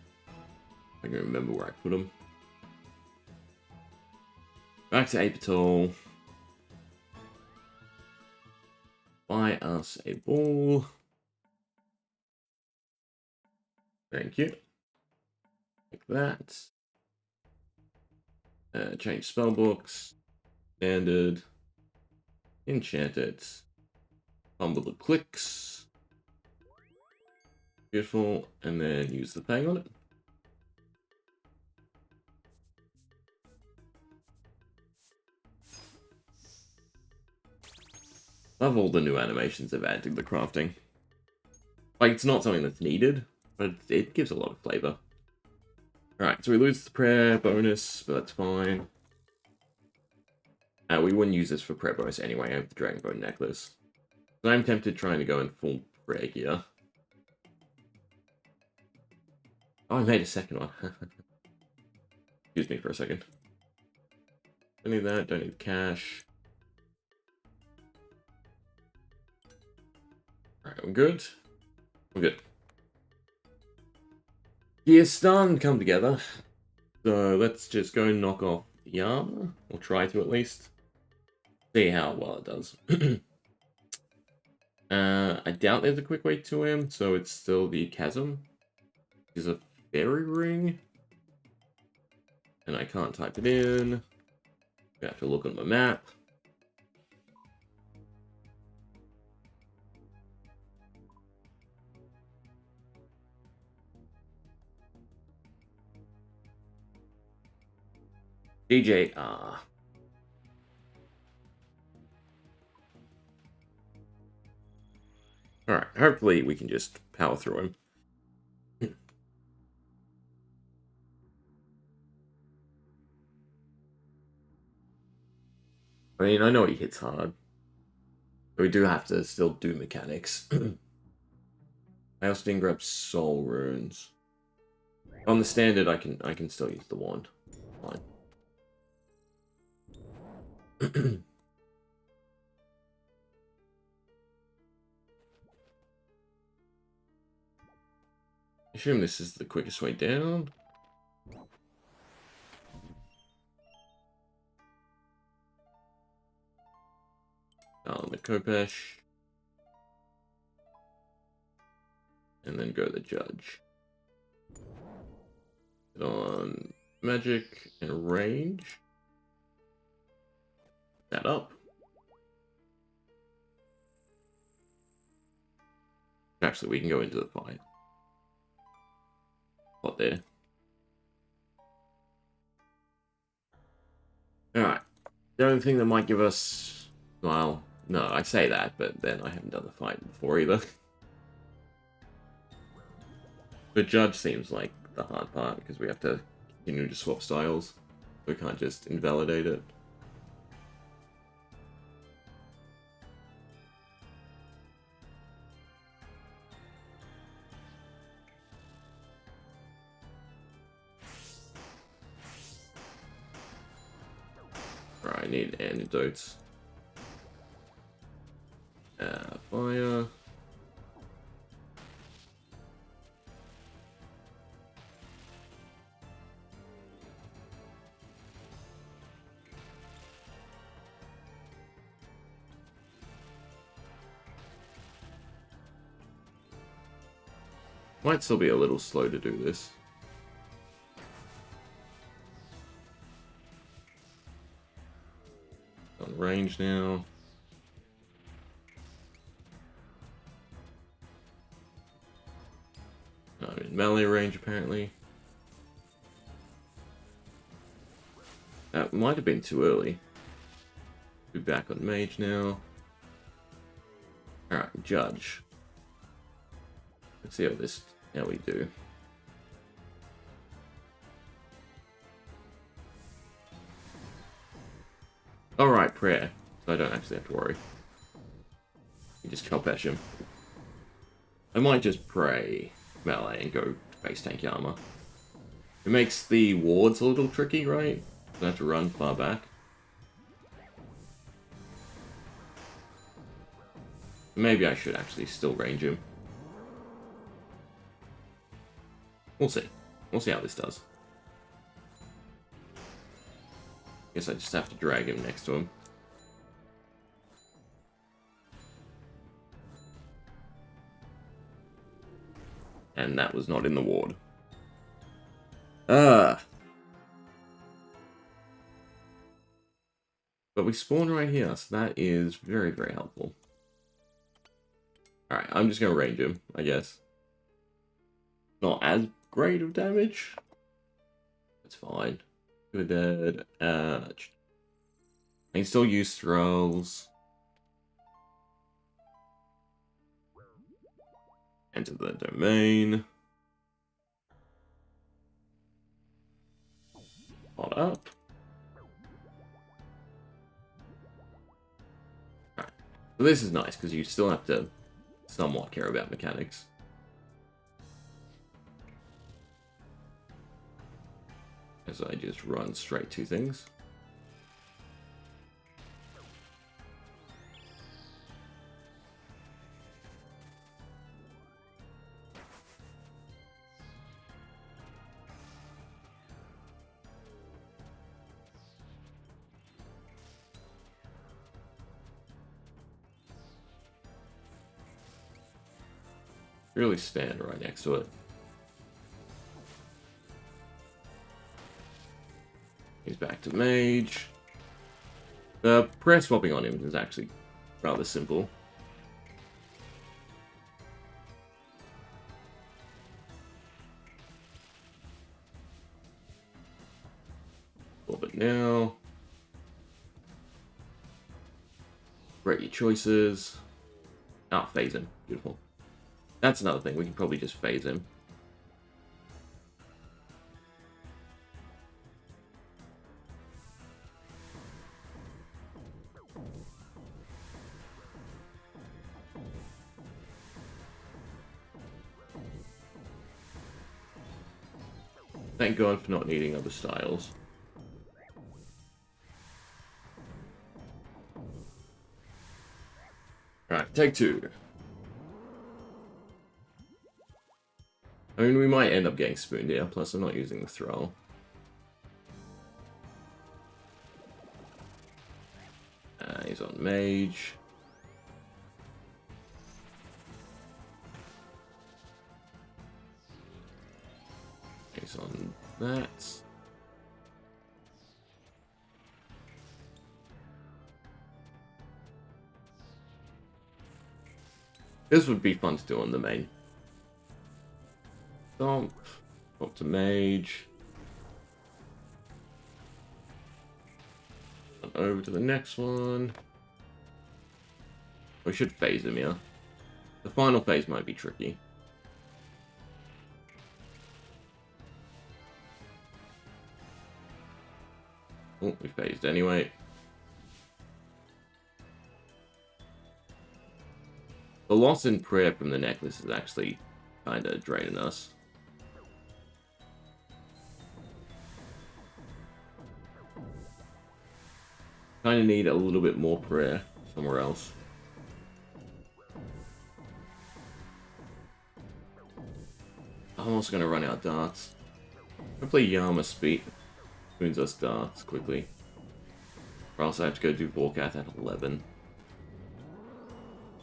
I can remember where I put them. Back to Apatol. Buy us a ball. Thank you. Like that. Change spellbooks. Standard. Enchanted. Fumble the clicks. Beautiful. And then use the thing on it. Love all the new animations they've added to the crafting. Like, it's not something that's needed, but it gives a lot of flavor. Alright, so we lose the prayer bonus, but that's fine. We wouldn't use this for prayer bonus anyway, I have the Dragon Bone necklace. So I'm tempted trying to go in full prayer gear. Oh, I made a second one. Excuse me for a second. Don't need that, don't need cash. Alright, we're good. We're good. Gear's starting to come together. So let's just go and knock off the armor. Or try to at least. See how well it does. I doubt there's a quick way to him, so it's still the chasm. Is a fairy ring. And I can't type it in. I have to look on the map. DJR. Alright, hopefully we can just power through him. I mean, I know he hits hard. But we do have to still do mechanics. I also didn't grab soul runes. On the standard, I can still use the wand. Fine. I assume this is the quickest way down. Kopesh. And then go the Judge. Hit on magic and range. That up. Actually, we can go into the fight. What there? Alright. The only thing that might give us... Well, no, I say that, but then I haven't done the fight before either. The Judge seems like the hard part, because we have to continue to swap styles. We can't just invalidate it. Alright, I need antidotes. Fire. Might still be a little slow to do this. On range now. I'm in melee range apparently. That might have been too early. Be back on mage now. Alright, Judge. Let's see how we do. Alright, prayer. So I don't actually have to worry. You just Kopesh him. I might just pray melee and go face tank armor. It makes the wards a little tricky, right? I have to run far back. Maybe I should actually still range him. We'll see. We'll see how this does. Guess I just have to drag him next to him. And that was not in the ward. But we spawn right here, so that is very, very helpful. Alright, I'm just going to range him, I guess. Not as great of damage. That's fine. Good dead. I can still use throws. Enter the domain. Hold up. Alright. So this is nice, because you still have to somewhat care about mechanics. As I just run straight to things. Really stand right next to it. He's back to mage. The prayer swapping on him is actually rather simple. Swap it now. Rate your choices. Ah, phase him. Beautiful. That's another thing. We can probably just phase him. Thank God for not needing other styles. Alright, take two. I mean, we might end up getting spooned here, plus I'm not using the throw. He's on mage. Focus on that. This would be fun to do on the main. Stomp. Up to mage. And over to the next one. We should phase him, yeah. The final phase might be tricky. Oh, we phased anyway. The loss in prayer from the necklace is actually kind of draining us. Kind of need a little bit more prayer somewhere else. I'm also going to run out darts. Hopefully Yama spoons us darts quickly. Or else I have to go do Vorkath at 11.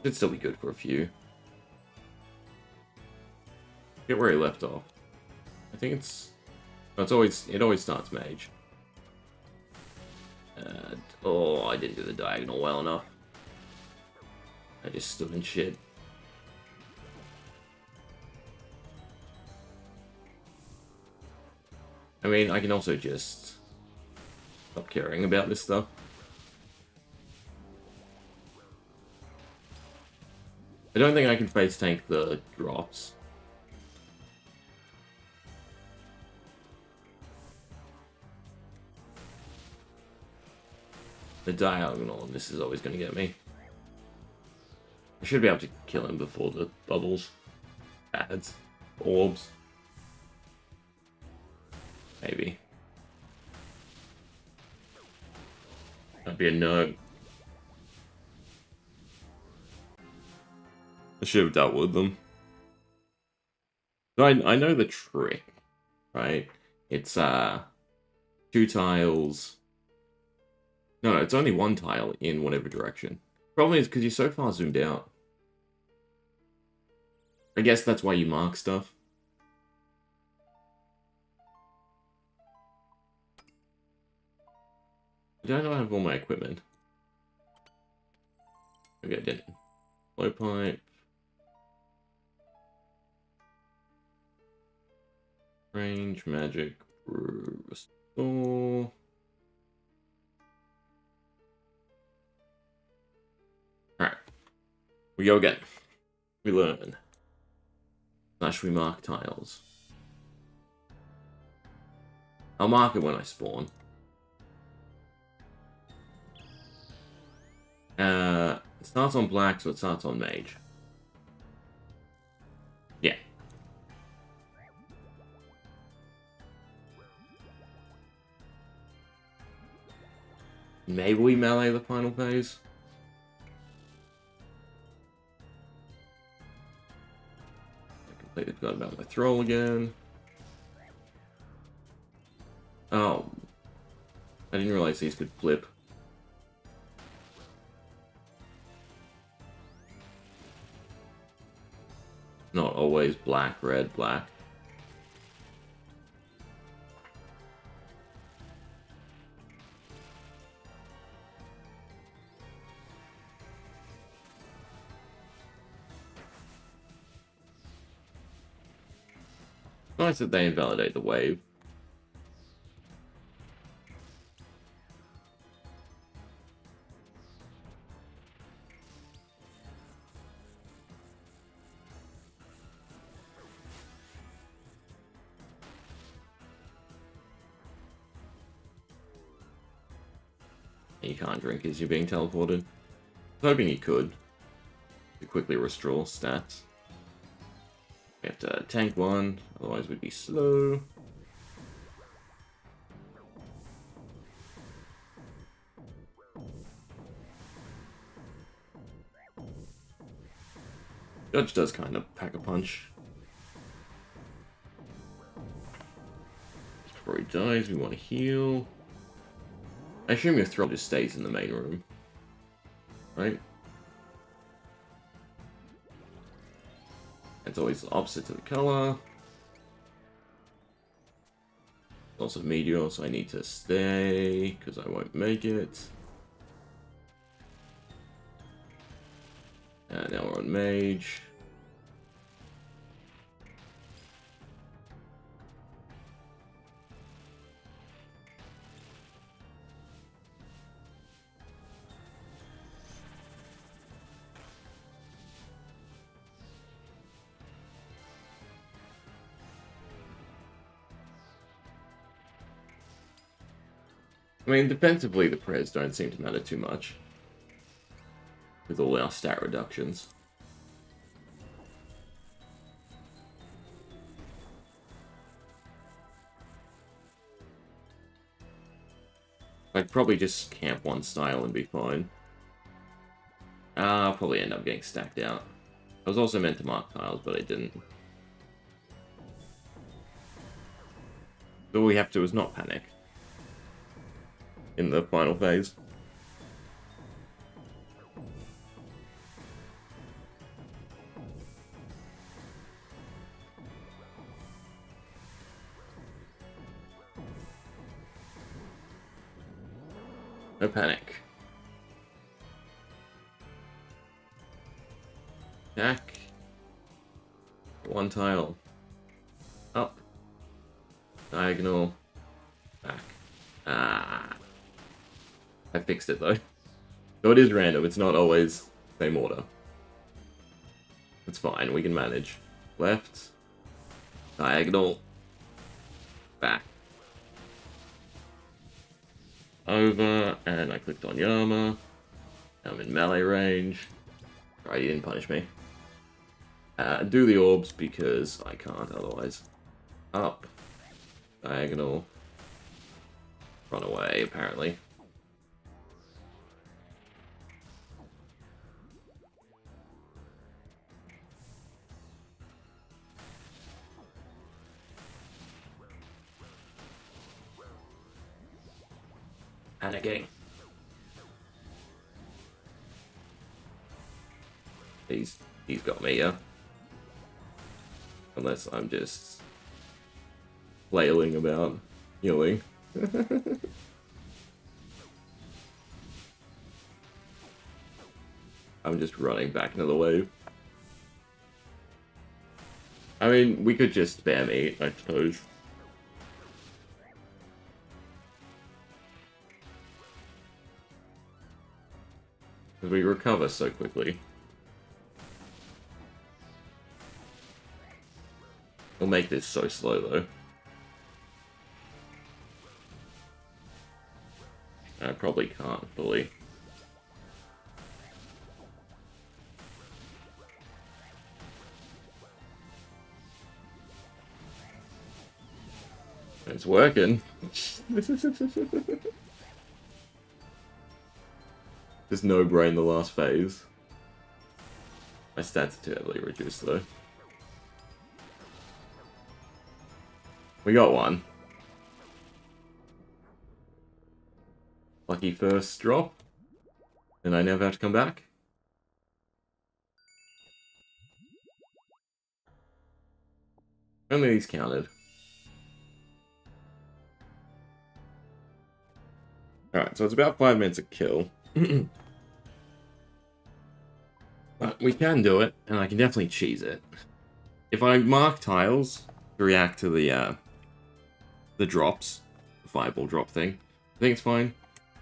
Should still be good for a few. Get where he left off. I think it's... Oh, it always starts mage. Oh, I didn't do the diagonal well enough. I just stood in shit. I mean, I can also just stop caring about this stuff. I don't think I can face tank the drops. The diagonal on this is always going to get me. I should be able to kill him before the bubbles, adds, orbs. Maybe. That'd be a no. I should have dealt with them. So I know the trick, right? It's 2 tiles. No, it's only 1 tile in whatever direction. Problem is because you're so far zoomed out. I guess that's why you mark stuff. Did I not have all my equipment? Maybe I didn't. Blowpipe. Range, magic, restore. Alright. We go again. We learn. Slash we mark tiles. I'll mark it when I spawn. It starts on black, so it starts on mage. Yeah. Maybe we melee the final phase. I completely forgot about my throw again. Oh. I didn't realize these could flip. Not always black, red, black. Nice that they invalidate the wave. You can't drink as you're being teleported. I was hoping you could. To quickly restore stats. We have to tank 1, otherwise we'd be slow. Judge does kind of pack a punch. Before he dies, we want to heal. I assume your throw just stays in the main room. Right? It's always the opposite to the color. also Meteor, so I need to stay, because I won't make it. And now we're on Mage. I mean, defensively, the prez don't seem to matter too much. With all our stat reductions. I'd probably just camp one style and be fine. I'll probably end up getting stacked out. I was also meant to mark tiles, but I didn't. All we have to do is not panic. In the final phase. No panic. Jack. One tile. Up. Diagonal. Back. I fixed it though. So it is random, it's not always same order. It's fine, we can manage. Left. Diagonal. Back. Over, and I clicked on Yama. I'm in melee range. Right, he didn't punish me. Do the orbs because I can't otherwise. Up. Diagonal. Run away, apparently. Panicking. He's got me, yeah. Unless I'm just flailing about healing. I'm just running back into the wave. I mean, we could just spam eat, I suppose. Because we recover so quickly. We'll make this so slow, though. I probably can't fully. It's working. Just no brain the last phase. My stats are too heavily reduced though. We got one. Lucky first drop. And I never have to come back. Only these counted. Alright, so it's about 5 minutes a kill. But we can do it, and I can definitely cheese it. If I mark tiles to react to the drops, the fireball drop thing, I think it's fine.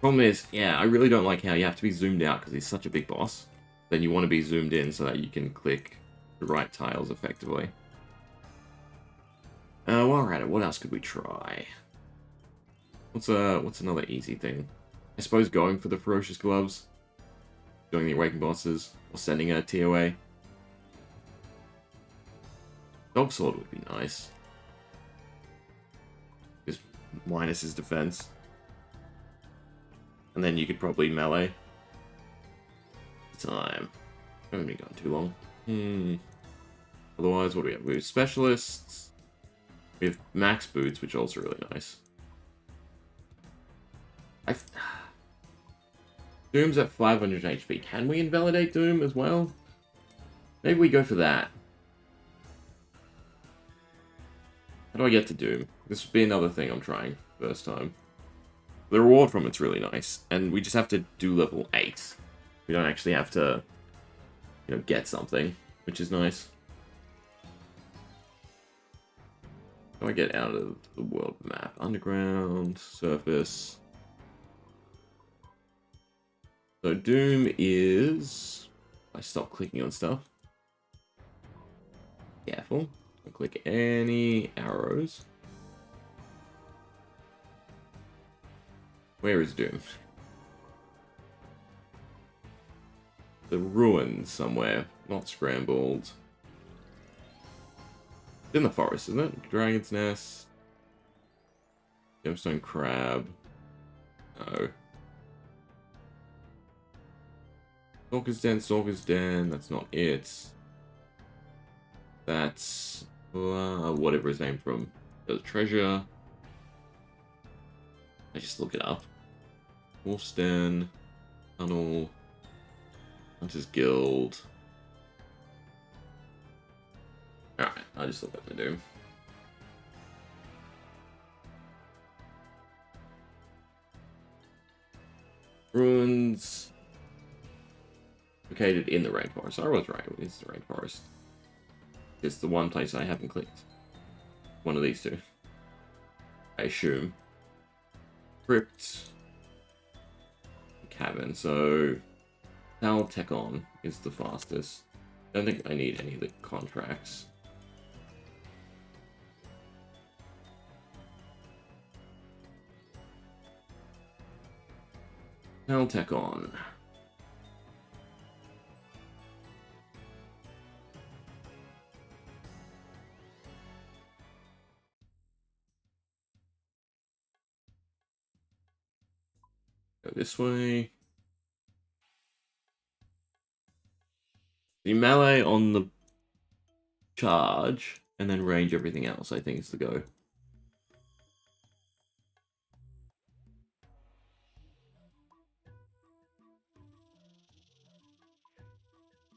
Problem is, yeah, I really don't like how you have to be zoomed out because he's such a big boss. Then you want to be zoomed in so that you can click the right tiles effectively. While we're at it, what else could we try? What's another easy thing? I suppose going for the Ferocious Gloves, doing the Awakened Bosses, or sending a TOA. Dog Sword would be nice. Just minus his defense. And then you could probably melee. Time. Haven't been gone too long. Otherwise, what do we have? We have Specialists. We have Max Boots, which are also really nice. Doom's at 500 HP. Can we invalidate Doom as well? Maybe we go for that. How do I get to Doom? This would be another thing I'm trying first time. The reward from it's really nice, and we just have to do level 8. We don't actually have to, get something, which is nice. How do I get out of the world map? Underground, surface. So Doom is... I stop clicking on stuff. Careful. Don't click any arrows. Where is Doom? The ruins somewhere. Not scrambled. It's in the forest, isn't it? Dragon's Nest. Gemstone Crab. No. Stalker's Den. That's not it. That's... whatever his name from. The treasure. I just look it up. Wolf's Den. Tunnel. Hunter's Guild. Alright, I'll just look up the Doom. Ruins. Located in the rainforest. I was right, it is the rainforest. It's the one place I haven't clicked. One of these two. I assume. Crypt. Cavern, so... Tekon is the fastest. I don't think I need any of the contracts. Tekon. Go this way. The melee on the charge, and then range everything else, I think is the go.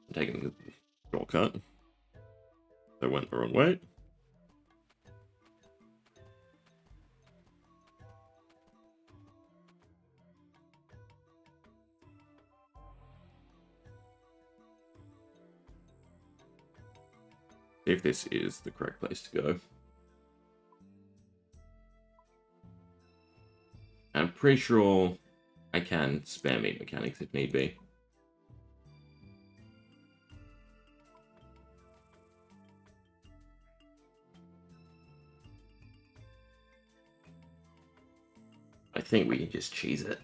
I'm taking the shortcut. I went the wrong way. If this is the correct place to go. I'm pretty sure I can spare meat mechanics if need be. I think we can just cheese it.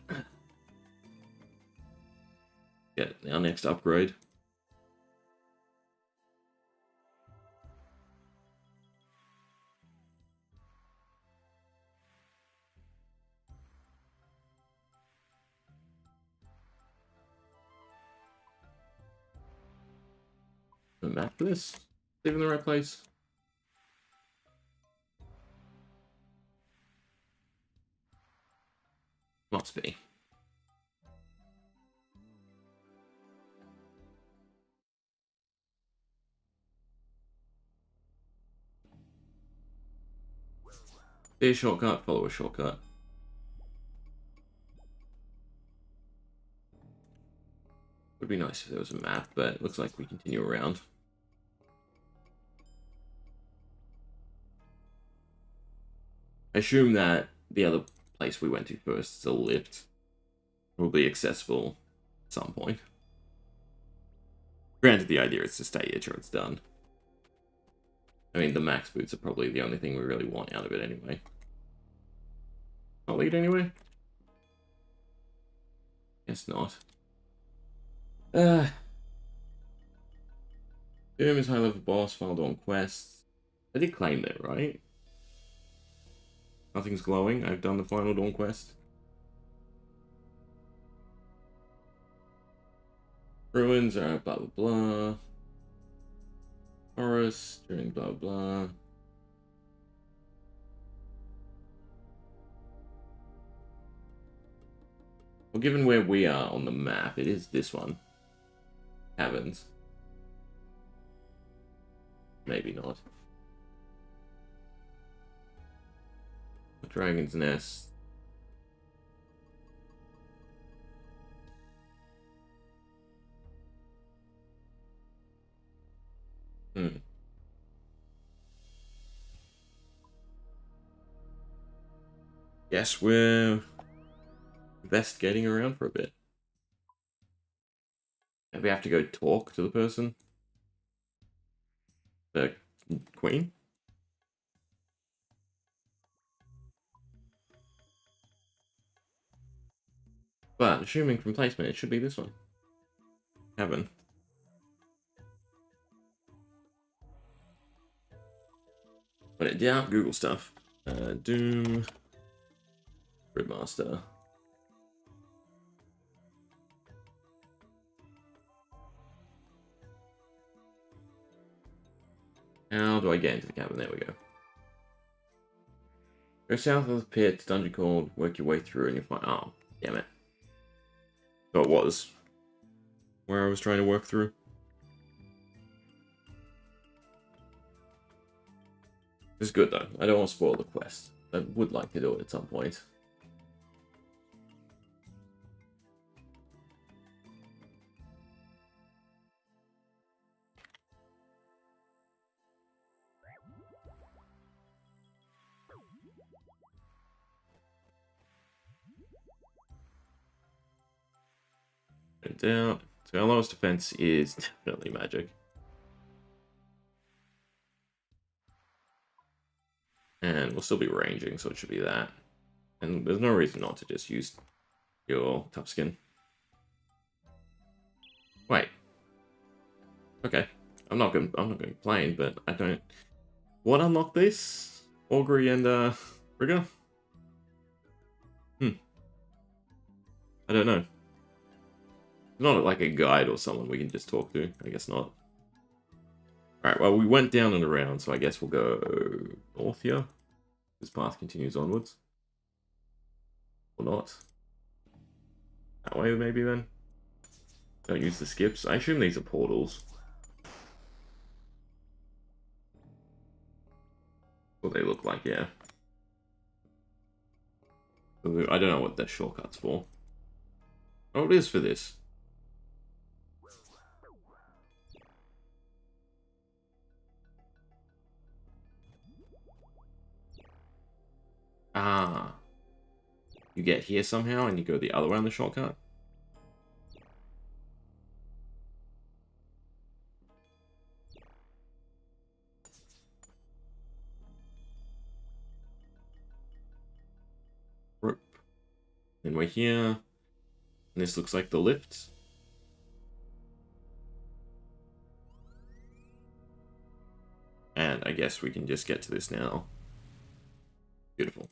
Get our next upgrade. Map this? Even the right place? Must be. Be a shortcut, follow a shortcut. Would be nice if there was a map, but it looks like we continue around. I assume that the other place we went to first is a lift. Will be accessible at some point. Granted, the idea is to stay here till it's done. I mean, the max boots are probably the only thing we really want out of it anyway. Not lead anyway? Guess not. Doom is high level boss, final dawn quests. I did claim that, right? Nothing's glowing. I've done the final dawn quest. Ruins are blah blah blah. Forest during blah blah. Well, given where we are on the map, it is this one. Caverns. Maybe not. Dragon's Nest. Hmm. Guess we're investigating around for a bit. Maybe we have to go talk to the person. The queen? But assuming from placement, it should be this one. Heaven. Put it down. Google stuff. Doom. Gridmaster. How do I get into the cabin? There we go. Go south of the pit, dungeon called, work your way through, and you'll find. Oh, damn it. So it was where I was trying to work through. It's good though. I don't want to spoil the quest. I would like to do it at some point. And down. So our lowest defense is definitely magic. And we'll still be ranging, so it should be that. And there's no reason not to just use your tough skin. Wait. Okay. I'm not going to complain, but I don't. What unlocked this? Augury and Rigger? I don't know. Not like a guide or someone we can just talk to. I guess not. Alright, well, we went down and around, so I guess we'll go north here. This path continues onwards. Or not. That way, maybe, then? Don't use the skips. I assume these are portals. What they look like, yeah. I don't know what the shortcut's for. Oh, it is for this. Ah. You get here somehow and you go the other way on the shortcut? Rope. Then we're here. And this looks like the lift. And I guess we can just get to this now. Beautiful.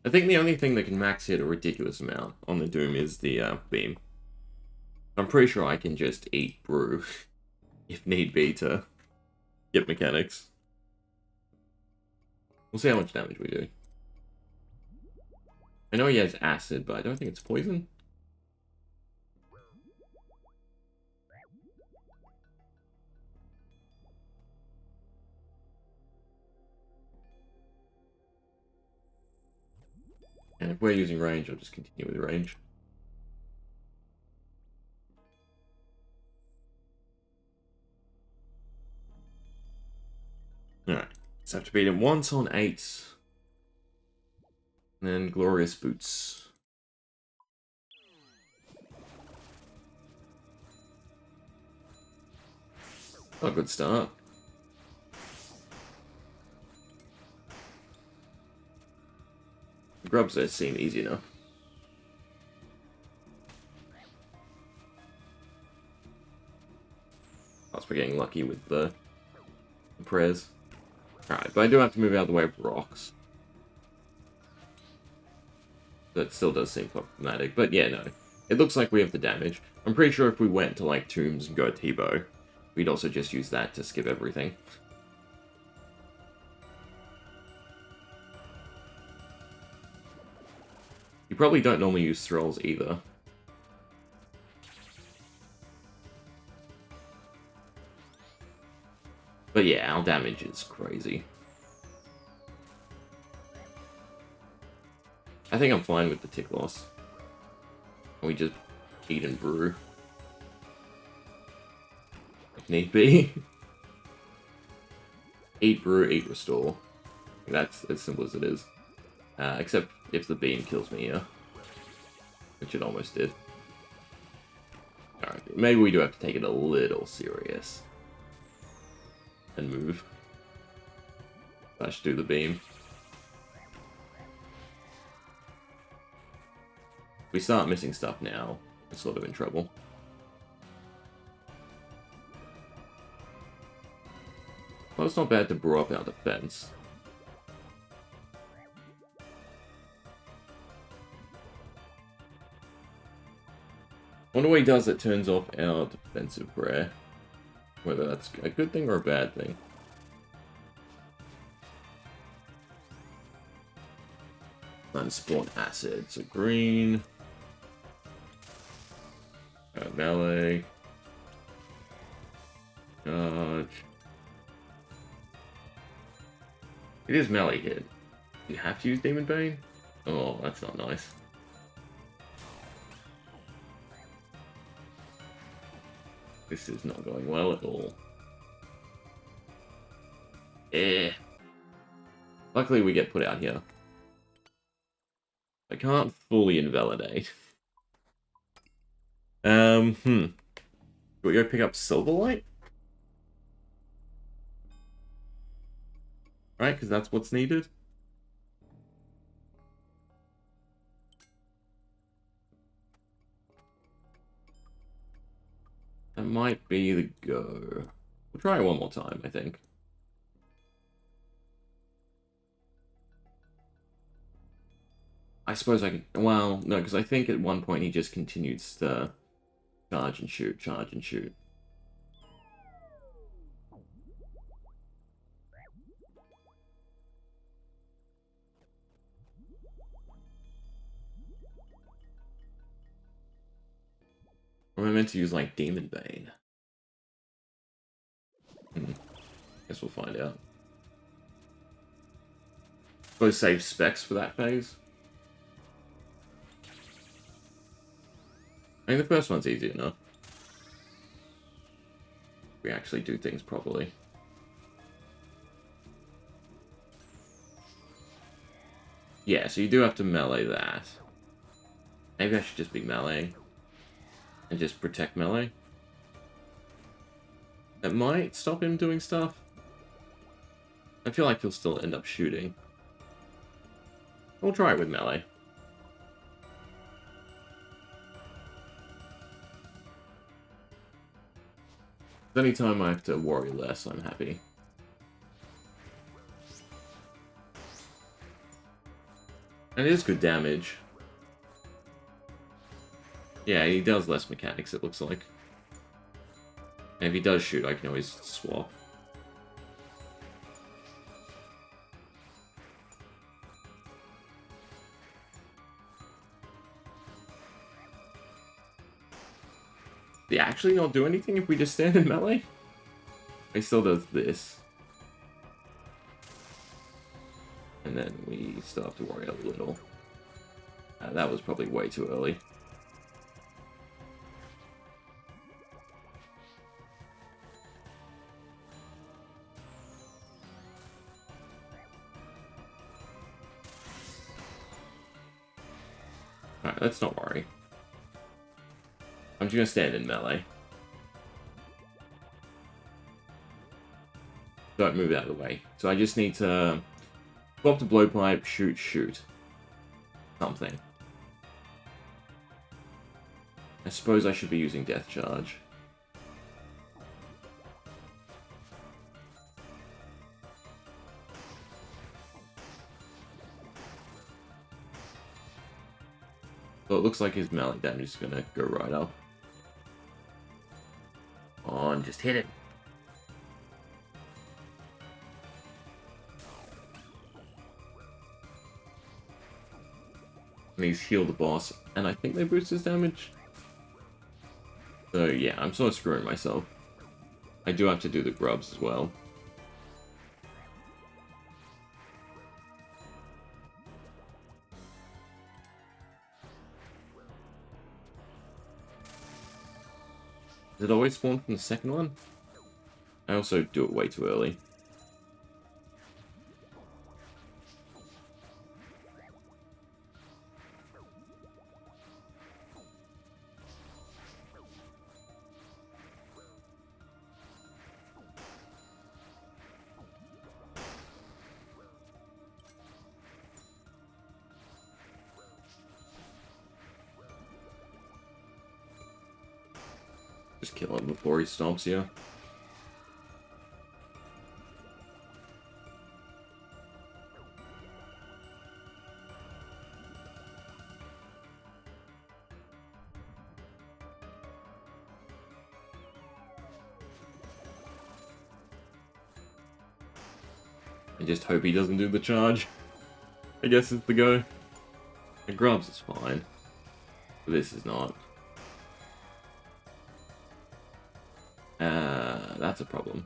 I think the only thing that can max hit a ridiculous amount on the Doom is the beam. I'm pretty sure I can just eat brew, if need be, to get mechanics. We'll see how much damage we do. I know he has acid, but I don't think it's poison. And if we're using range, I'll just continue with range. Alright, so I have to beat him once on 8. And then Glorious Boots. Oh, good start. The grubs there seem easy enough. Plus we're getting lucky with the prayers. Alright, but I do have to move out of the way of rocks. That still does seem problematic, but yeah, no. It looks like we have the damage. I'm pretty sure if we went to, like, Tombs and go T-Bow, we'd also just use that to skip everything. You probably don't normally use thralls either. But yeah, our damage is crazy. I think I'm fine with the tick loss. We just eat and brew. If need be. Eat, brew, eat, restore. That's as simple as it is. Except if the beam kills me here. Which it almost did. Alright, maybe we do have to take it a little serious. And move. I should do the beam. If we start missing stuff now, we're sort of in trouble. Well, it's not bad to brew up our defense. Wonder what he does that turns off our defensive prayer. Whether that's a good thing or a bad thing. Unspawn acid. So green. Melee. Charge. It is melee hit. You have to use Demon Bane? Oh, that's not nice. This is not going well at all. Eh. Luckily we get put out here. I can't fully invalidate. Do we go pick up Silverlight? Right, because that's what's needed. That might be the go. We'll try it one more time, I think. I suppose I can... Well, no, because I think at one point he just continued to charge and shoot, charge and shoot. Or am I meant to use, like, Demon Bane? Guess we'll find out. Suppose save specs for that phase. I mean, the first one's easy enough. We actually do things properly. Yeah, so you do have to melee that. Maybe I should just be meleeing. And just protect melee. That might stop him doing stuff. I feel like he'll still end up shooting. We'll try it with melee. Anytime I have to worry less, I'm happy. And it is good damage. Yeah, he does less mechanics, it looks like. And if he does shoot, I can always swap. Did he actually not do anything if we just stand in melee? He still does this. And then we still have to worry a little. That was probably way too early. Alright, let's not worry. I'm just gonna stand in melee. Don't move out of the way. So I just need to go up to blowpipe, shoot, shoot. Something. I suppose I should be using Death Charge. So it looks like his melee damage is gonna go right up. On, just hit it. And he's healed the boss, and I think they boost his damage. So yeah, I'm sort of screwing myself. I do have to do the grubs as well. Does it always spawn from the second one? I also do it way too early. Just kill him before he stomps you. I just hope he doesn't do the charge. I guess it's the go. The grubs is fine. But this is not. That's a problem.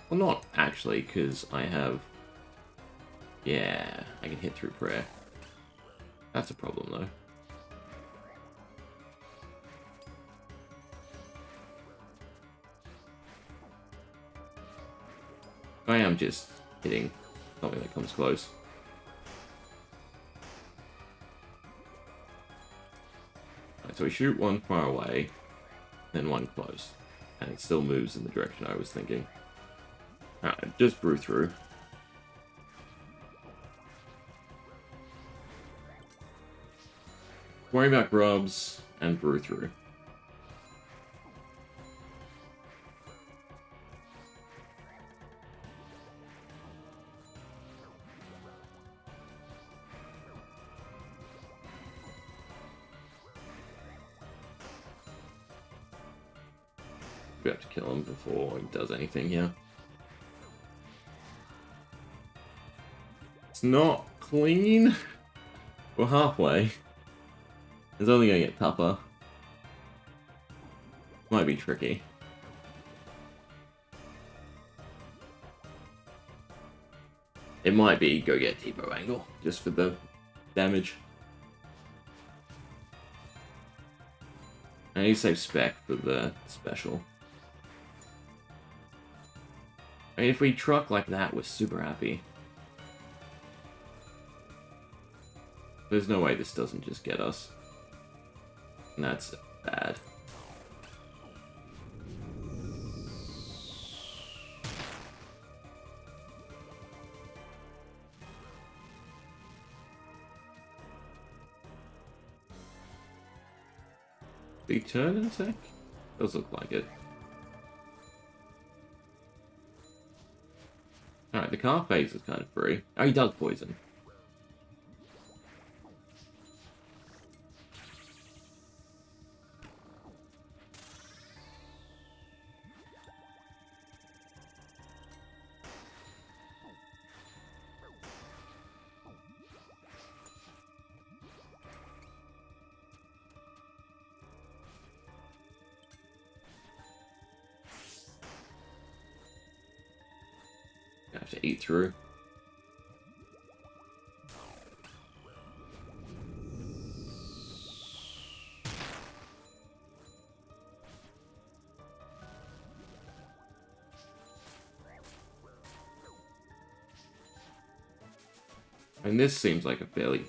Well, not actually, because I have... Yeah, I can hit through prayer. That's a problem, though. I am just hitting something that comes close. Right, so we shoot one far away, then one close. And it still moves in the direction I was thinking. Alright, just brew through. Worry about grubs and brew through. We have to kill him before he does anything here. It's not clean. We're halfway. It's only gonna get tougher. Might be tricky. It might be go get T-bow angle, just for the damage. I need to save spec for the special. I mean, if we truck like that, we're super happy. There's no way this doesn't just get us. And that's bad. Did he turn in a sec? Does look like it. Alright, the car phase is kind of free. Oh, he does poison. I have to eat through. And this seems like a fairly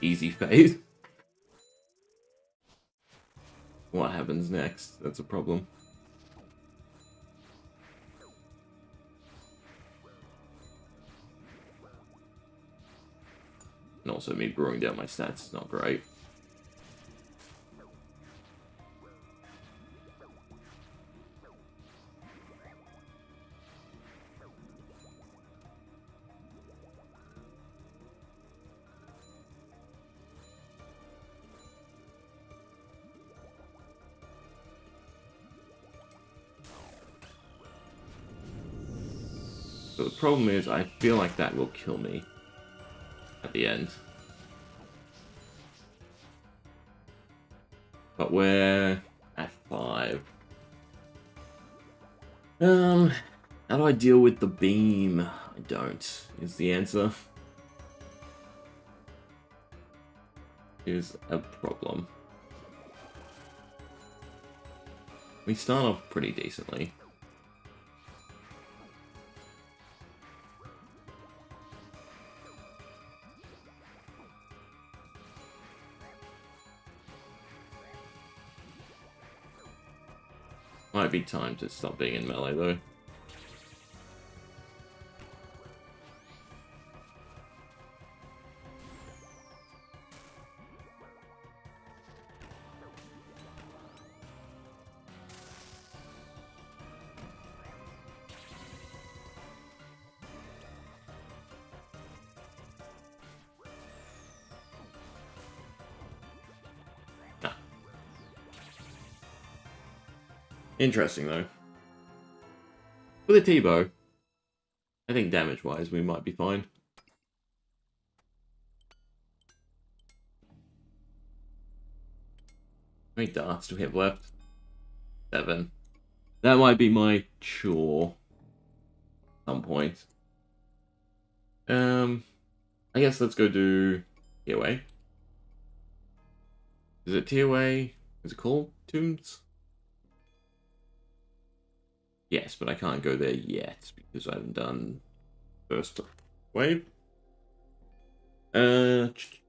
easy phase. What happens next? That's a problem. And also me brewing down my stats is not great. So the problem is, I feel like that will kill me at the end. But we're at 5. How do I deal with the beam? I don't, is the answer. Is a problem. We start off pretty decently. Might be time to stop being in melee though. Interesting, though. With a T-bow, I think damage-wise, we might be fine. How many darts do we have left? 7. That might be my chore. At some point. I guess let's go do TOA. Is it TOA? Is it called Tombs? Yes, but I can't go there yet because I haven't done first wave. What's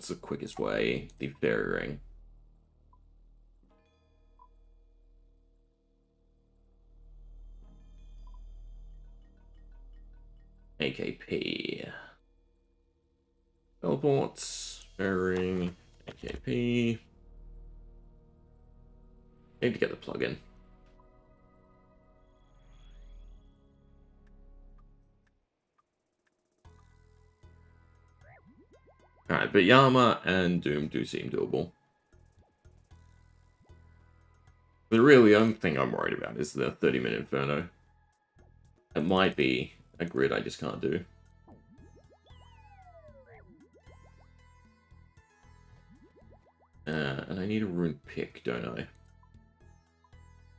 the quickest way? The fairy ring. AKP. Teleports. Fairy ring. AKP. Need to get the plugin. Alright, but Yama and Doom do seem doable. But really, the only thing I'm worried about is the 30-minute Inferno. It might be a grid I just can't do. And I need a rune pick, don't I?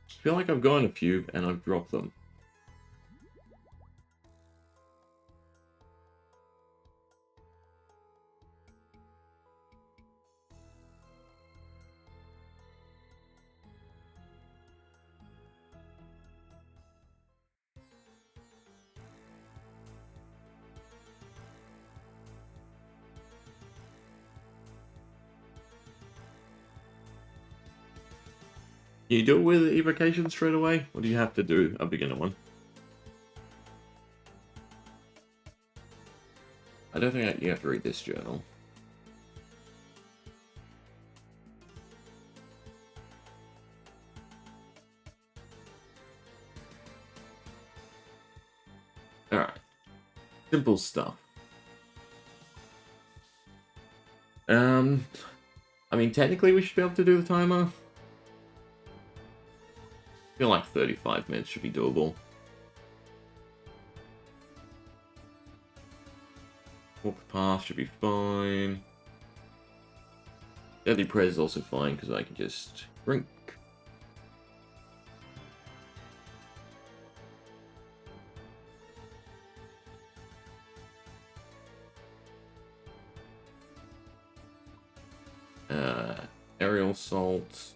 I feel like I've gone a few and I've dropped them. Can you do it with evocation straight away? Or do you have to do a beginner one? I don't think you have to read this journal. Alright. Simple stuff. I mean, technically we should be able to do the timer. I feel like 35 minutes should be doable. Walk the path should be fine. Deadly Prez is also fine because I can just drink. Aerial Assault.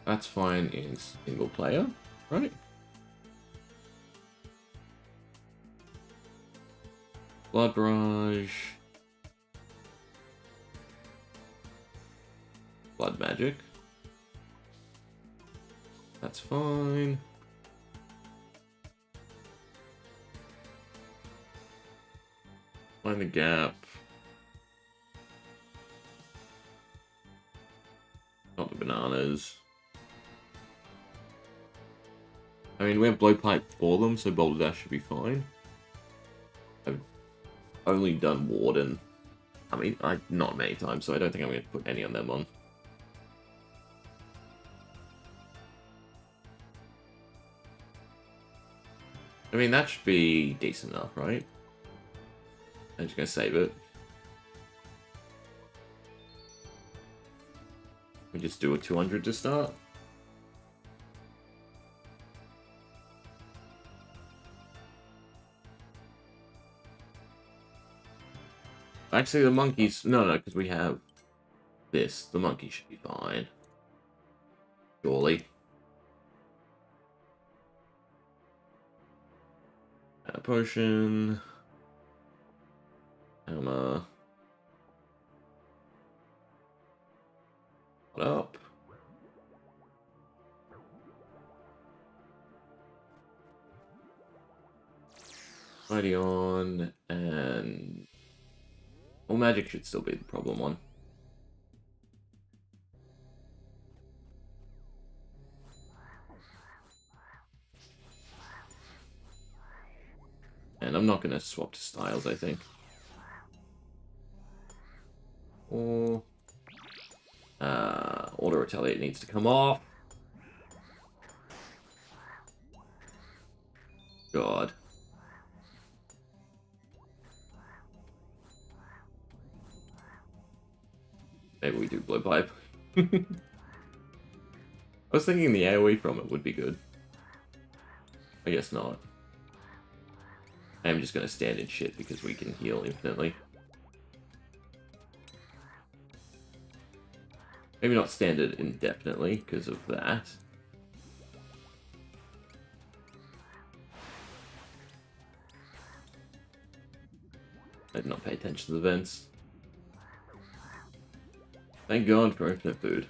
That's fine in single player, right? Blood Barrage. Blood Magic. That's fine. Find the gap. Not the bananas. I mean, we have Blowpipe for them, so Boulder Dash should be fine. I've only done Warden. I mean, not many times, so I don't think I'm going to put any on them on. I mean, that should be decent enough, right? I'm just going to save it. We just do a 200 to start. Actually, the monkeys... No, because we have this. The monkey should be fine. Surely. A potion. Hammer. What up? Mighty on, and... Well, magic should still be the problem one. And I'm not going to swap to styles, I think. Or... Auto Retaliate needs to come off. God. Maybe we do Blowpipe. I was thinking the AoE from it would be good. I guess not. I am just going to stand in shit because we can heal infinitely. Maybe not stand it indefinitely because of that. I did not pay attention to the vents. Thank God for infinite food.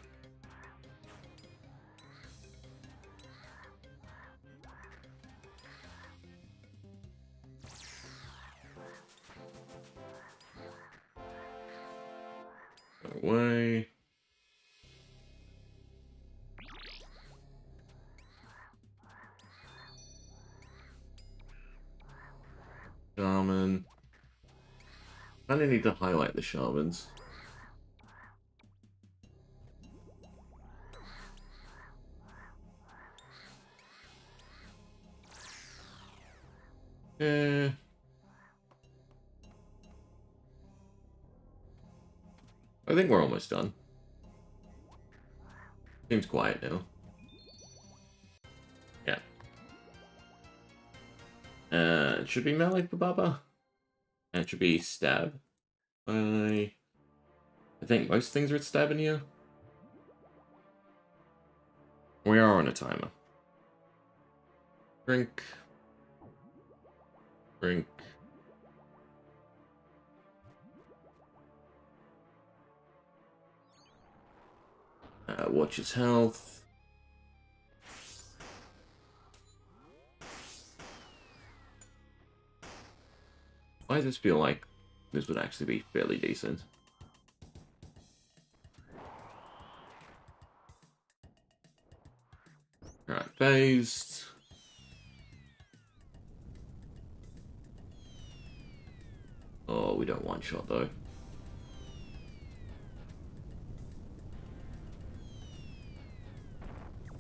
Go away. Shaman. I kind of need to highlight the shamans. I think we're almost done. Seems quiet now. Yeah. It should be melee for Baba. And it should be stab. I think most things are at stab in here. We are on a timer. Drink. Drink. Watch his health. Why does this feel like this would actually be fairly decent? Alright, phased. Oh, we don't one-shot though.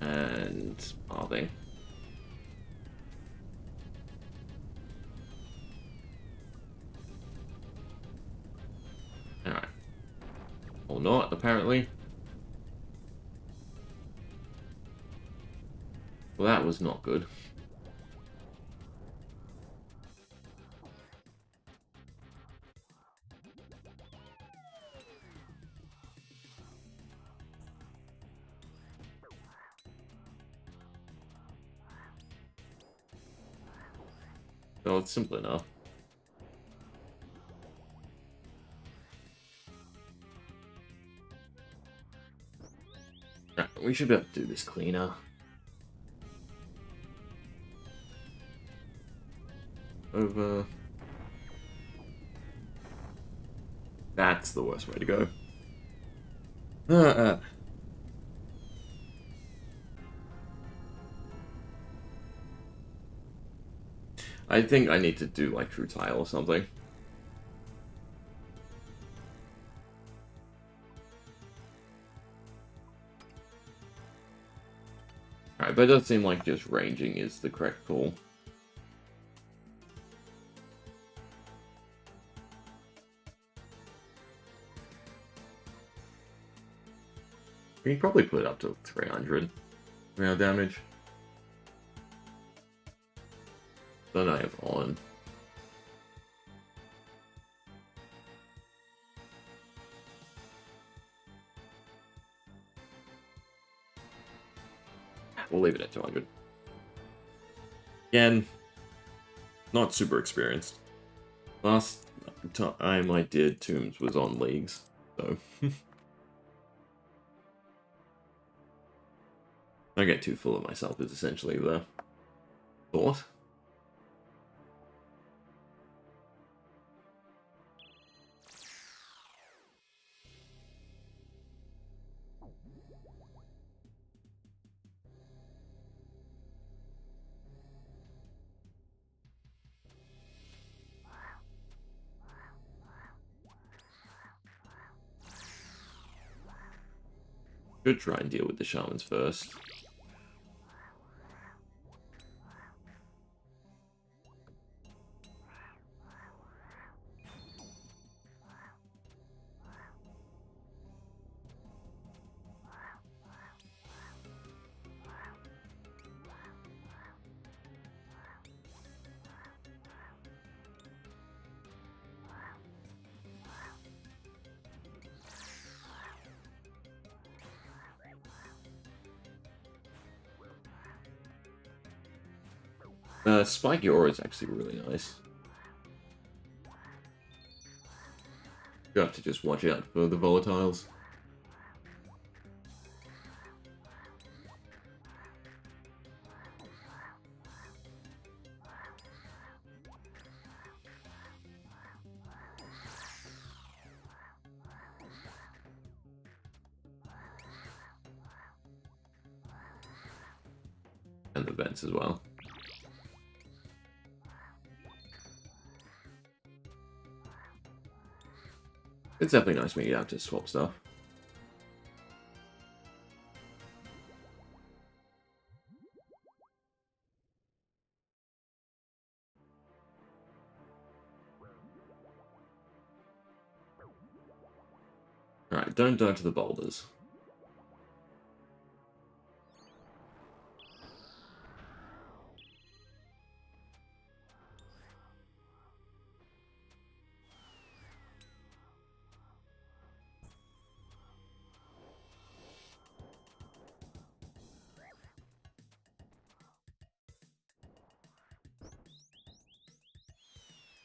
And Arving. Alright. Or not, apparently. Well, that was not good. Well, it's simple enough. Right, we should be able to do this cleaner. Over. That's the worst way to go. I think I need to do like True Tile or something. Alright, but it does seem like just ranging is the correct call. We can probably put it up to 300 round damage. Then I have on. we'll leave it at 200. Again, not super experienced. Last time I did Tombs was on Leagues, so... Don't get too full of myself is essentially the thought. Should try and deal with the shamans first. Spiky Aura is actually really nice. You have to just watch out for the volatiles. And the vents as well. It's definitely nice when you have to swap stuff. Alright, don't die to the boulders.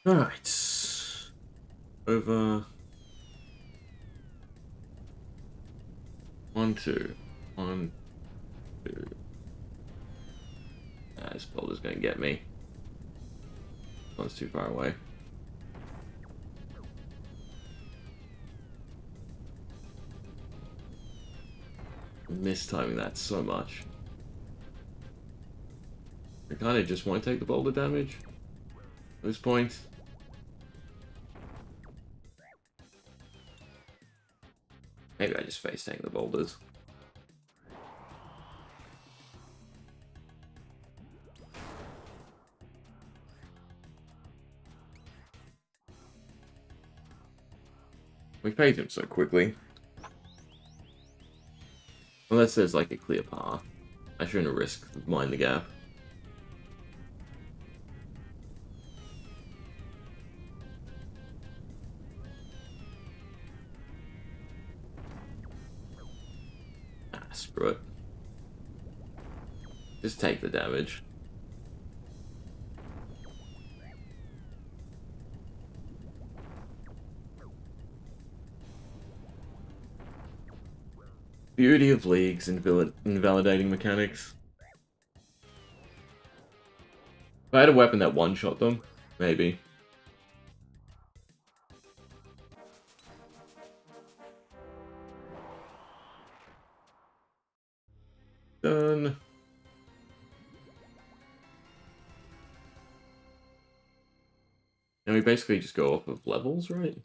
Alright. Over. 1, 2. 1, 2. This boulder's gonna get me. One's too far away. I'm mistiming that so much. I kind of just want to take the boulder damage at this point. Maybe I just face tank the boulders. We paid him so quickly. Unless there's like a clear path. I shouldn't risk mind the gap. Screw it. Just take the damage. Beauty of Leagues invalidating mechanics. If I had a weapon that one-shot them, maybe. Done. And we basically just go off of levels, right?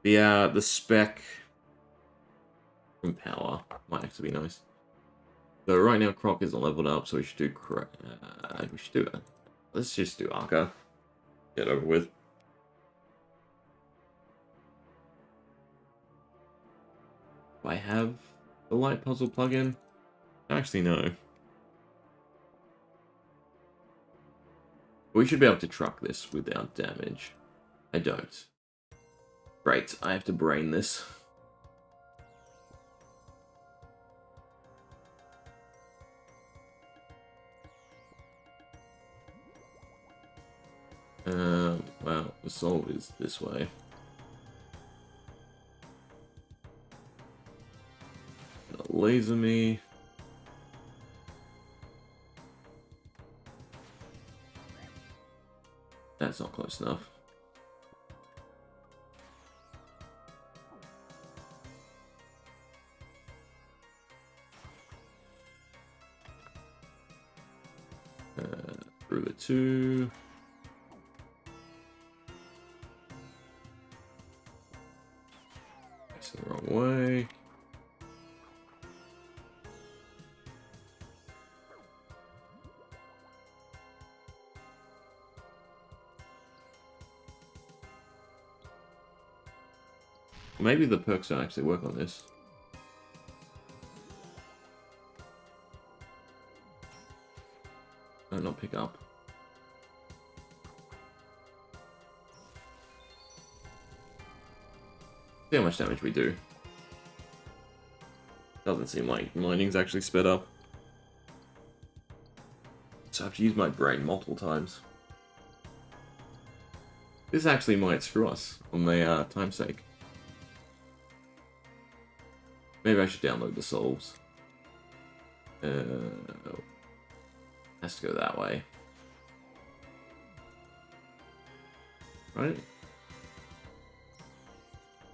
The spec from power might actually be nice. So right now Croc isn't leveled up, so we should do let's just do Arca. Get over with. Do I have the light puzzle plugin? Actually, no. We should be able to truck this without damage. I don't. Great, I have to brain this. Well, the soul is this way. Gonna laser me. That's not close enough. Through the two. That's the wrong way. Maybe the perks don't actually work on this. No, not pick up. See how much damage we do. Doesn't seem like mining's actually sped up. So I have to use my brain multiple times. This actually might screw us on the time's sake. Maybe I should download the solves. Has to go that way. Right?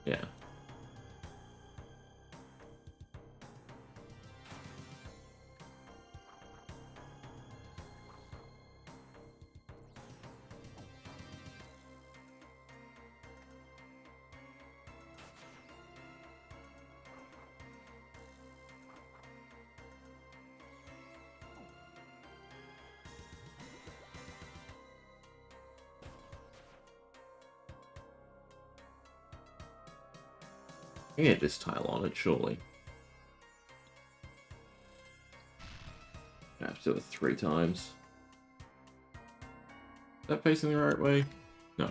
Yeah. I can get this tile on it, surely. I have to do it 3 times. Is that facing the right way? No.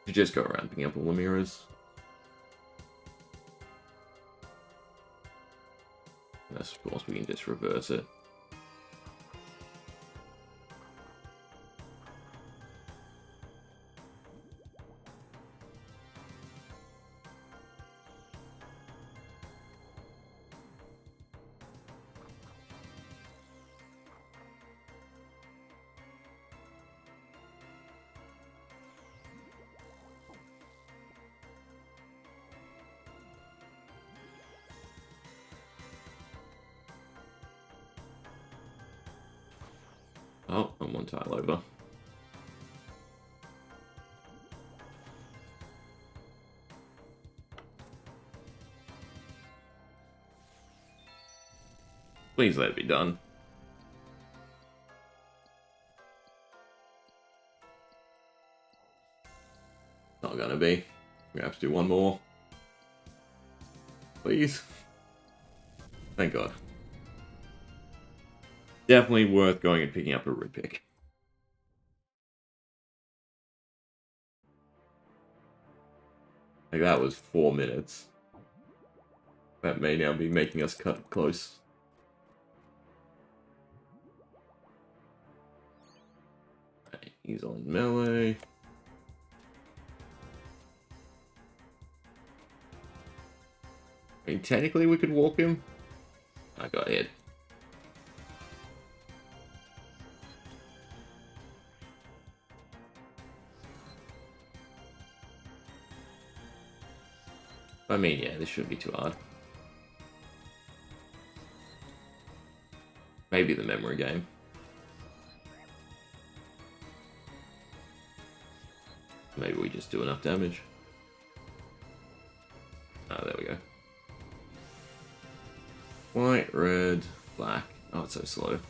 You just go around picking up all the mirrors. And I suppose we can just reverse it. Oh, I'm 1 tile over. Please let it be done. Not gonna be. We have to do 1 more. Please. Thank God. Definitely worth going and picking up a red pick. Like, that was 4 minutes. That may now be making us cut close. Right, he's on melee. I mean, technically we could walk him. I got hit. I mean, yeah, this shouldn't be too hard. Maybe the memory game. Maybe we just do enough damage. Ah, there we go. White, red, black. Oh, it's so slow.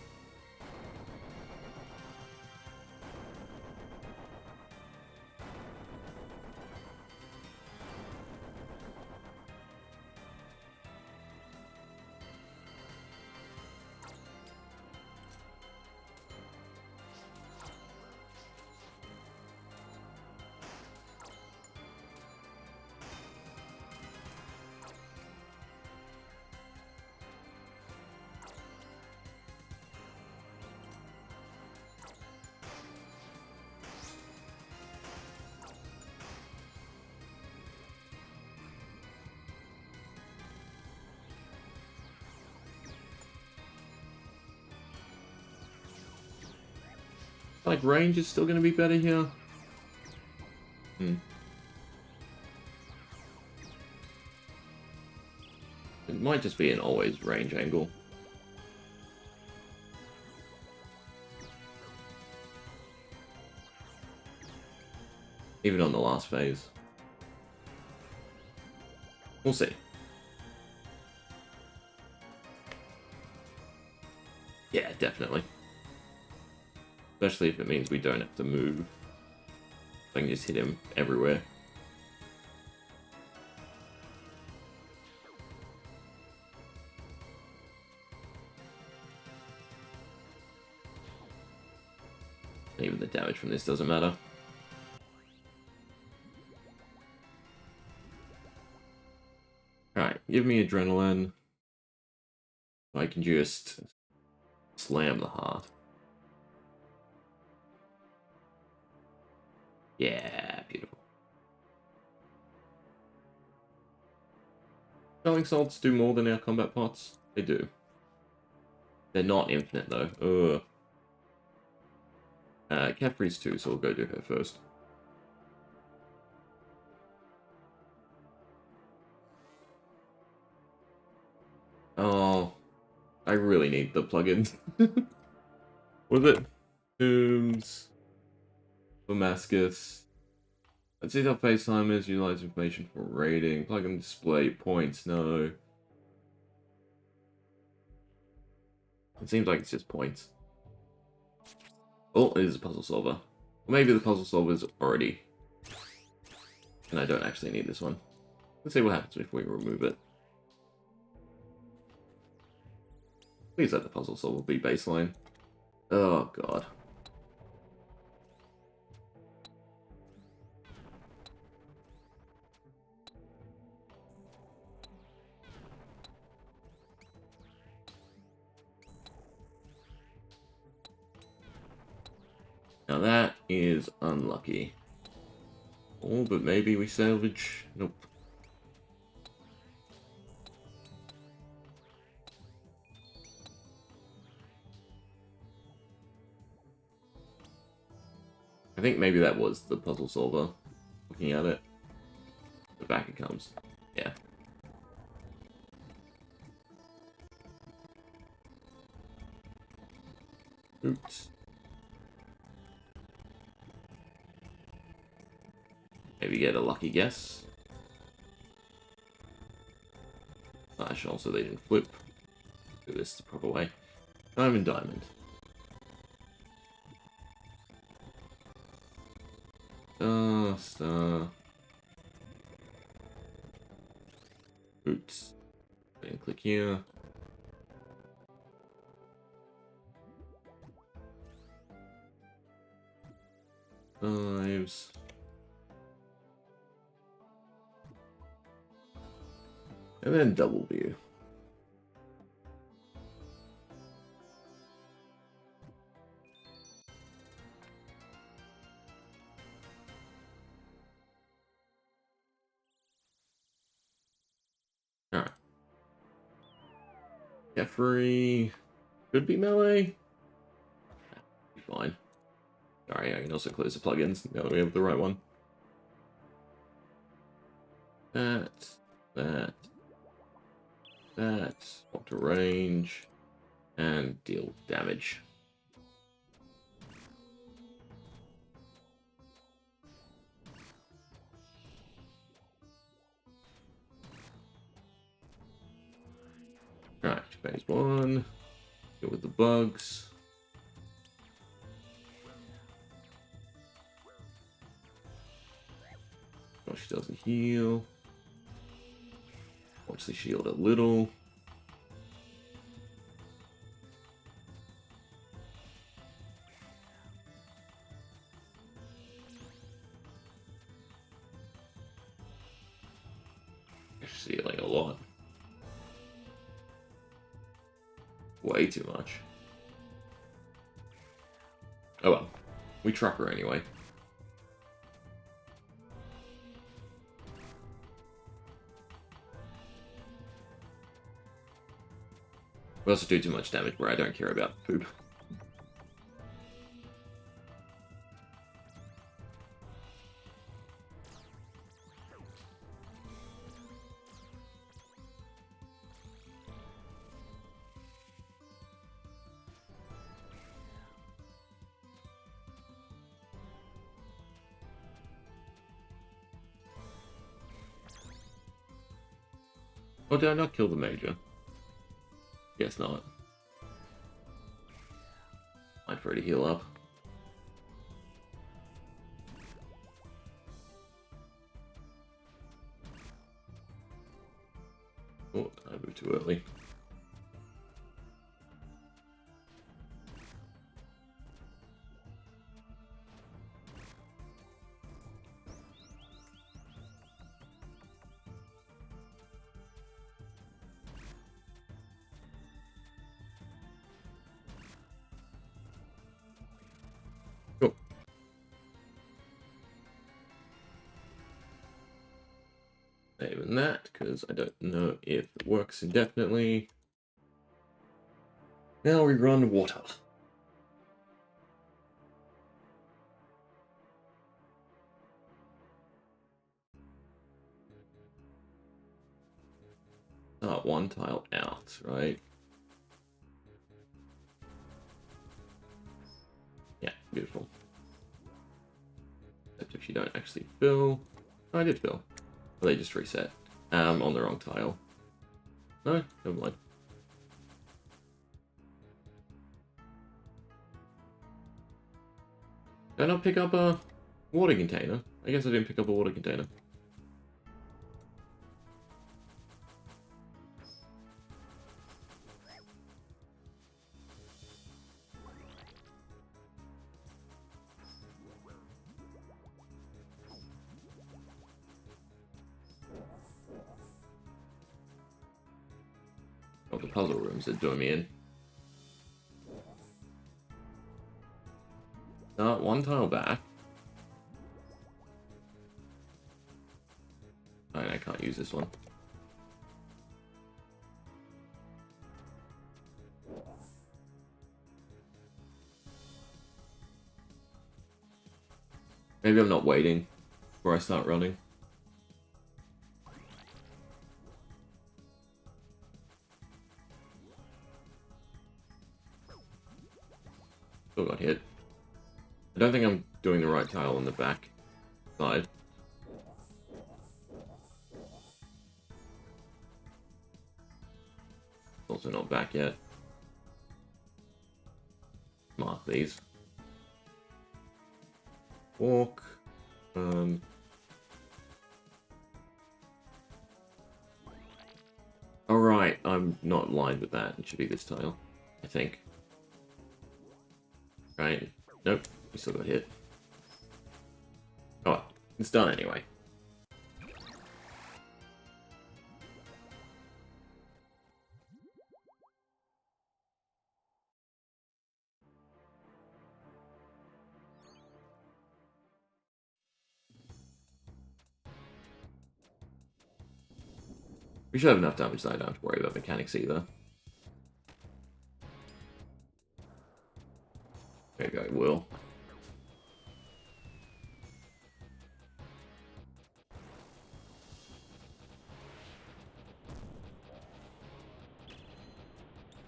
like range is still going to be better here. It might just be an always range angle. Even on the last phase. We'll see. Yeah, definitely. Especially if it means we don't have to move. I can just hit him everywhere. Even the damage from this doesn't matter. Alright, give me adrenaline. I can just slam the heart. Yeah, beautiful. Smelling salts do more than our combat pots. They do. They're not infinite though. Cat freeze too, so we'll go do her first. Oh, I really need the plugins. What is it? Tombs. Damascus. Let's see how FaceTime is. Utilize information for rating. Plugin display points. No. It seems like it's just points. Oh, it is a puzzle solver. Or maybe the puzzle solver is already. And I don't actually need this one. Let's see what happens if we remove it. Please let the puzzle solver be baseline. Oh, God. Now that is unlucky. Oh, but maybe we salvage. Nope. I think maybe that was the puzzle solver. Looking at it. But back it comes. Yeah. Oops. Maybe get a lucky guess. Flash, also they didn't flip. Do this the proper way. Diamond, diamond. Star. Oops. And click here. Fives. And then double view. Alright. Jeffrey could be melee. Be fine. Sorry, I can also close the plugins now that we have the right one. That. Swap to range. And deal damage. Alright, phase 1. Go with the bugs. Oh, she doesn't heal. Watch the shield a little. Healing a lot. Way too much. Oh well. We truck her anyway. We also do too much damage where I don't care about poop. Or did I not kill the major? Guess not. Might for it to heal up. Oh, I moved too early. Cool. Saving that, because I don't know if it works indefinitely. Now we run water. One tile out, right? Yeah, beautiful. Except if you don't actually fill. Oh, I did fill. Well, they just reset. On the wrong tile. No, never mind. Did I not pick up a water container? I guess I didn't pick up a water container. Oh, the puzzle rooms are doing me in. One tile back. Alright, I can't use this one. Maybe I'm not waiting before I start running. Still got hit. I don't think I'm doing the right tile on the back side. Also not back yet. Mark these. Walk. Alright, I'm not aligned with that. It should be this tile, I think. Right. Nope, we still got hit. Oh, it's done anyway. We should have enough damage that I don't have to worry about mechanics either. Maybe I will.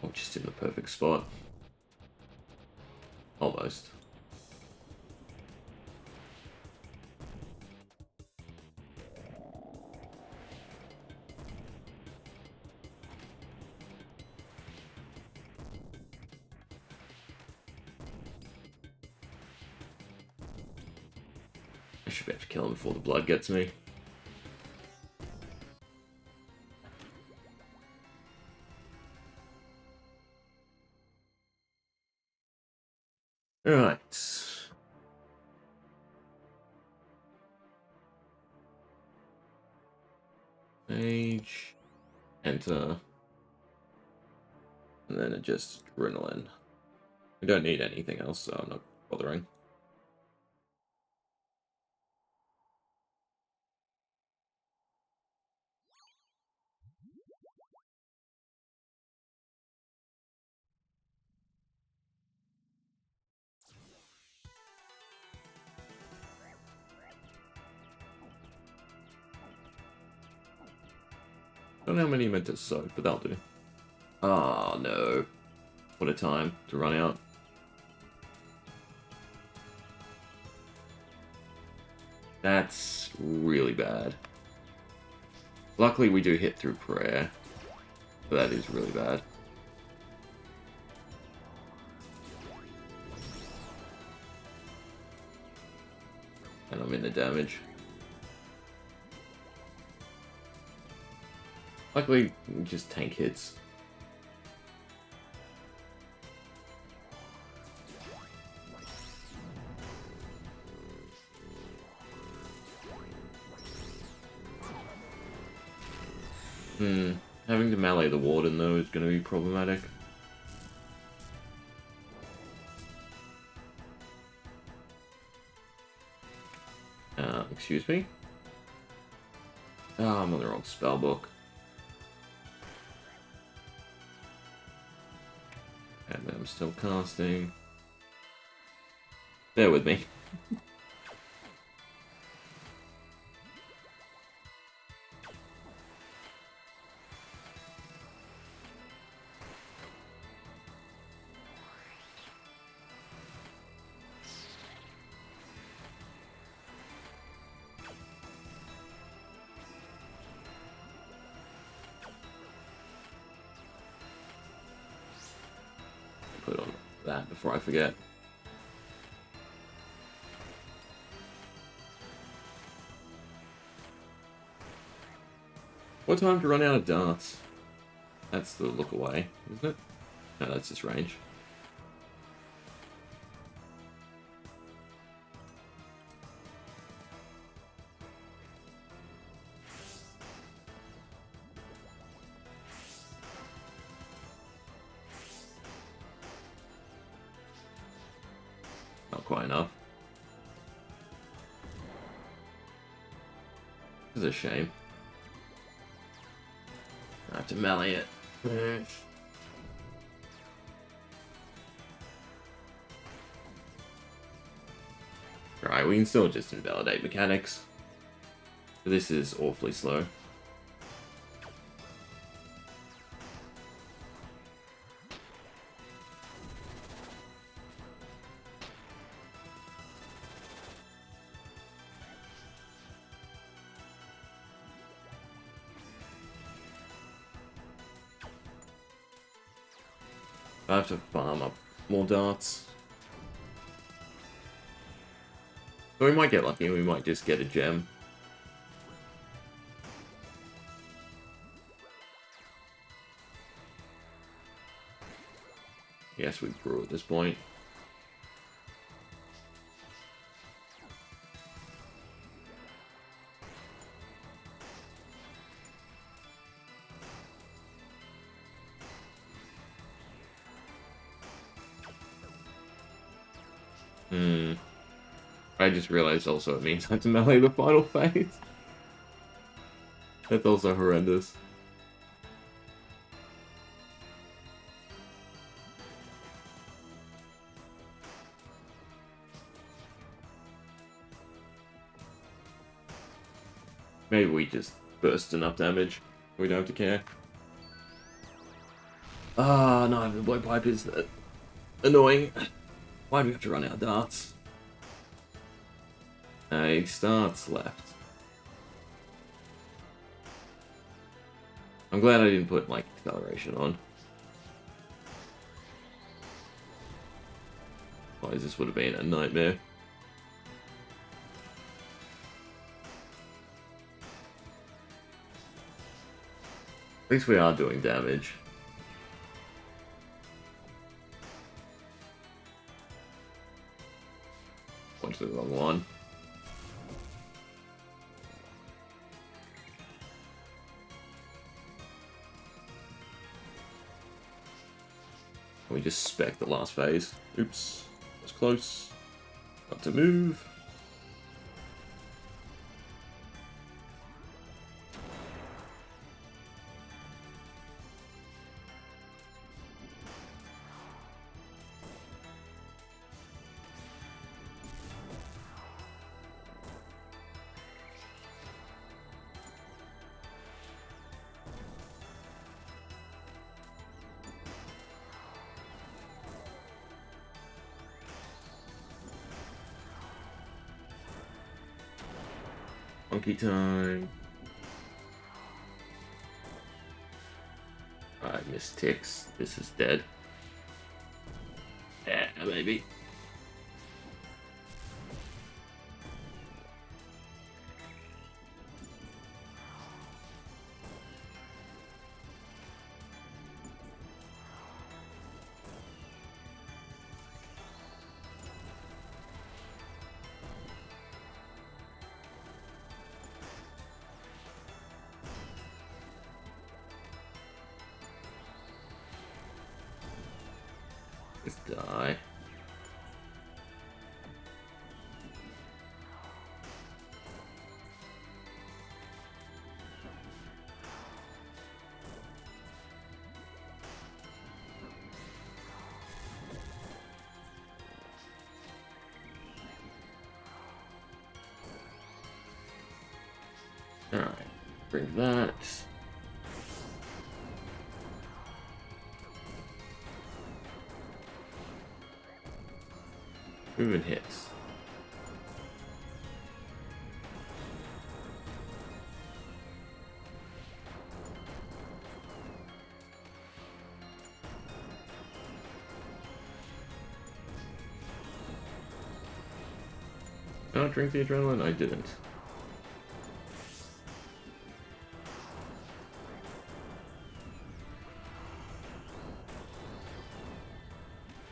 Oh, just in the perfect spot. Almost. I should be able to kill him before the blood gets me. Alright. Page. Enter. And then it just adrenaline. We don't need anything else, so I'm not bothering. Don't know how many you meant to soak, but that'll do. Oh no. What a time to run out. That's really bad. Luckily, we do hit through prayer, but that is really bad. And I'm in the damage. Luckily, just tank hits. Having to melee the warden, though, is going to be problematic. Excuse me? Oh, I'm on the wrong spellbook. And then I'm still casting. Bear with me. Put on that before I forget. What time to run out of darts? That's the look away, isn't it? No, that's just range. Not quite enough. This is a shame. I have to melee it. Right, we can still just invalidate mechanics. This is awfully slow. I have to farm up more darts. So we might get lucky, we might just get a gem. Yes, we grew at this point. I just realized also it means I have to melee the final phase. That's also horrendous. Maybe we just burst enough damage. We don't have to care. Ah, no, the blowpipe is annoying. Why do we have to run out of darts? 8 starts left. I'm glad I didn't put, like, acceleration on. Otherwise this would have been a nightmare. At least we are doing damage. Went to the wrong one. We just spec the last phase. Oops, that's close. Got to move. Monkey time. I missed ticks. This is dead. Yeah, baby. Just die. Alright, bring that. Moving hits. Did I drink the adrenaline? I didn't.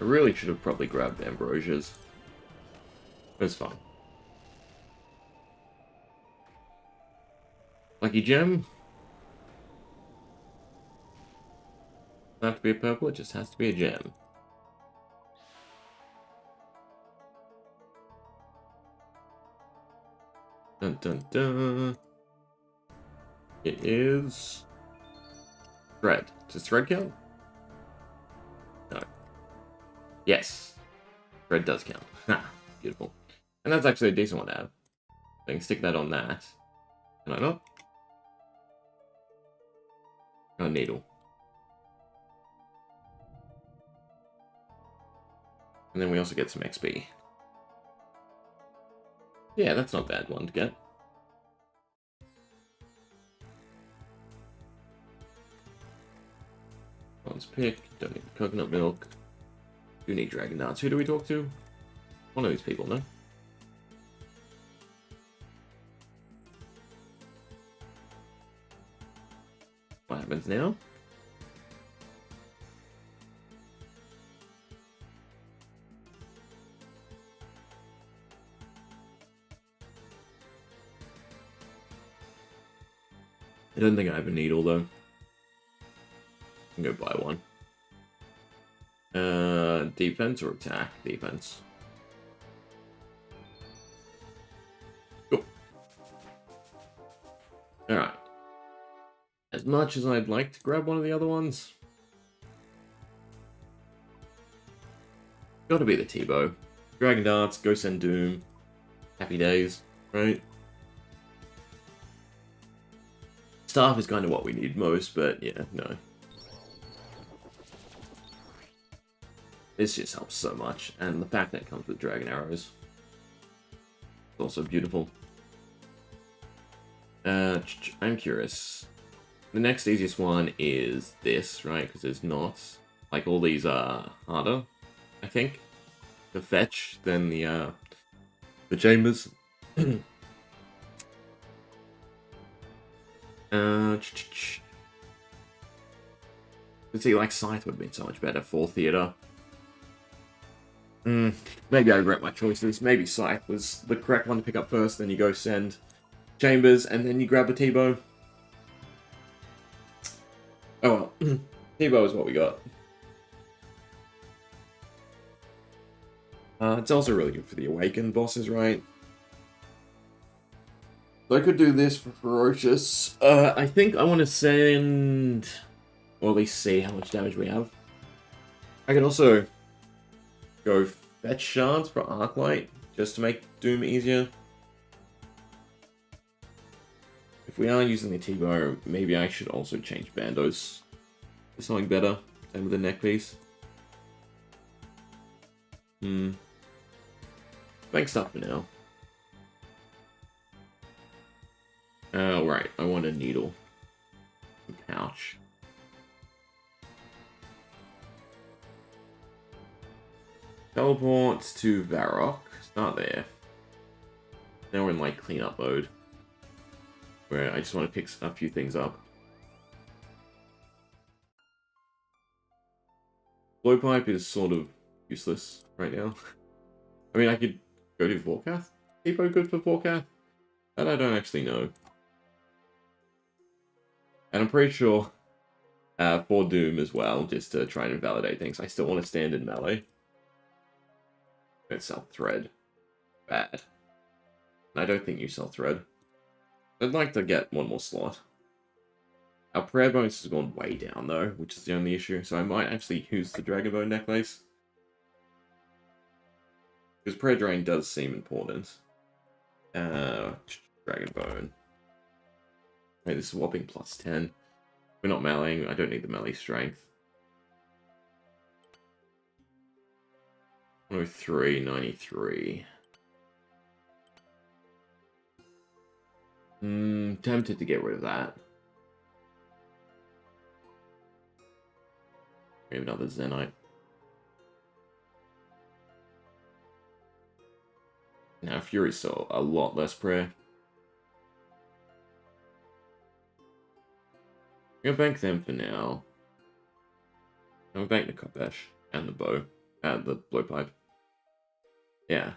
I really should have probably grabbed Ambrosia's. It's fine. Lucky gem. Doesn't have to be a purple, it just has to be a gem. Dun dun dun. It is thread. Does thread count? No. Yes. Thread does count. Ha! Beautiful. And that's actually a decent one to have. I can stick that on that. Can I not? Oh, needle. And then we also get some XP. Yeah, that's not a bad one to get. One's pick. Don't need coconut milk. Do need dragon dance. Who do we talk to? One of these people, no? What happens now? I don't think I have a needle though. I can go buy one. Defense or attack? Defense. Cool. Alright. As much as I'd like to grab one of the other ones, gotta be the T-Bow. Dragon Darts, go send Doom. Happy days, right? Staff is kind of what we need most, but yeah, no. This just helps so much, and the fact that it comes with dragon arrows is also beautiful. I'm curious. The next easiest one is this, right? Because it's not like all these are harder, I think, to fetch than the chambers. Let's see, like Scythe would have been so much better for theater. Maybe I regret my choices. Maybe Scythe was the correct one to pick up first, then you go send Chambers, and then you grab the T-Bow. Oh well, T-Bow is what we got. It's also really good for the Awakened bosses, right? So I could do this for Ferocious. I think I want to send... or at least see how much damage we have. I could also go fetch shards for Arclight, just to make Doom easier. If we are using the T-Bow, maybe I should also change Bandos to something better. Same with the neck piece. Thanks stuff for now. Right, I want a needle. A pouch. Teleport to Varrock. Start there. Now we're in like cleanup mode, where I just want to pick a few things up. Blowpipe is sort of useless right now. I mean, I could go to Vorkath. Depot good for Vorkath? That I don't actually know. And I'm pretty sure for Doom as well, just to try and invalidate things, I still want to stand in melee. Don't sell Thread. Bad. I don't think you sell Thread. I'd like to get one more slot. Our prayer bonus has gone way down though, which is the only issue, so I might actually use the Dragon Bone necklace. Because prayer drain does seem important. Dragon Bone. Wait, this is whopping plus 10. We're not meleeing, I don't need the melee strength. 103, 93. Tempted to get rid of that. We have another Zenite. Now Fury's still a lot less prayer. I'm gonna bank them for now. I'm gonna bank the Kopesh and the bow. The blowpipe. Yeah.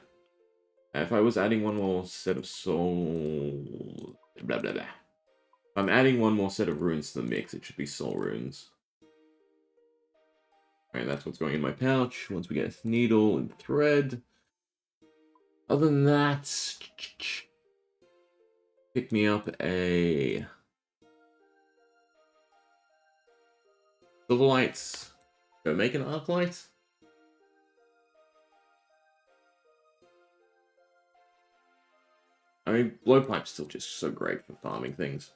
If I was adding one more set of soul... Blah, blah, blah. If I'm adding one more set of runes to the mix, it should be soul runes. Alright, that's what's going in my pouch. Once we get needle and thread. Other than that... Pick me up a... Silverlights. Go make an arc light. I mean, blowpipe's still just so great for farming things.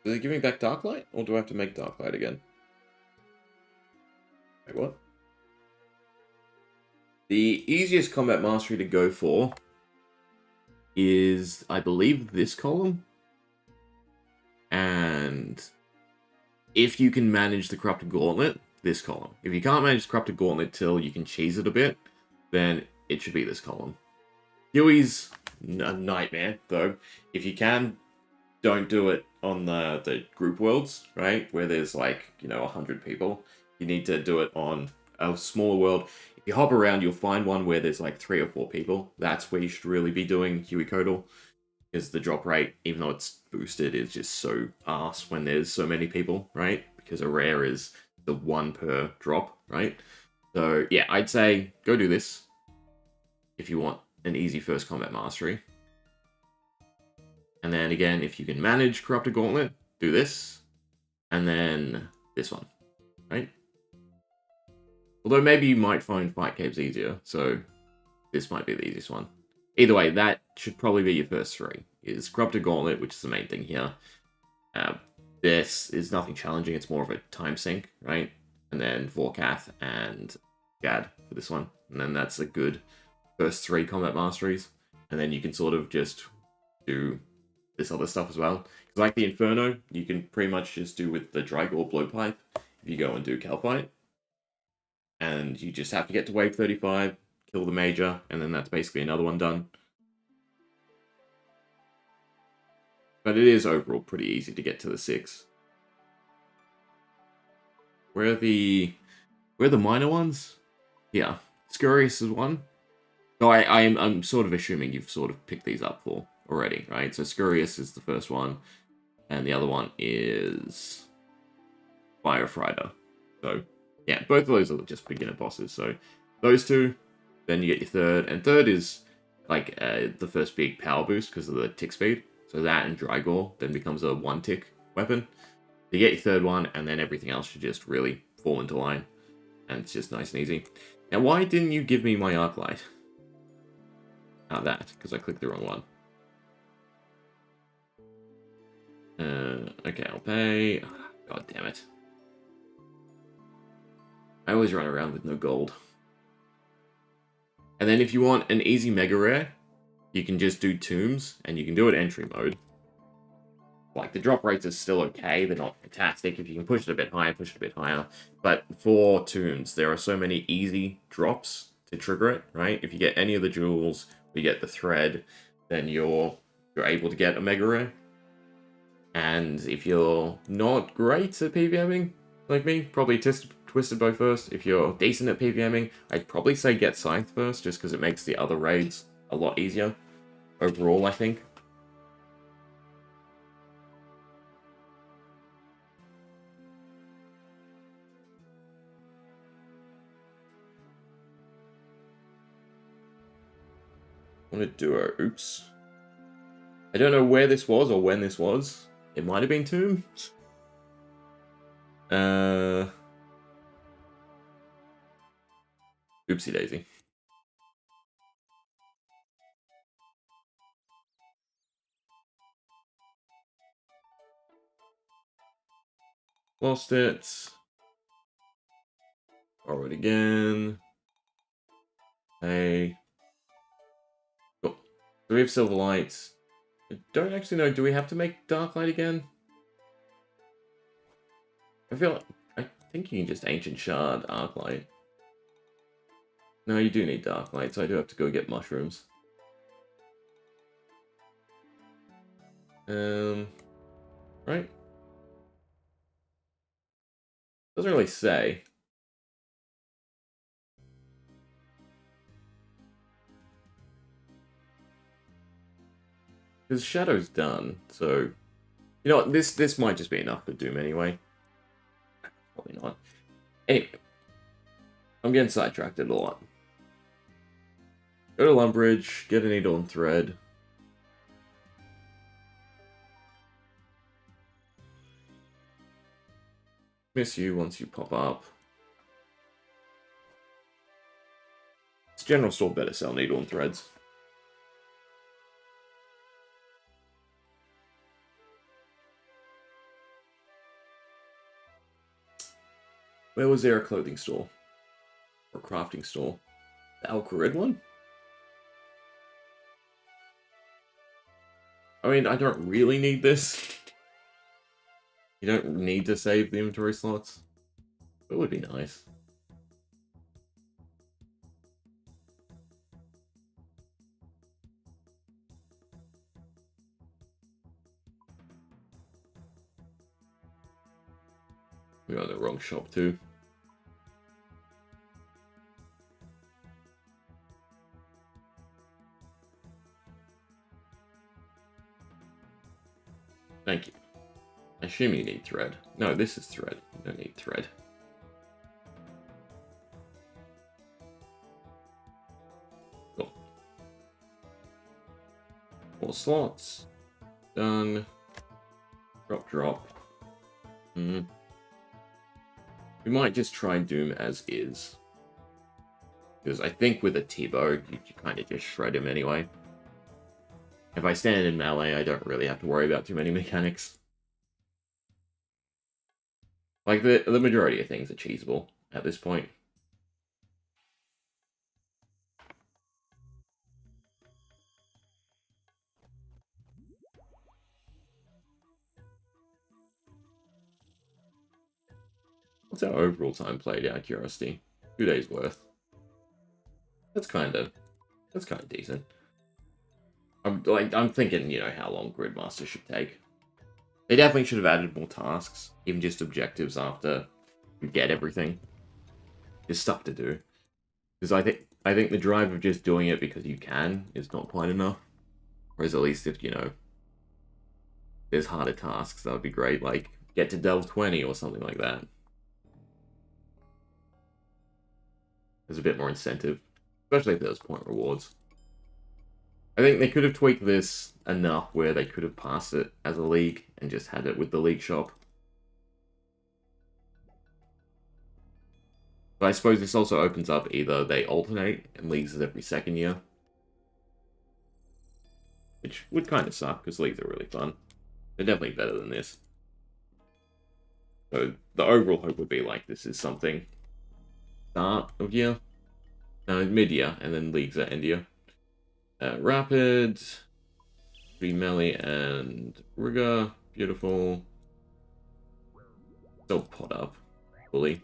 Do they give me back Darklight? Or do I have to make Darklight again? Wait, what? The easiest combat mastery to go for is, I believe, this column. And if you can manage the Corrupted Gauntlet, this column. If you can't manage the Corrupted Gauntlet till you can cheese it a bit, then it should be this column. Huey's a nightmare, though. If you can, don't do it on the group worlds, right? Where there's like, 100 people. You need to do it on a smaller world. If you hop around, you'll find one where there's like 3 or 4 people. That's where you should really be doing Huey Codal. Because the drop rate, even though it's boosted, is just so arse when there's so many people, right? Because a rare is the 1 per drop, right? So yeah, I'd say go do this if you want an easy first combat mastery. And then again, if you can manage Corrupted Gauntlet, do this. And then this one, right? Although maybe you might find Fight Caves easier, so this might be the easiest one. Either way, that should probably be your first 3. Is Corrupted Gauntlet, which is the main thing here. This is nothing challenging, it's more of a time sink, right? And then Vorkath and Gad for this one. And then that's a good first 3 combat masteries. And then you can sort of just do this other stuff as well. Because like the Inferno, you can pretty much just do with the Drygore Blowpipe if you go and do Calcite. And you just have to get to wave 35, kill the Major, and then that's basically another one done. But it is overall pretty easy to get to the 6. Where are the minor ones? Yeah, Scurious is one. So I'm sort of assuming you've sort of picked these up for already, right? So Scurious is the first one, and the other one is Firefighter. So yeah, both of those are just beginner bosses. So those 2, then you get your third, and third is like the first big power boost because of the tick speed. So that and Drygore then becomes a 1-tick weapon. You get your third one, and then everything else should just really fall into line. And it's just nice and easy. Now, why didn't you give me my arc light? That, because I clicked the wrong one. Okay, I'll pay. God damn it. I always run around with no gold. And then if you want an easy mega rare, you can just do tombs, and you can do it entry mode. Like, the drop rates are still okay, they're not fantastic. If you can push it a bit higher, push it a bit higher. But for tombs, there are so many easy drops to trigger it, right? If you get any of the jewels, you get the thread, then you're able to get a mega rare. And if you're not great at PVMing, like me, probably Twisted Bow first. If you're decent at PVMing, I'd probably say get Scythe first, just because it makes the other raids a lot easier. Overall, I think. I want to do a oops. I don't know where this was or when this was. It might have been Tomb. Oopsie daisy. Lost it. Borrow it again. Hey. Cool. Do we have Silver Light? I don't actually know. Do we have to make Dark Light again? I feel like... I think you can just Ancient Shard Arc Light. No, you do need Dark Light, so I do have to go get mushrooms. Right? Doesn't really say. Because Shadow's done, so... You know what, this might just be enough for Doom anyway. Probably not. Anyway. I'm getting sidetracked a lot. Go to Lumbridge, get a needle and thread. Miss you once you pop up. It's general store better sell needle and threads. Where was there a clothing store? Or crafting store? The Alcarid one? I mean, I don't really need this. You don't need to save the inventory slots. It would be nice. We're on the wrong shop too. Thank you. I assume you need thread. No, this is thread. You don't need thread. Cool. 4 slots. Done. Drop. We might just try Doom as is. Because I think with a T-bow, you kind of just shred him anyway. If I stand in melee, I don't really have to worry about too many mechanics. Like, the majority of things are cheesable at this point. What's our overall time played out of curiosity? 2 days worth. That's kind of decent. I'm thinking, you know, how long Gridmaster should take. They definitely should have added more tasks, even just objectives after you get everything. There's stuff to do. Because I think the drive of just doing it because you can is not quite enough. Whereas at least if, you know, there's harder tasks, that would be great. Like, get to Delve 20 or something like that. There's a bit more incentive. Especially if there's point rewards. I think they could have tweaked this enough where they could have passed it as a league and just had it with the league shop. But I suppose this also opens up either they alternate and leagues is every second year. Which would kind of suck, because leagues are really fun. They're definitely better than this. So the overall hope would be like this is something start of year. No, mid-year, and then leagues at end year. Rapid, melee, and rigor. Beautiful. Still pot up. Fully.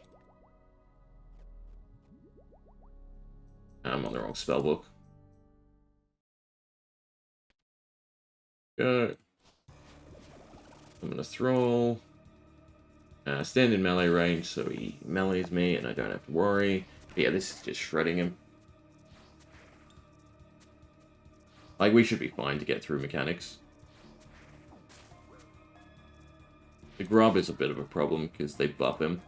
I'm on the wrong spellbook. Go. I'm gonna throw. Stand in melee range, so he melees me, and I don't have to worry. But yeah, this is just shredding him. Like, we should be fine to get through mechanics. The grub is a bit of a problem, because they buff him.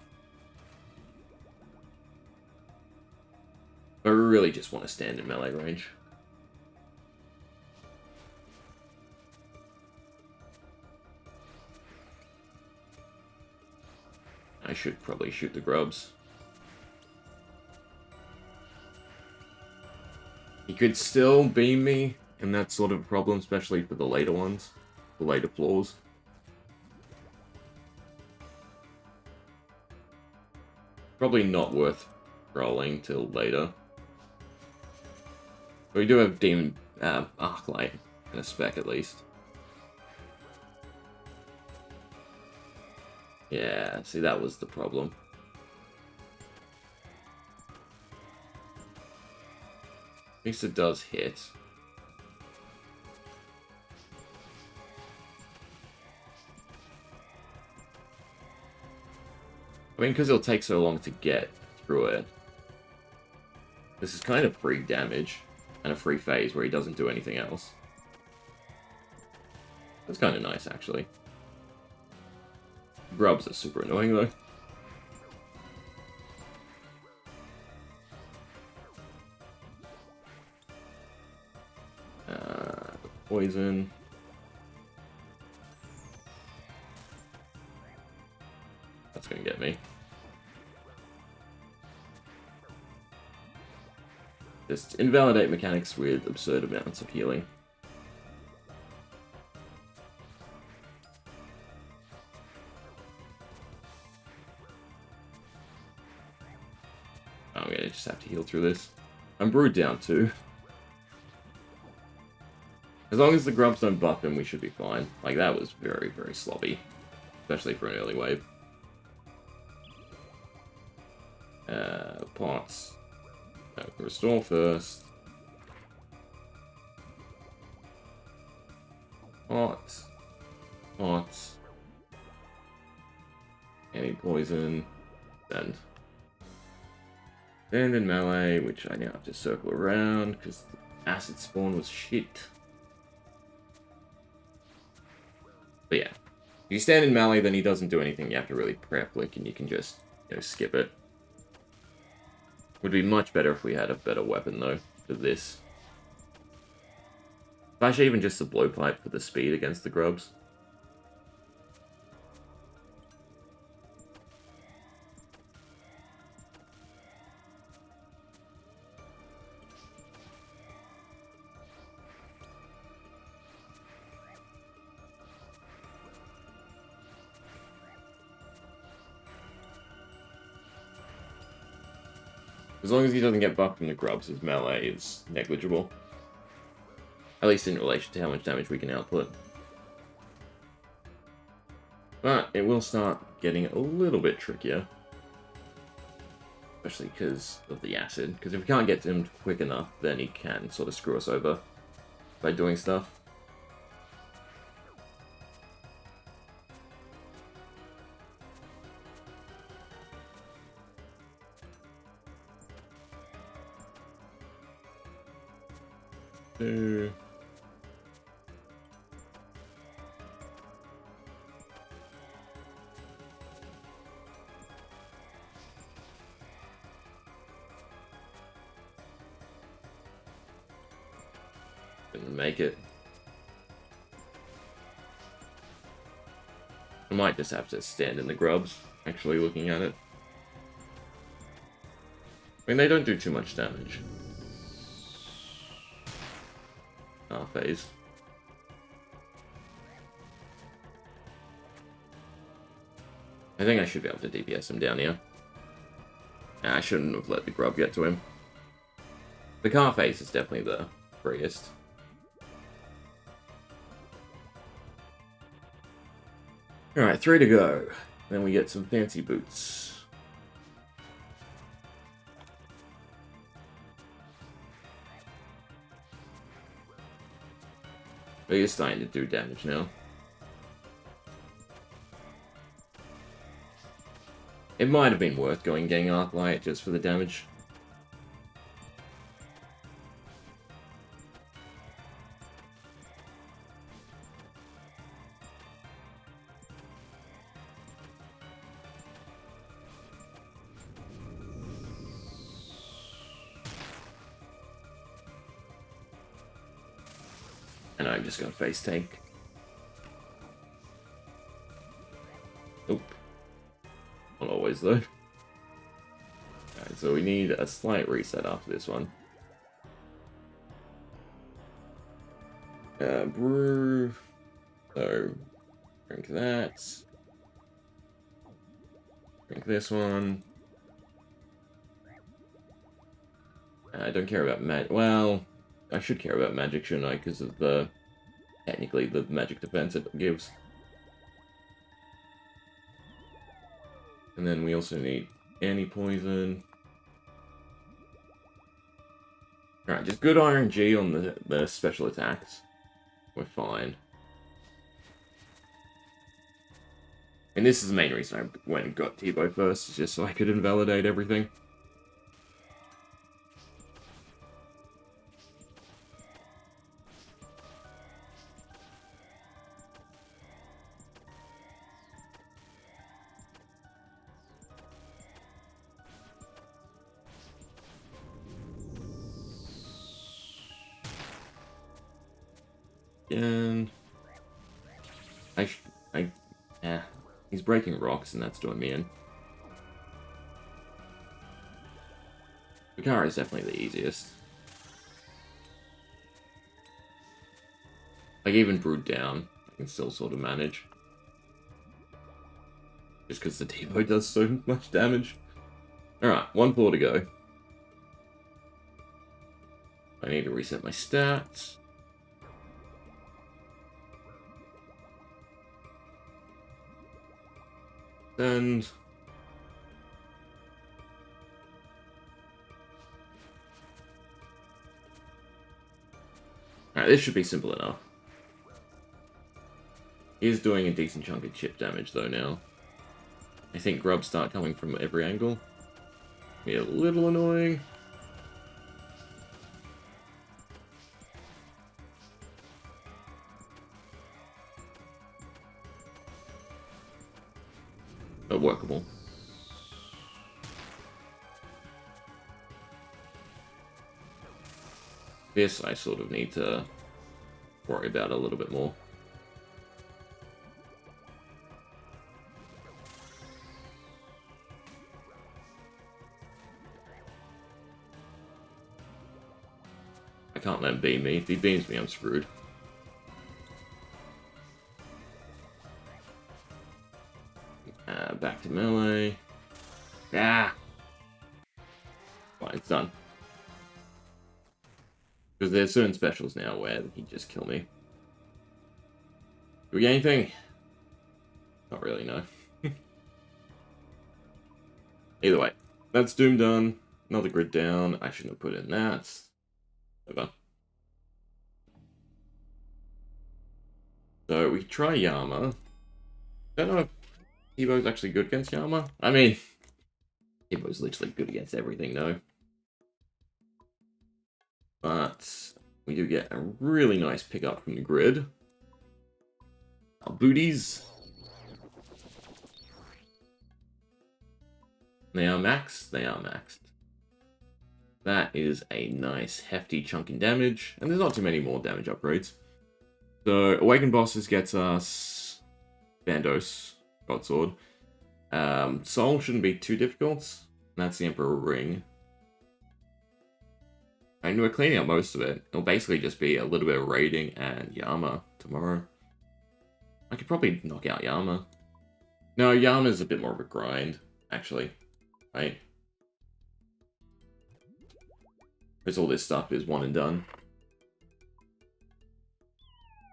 But we really just want to stand in melee range. I should probably shoot the grubs. He could still beam me, and that's sort of a problem, especially for the later ones. The later floors. Probably not worth rolling till later. But we do have Demon Arclight in a spec at least. Yeah, see, that was the problem. At least it does hit. I mean, because it'll take so long to get through it. This is kind of free damage, and a free phase where he doesn't do anything else. That's kind of nice, actually. Grubs are super annoying, though. Poison. That's gonna get me. Just invalidate mechanics with absurd amounts of healing. I'm gonna just have to heal through this. I'm brewed down too. As long as the grubs don't buff him, we should be fine. Like, that was very, very sloppy. Especially for an early wave. Pots. Restore first. Pots. Pots. Any poison. Send. Stand in melee, which I now have to circle around, because the acid spawn was shit. But yeah, if you stand in melee, then he doesn't do anything. You have to really prayer flick, and you can just, skip it. Would be much better if we had a better weapon, though, for this. Actually, even just the blowpipe for the speed against the grubs. As long as he doesn't get buffed from the grubs, his melee is negligible. At least in relation to how much damage we can output. But it will start getting a little bit trickier. Especially because of the acid. Because if we can't get to him quick enough, then he can sort of screw us over by doing stuff. Didn't make it. I might just have to stand in the grubs, actually looking at it. I mean, they don't do too much damage. Phase. I think I should be able to DPS him down here. I shouldn't have let the grub get to him. The car face is definitely the freest. Alright, 3 to go. Then we get some fancy boots. But you're starting to do damage now. It might have been worth going and getting Arclight just for the damage. And I'm just gonna face tank. Nope. Not always, though. Alright, so we need a slight reset after this one. Brew. So, drink that. Drink this one. I don't care about magic. Well, I should care about magic, shouldn't I? Because of the... technically, the magic defense it gives. And then we also need anti-poison. Alright, just good RNG on the special attacks. We're fine. And this is the main reason I went and got T-Bow first, just so I could invalidate everything. And yeah, he's breaking rocks, and that's doing me in. Bakara is definitely the easiest. Like, even brewed down, I can still sort of manage. Just because the T-Bow does so much damage. Alright, 1-4 to go. I need to reset my stats. And alright, this should be simple enough. He's doing a decent chunk of chip damage though now. I think grubs start coming from every angle. Be a little annoying. But workable. This I sort of need to worry about a little bit more. I can't let him beam me. If he beams me, I'm screwed. Back to melee. Ah! Fine, it's done. Because there's certain specials now where he'd just kill me. Do we get anything? Not really, no. Either way, that's Doom done. Another grid down. I shouldn't have put in that. Over. So we try Yama. Don't know if Evo's actually good against Yama. I mean, Evo's literally good against everything, no. But we do get a really nice pickup from the grid. Our booties. They are maxed. They are maxed. That is a nice hefty chunk in damage. And there's not too many more damage upgrades. So Awakened Bosses gets us Bandos, Godsword. Soul shouldn't be too difficult. That's the Emperor Ring. And we're cleaning up most of it. It'll basically just be a little bit of raiding and Yama tomorrow. I could probably knock out Yama. No, Yama's a bit more of a grind, actually. Right? Because all this stuff is one and done.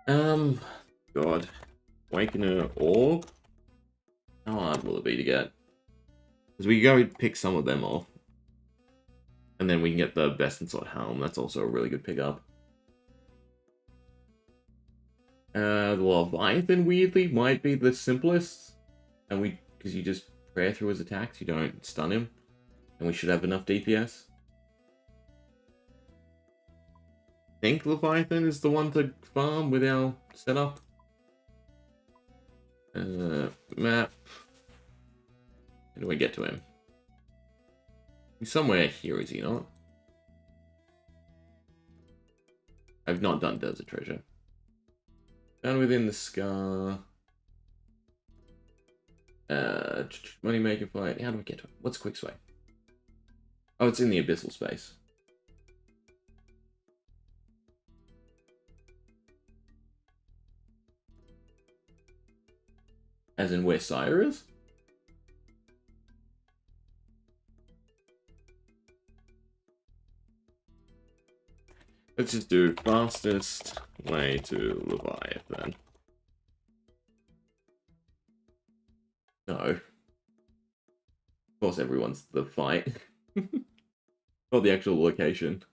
God. Awakener Orb? How hard will it be to get? Because we go pick some of them off. And then we can get the Best in Slot Helm. That's also a really good pickup. The Leviathan, weirdly, might be the simplest. And because you just prayer through his attacks, you don't stun him. And we should have enough DPS. I think Leviathan is the one to farm with our setup. Map. How do I get to him? He's somewhere here, is he not? I've not done Desert Treasure. Found within the Scar. Moneymaker fight. How do I get to it? What's Quick Sway? Oh, it's in the Abyssal space. As in where Sire is? Let's just do fastest way to Leviathan. No. Of course everyone's the fight. Not the actual location.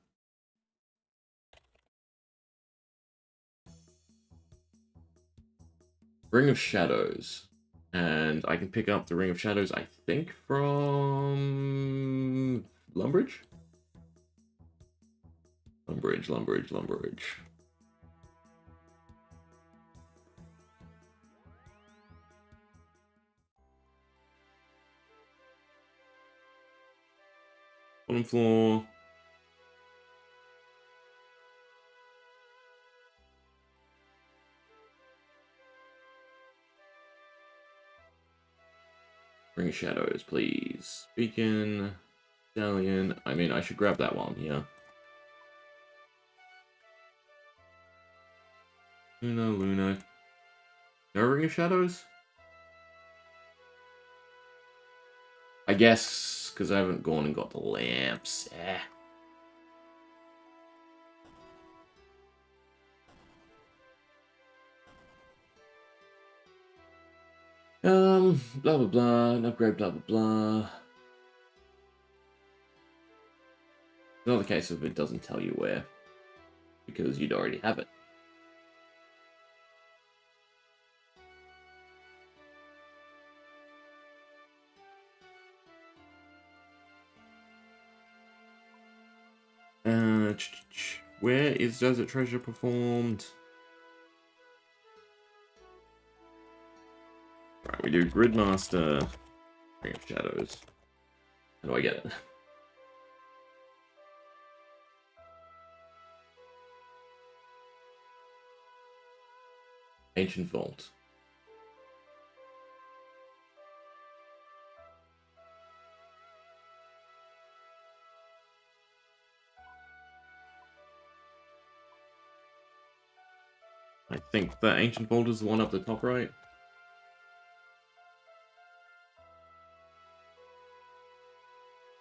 Ring of Shadows. And I can pick up the Ring of Shadows, I think, from Lumbridge? Lumbridge. Bottom floor. Ring of Shadows, please. Beacon. Stallion. I mean, I should grab that one, yeah. Luna. No Ring of Shadows? I guess, because I haven't gone and got the lamps. Blah blah blah, an upgrade, blah blah blah. It's not the case if it doesn't tell you where, because you'd already have it. Where is Desert Treasure performed? Right, we do Gridmaster, Ring of Shadows. How do I get it? Ancient Vault. I think the Ancient Vault is the one up the top right.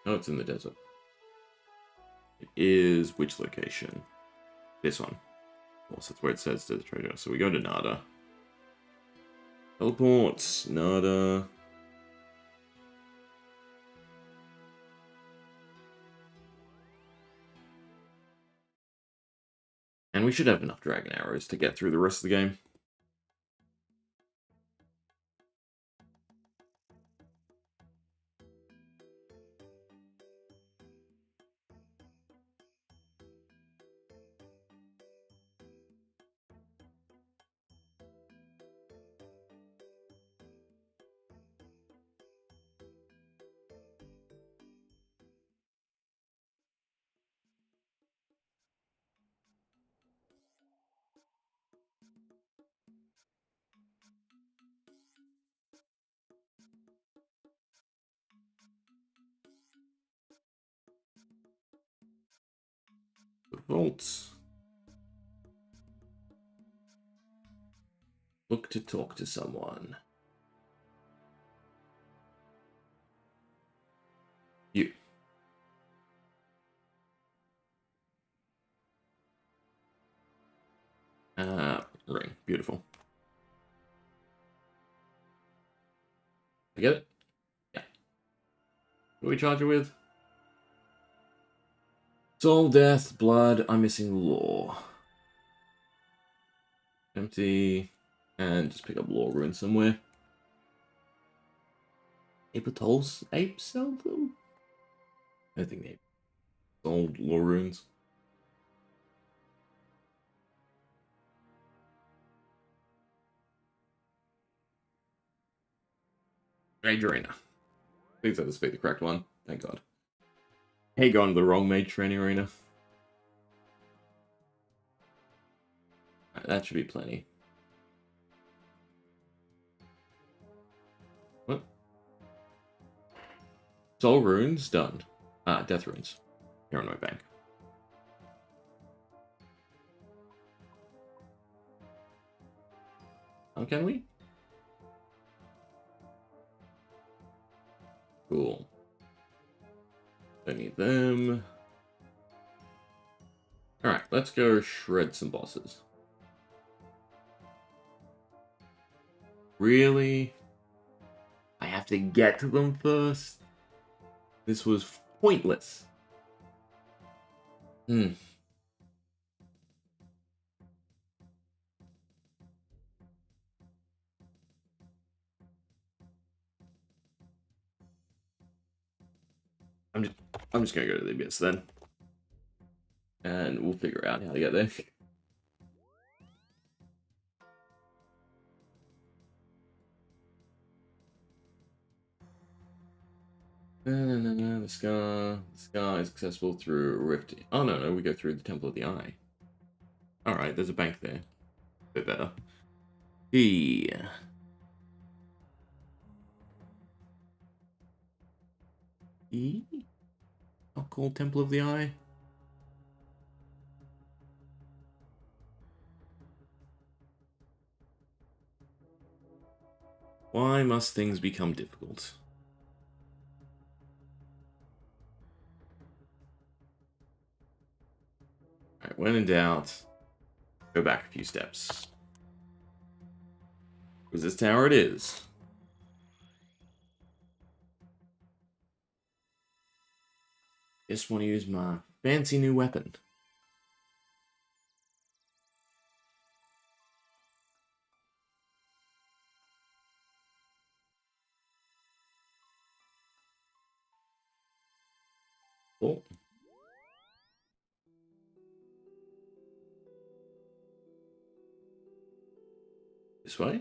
No, it's in the desert. It is which location? This one. Of course, that's where it says Desert Treasure. So we go to Nada. Teleports, Nada. And we should have enough Dragon Arrows to get through the rest of the game. The vaults. Look to talk to someone. You. ring. Beautiful. I get it? Yeah. What do we charge it with? Soul, death, blood. I'm missing law. Empty. And just pick up law rune somewhere. Apatol's apes sell them? I don't think they sold law runes. Mage Arena. Please let us be the correct one. Thank God. Hey, going to the wrong mage training arena. Right, that should be plenty. What? Soul runes done. Ah, death runes. Here on my bank. How can we? Cool. Don't need them. Alright, let's go shred some bosses. Really? I have to get to them first? This was pointless. I'm just gonna go to the abyss then. And we'll figure out how to get there. The scar is accessible through a rift. Oh no, we go through the Temple of the Eye. Alright, there's a bank there. A bit better. I'll call Temple of the Eye. Why must things become difficult? Alright, when in doubt, go back a few steps. Because this tower it is. Just want to use my fancy new weapon. Oh. This way?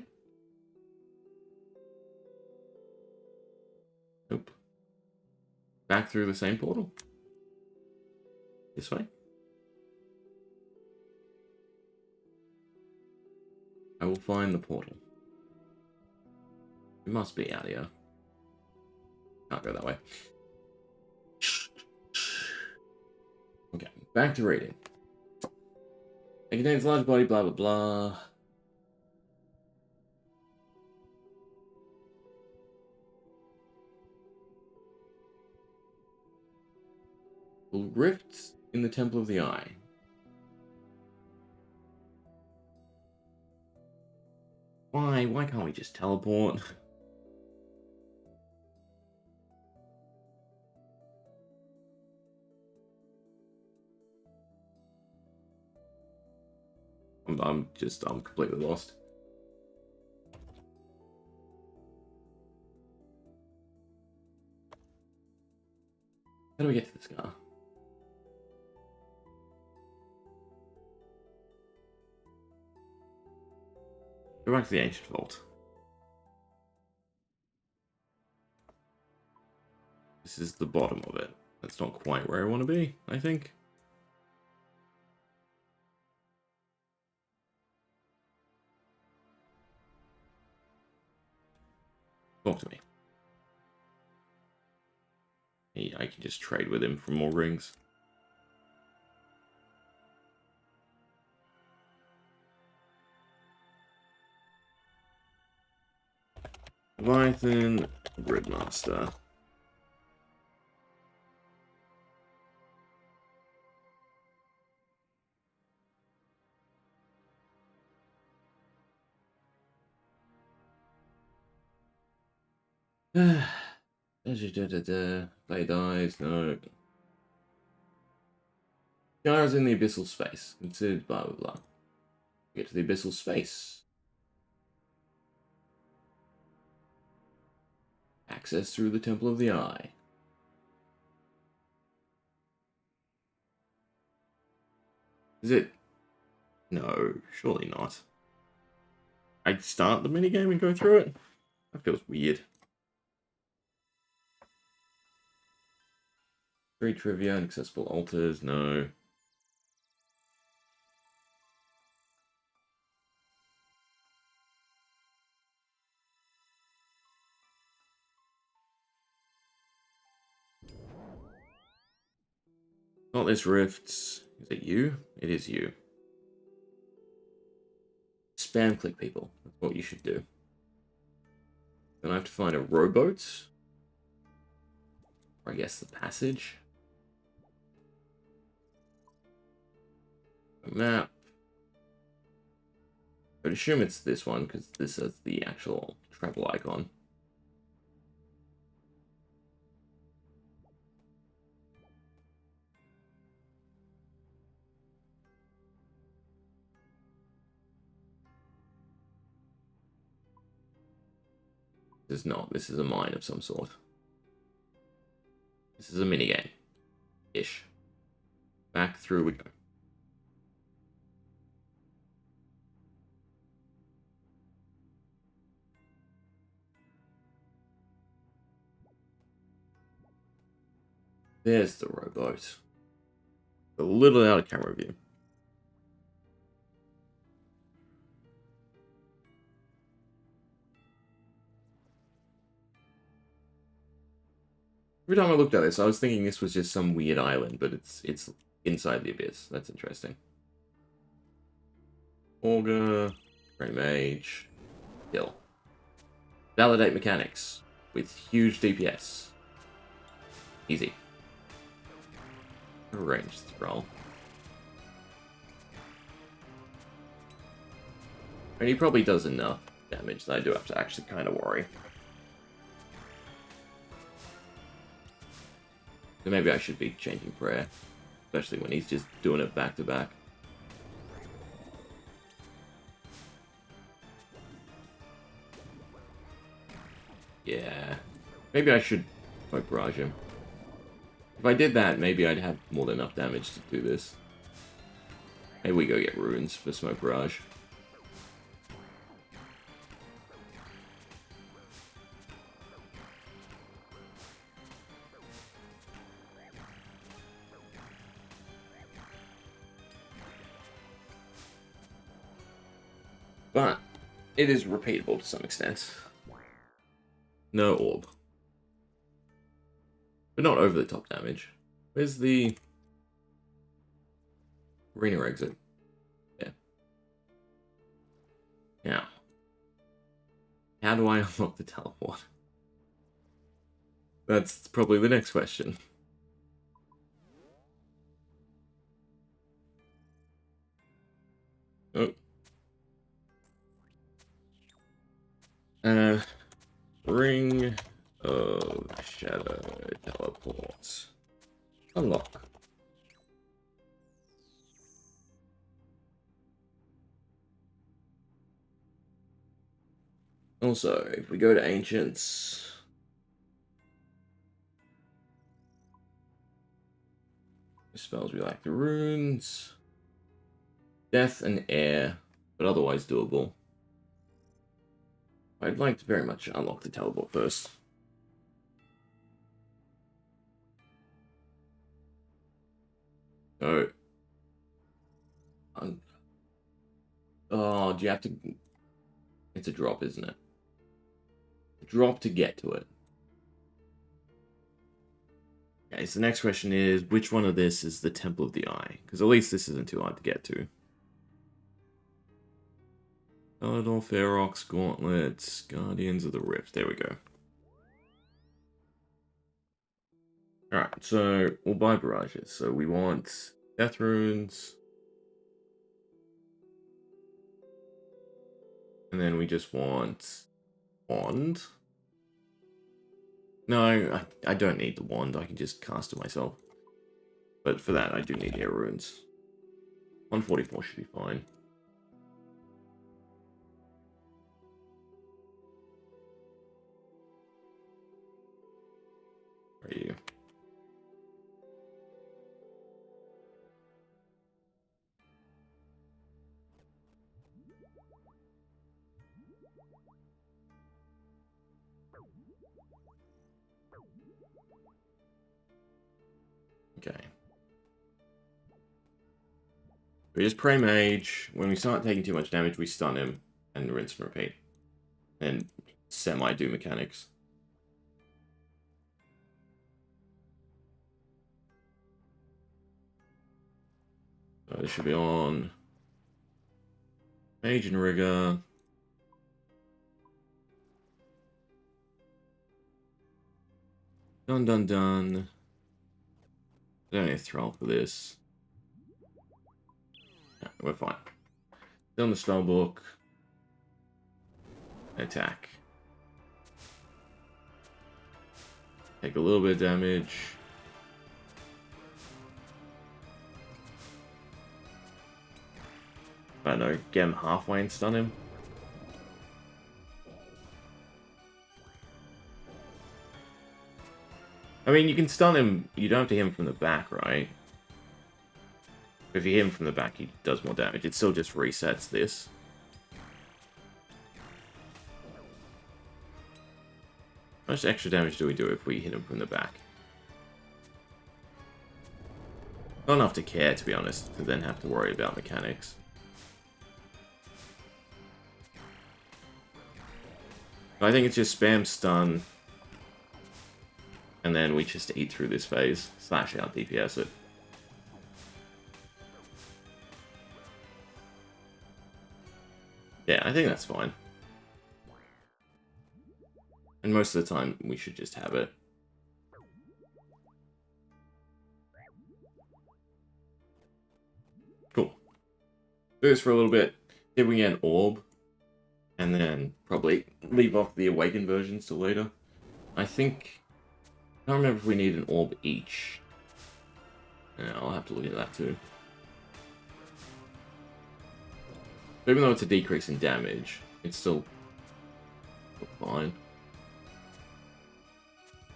Nope. Back through the same portal? This way? I will find the portal. It must be out here. Can't go that way. Okay, back to reading. It contains large body, blah blah blah. Rifts in the Temple of the Eye. Why? Why can't we just teleport? I'm completely lost. How do we get to this car? Go back to the ancient vault. This is the bottom of it. That's not quite where I want to be, I think. Talk to me. I can just trade with him for more rings. Leviathan, Gridmaster. Play dies, no. Gyra's in the abyssal space. Considered blah blah blah. Get to the abyssal space. Access through the Temple of the Eye. Is it? No, surely not. I'd start the minigame and go through it? That feels weird. 3 trivia, inaccessible altars, no. Not this rifts. Is it you? It is you. Spam click people. That's what you should do. Then I have to find a rowboat. Or I guess the passage. A map. I'd assume it's this one because this is the actual travel icon. This is not. This is a mine of some sort. This is a minigame. Ish. Back through we go. There's the rowboat. A little out of camera view. Every time I looked at this, I was thinking this was just some weird island, but it's inside the abyss. That's interesting. Augur, Grey Mage, Kill. Validate mechanics with huge DPS. Easy. Arrange this roll. And he probably does enough damage that I do have to actually kind of worry. So maybe I should be changing prayer, especially when he's just doing it back to back. Yeah, maybe I should smoke barrage him. If I did that, maybe I'd have more than enough damage to do this. Maybe we go get runes for smoke barrage. But it is repeatable to some extent. No orb. But not over the top damage. Where's the arena exit? Yeah. Now, how do I unlock the teleport? That's probably the next question. Oh. Ring of Shadow Teleport. Unlock. Also, if we go to Ancients... spells we like the runes. Death and air, but otherwise doable. I'd like to very much unlock the teleport first. So... oh, do you have to... it's a drop, isn't it? A drop to get to it. Okay, so the next question is, which one of this is the Temple of the Eye? Because at least this isn't too hard to get to. Palador, Ferox, Gauntlets, Guardians of the Rift. There we go. Alright, so we'll buy barrages. So we want Death Runes. And then we just want Wand. No, I don't need the wand. I can just cast it myself. But for that, I do need air runes. 144 should be fine. Where are you? Okay. We just pray mage. When we start taking too much damage, we stun him and rinse and repeat. And semi-do mechanics. So this should be on Mage and Rigor. Done, done, done. I don't need to throw for this. No, we're fine. Done the spellbook. Attack. Take a little bit of damage. I don't know, get him halfway and stun him. I mean, you can stun him, you don't have to hit him from the back, right? If you hit him from the back, he does more damage. It still just resets this. How much extra damage do we do if we hit him from the back? Not enough to care, to be honest, to then have to worry about mechanics. I think it's just spam stun, and then we just eat through this phase, slash out DPS it. Yeah, I think that's fine. And most of the time, we should just have it. Cool. Do this for a little bit. Then we get an orb. And then probably leave off the awakened versions till later. I think... I don't remember if we need an orb each. Yeah, I'll have to look at that too. But even though it's a decrease in damage, it's still fine.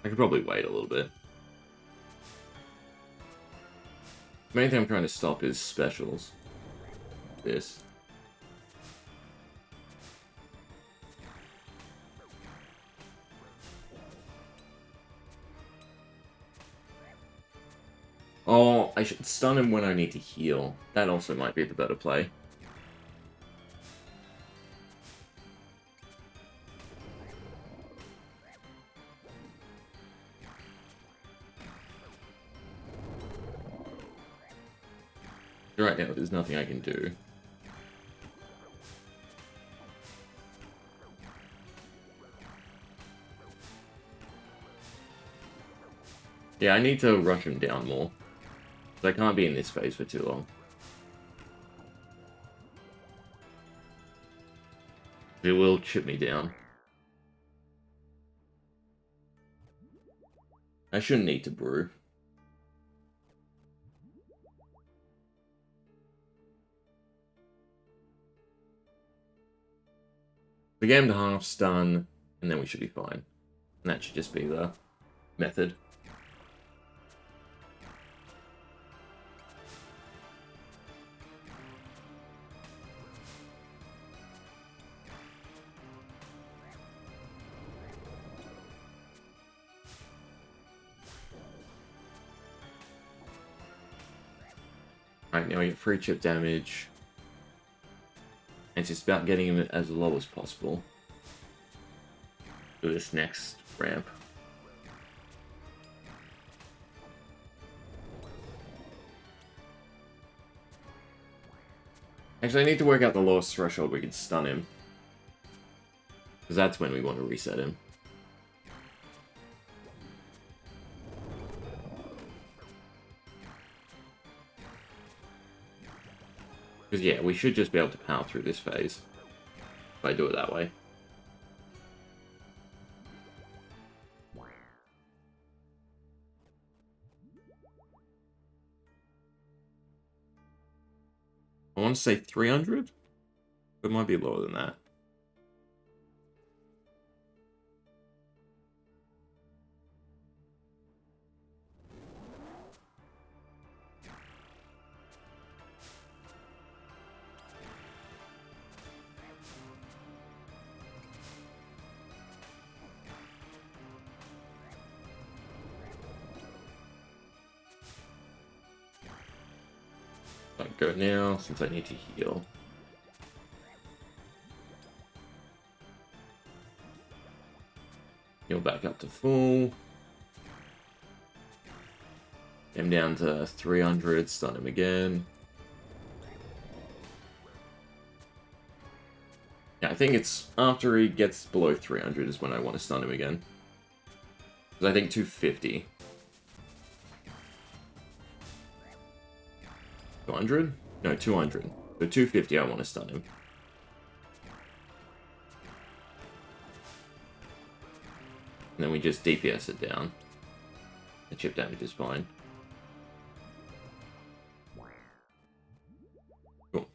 I could probably wait a little bit. The main thing I'm trying to stop is specials. This. Oh, I should stun him when I need to heal. That also might be the better play. Right now, there's nothing I can do. Yeah, I need to rush him down more. I can't be in this phase for too long. It will chip me down. I shouldn't need to brew. We get him to half stun, and then we should be fine. And that should just be the method. Alright, now we get free chip damage. And it's just about getting him as low as possible for this next ramp. Actually, I need to work out the lowest threshold we can stun him. Because that's when we want to reset him. Because, yeah, we should just be able to power through this phase. If I do it that way. want to say 300? It might be lower than that. I go now since I need to heal. Heal back up to full. Him down to 300, stun him again. Yeah, I think it's after he gets below 300 is when I want to stun him again. Because I think 250. 200? No, 200. So 250 I want to stun him. And then we just DPS it down. The chip damage is fine. Cool.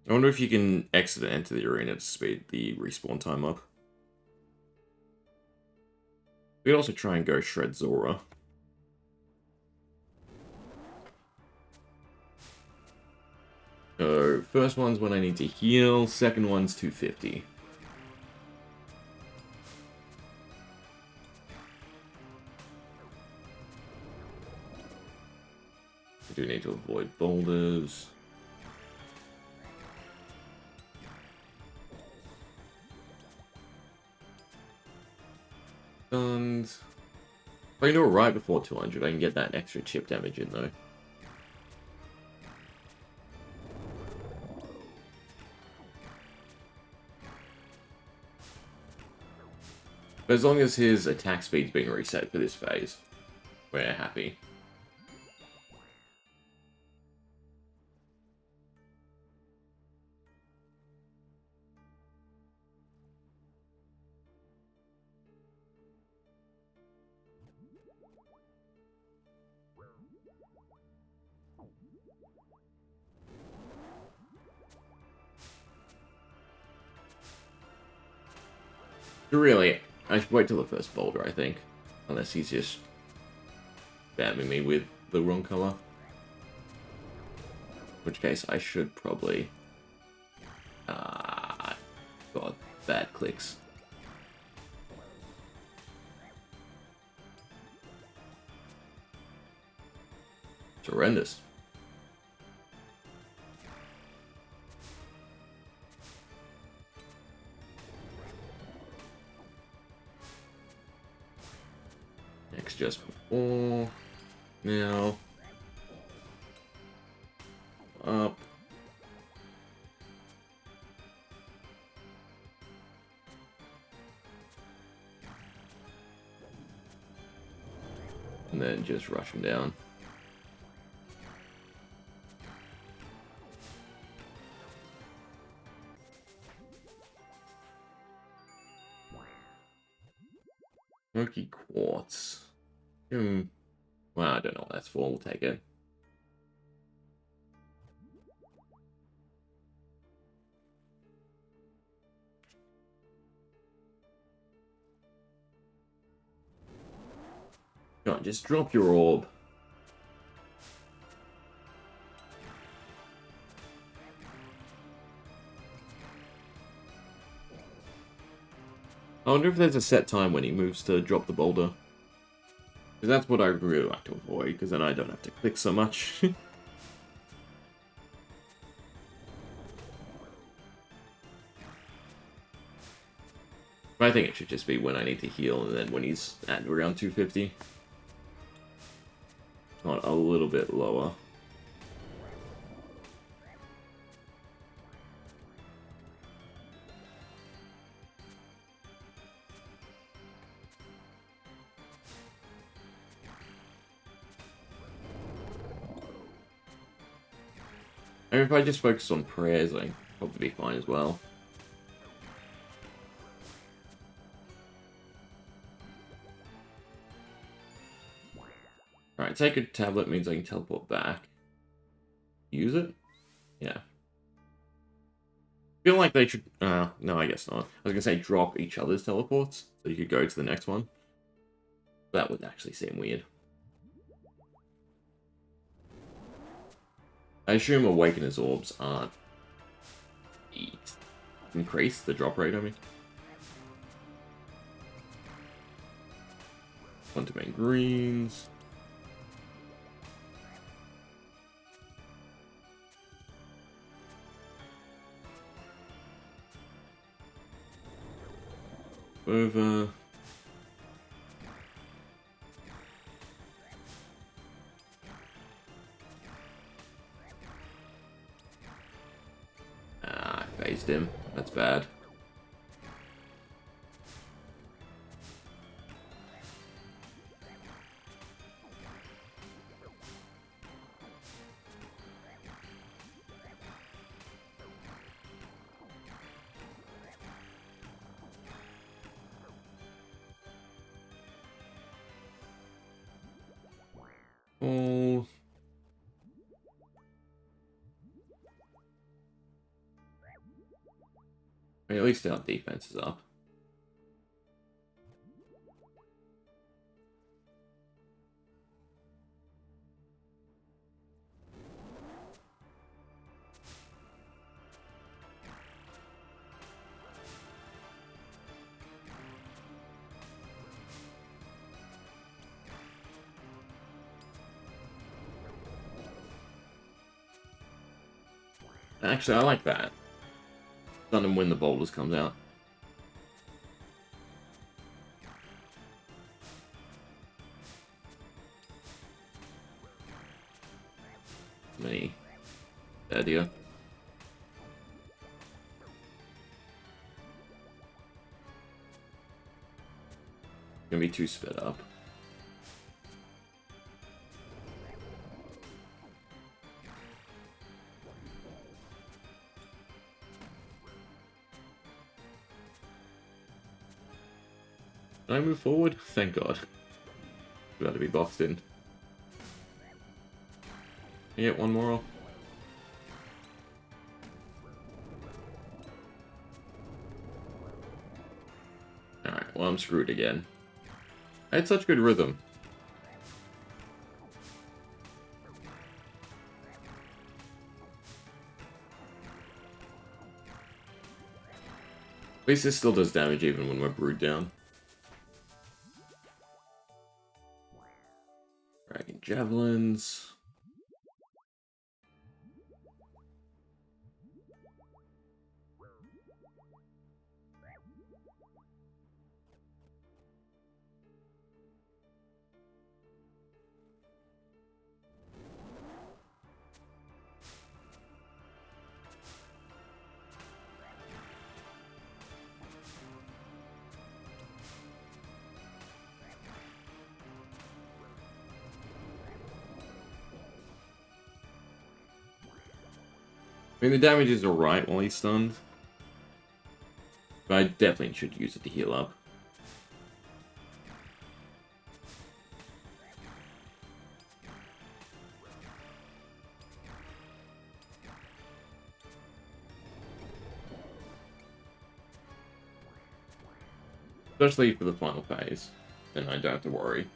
I wonder if you can exit and enter the arena to speed the respawn time up. We could also try and go Shred Zora. So, first one's when I need to heal, second one's 250. I do need to avoid boulders. And if I can do it right before 200, I can get that extra chip damage in though. But as long as his attack speed's being reset for this phase, we're happy. Really, I should wait till the first boulder, I think. Unless he's just spamming me with the wrong color. In which case, I should probably... God, bad clicks. It's horrendous. Next just before. Now. Up. And then just rush him down. Smoky Quartz. Well, I don't know what that's for. We'll take it. Come on, just drop your orb. I wonder if there's a set time when he moves to drop the boulder. Because that's what I really like to avoid, because then I don't have to click so much. But I think it should just be when I need to heal, and then when he's at around 250. Not a little bit lower. I mean, if I just focus on prayers, I'd probably be fine as well. Alright, Alright, take a tablet means I can teleport back. Use it? Yeah. Feel like they should... no, I guess not. I was gonna say drop each other's teleports, so you could go to the next one. That would actually seem weird. I assume Awakener's orbs aren't... increase the drop rate, I mean. One to main greens. Over. Ah, I phased him. That's bad. Oh. I mean, at least our defense is up. Actually, I like that. Stun him when the boulders comes out. Many idea. Gonna be too sped up. Can I move forward? Thank God. About to be boxed in. Can you get one more off? Alright, well I'm screwed again. I had such good rhythm. At least this still does damage even when we're brewed down. Dragon javelins. I mean, the damage is alright while he's stunned. But I definitely should use it to heal up. Especially for the final phase. Then I don't have to worry.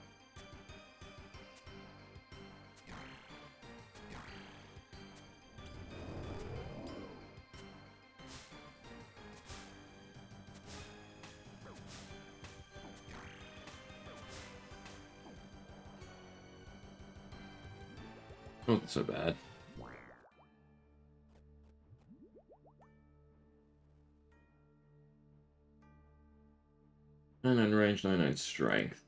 Not so bad. 99 range, 99 strength.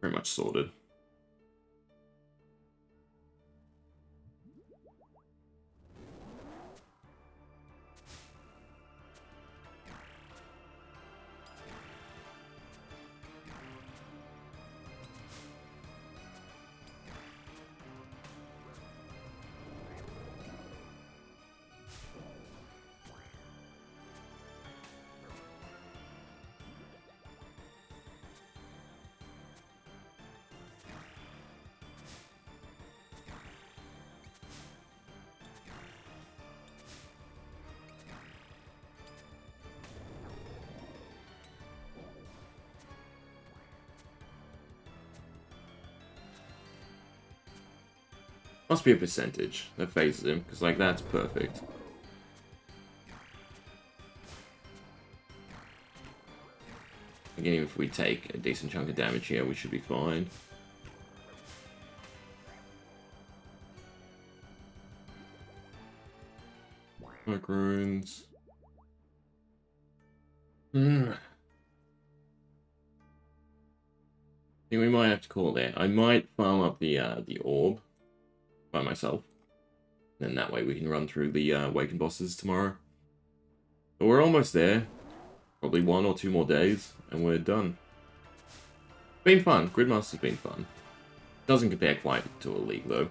Pretty much sorted. Must be a percentage that phases him, because, like, that's perfect. Again, even if we take a decent chunk of damage here, we should be fine. Smoke runes. I think we might have to call it there. I might farm up the orb by myself. Then that way we can run through the Awakened bosses tomorrow. But we're almost there. Probably 1 or 2 more days, and we're done. Been fun. Gridmaster's been fun. Doesn't compare quite to a League, though.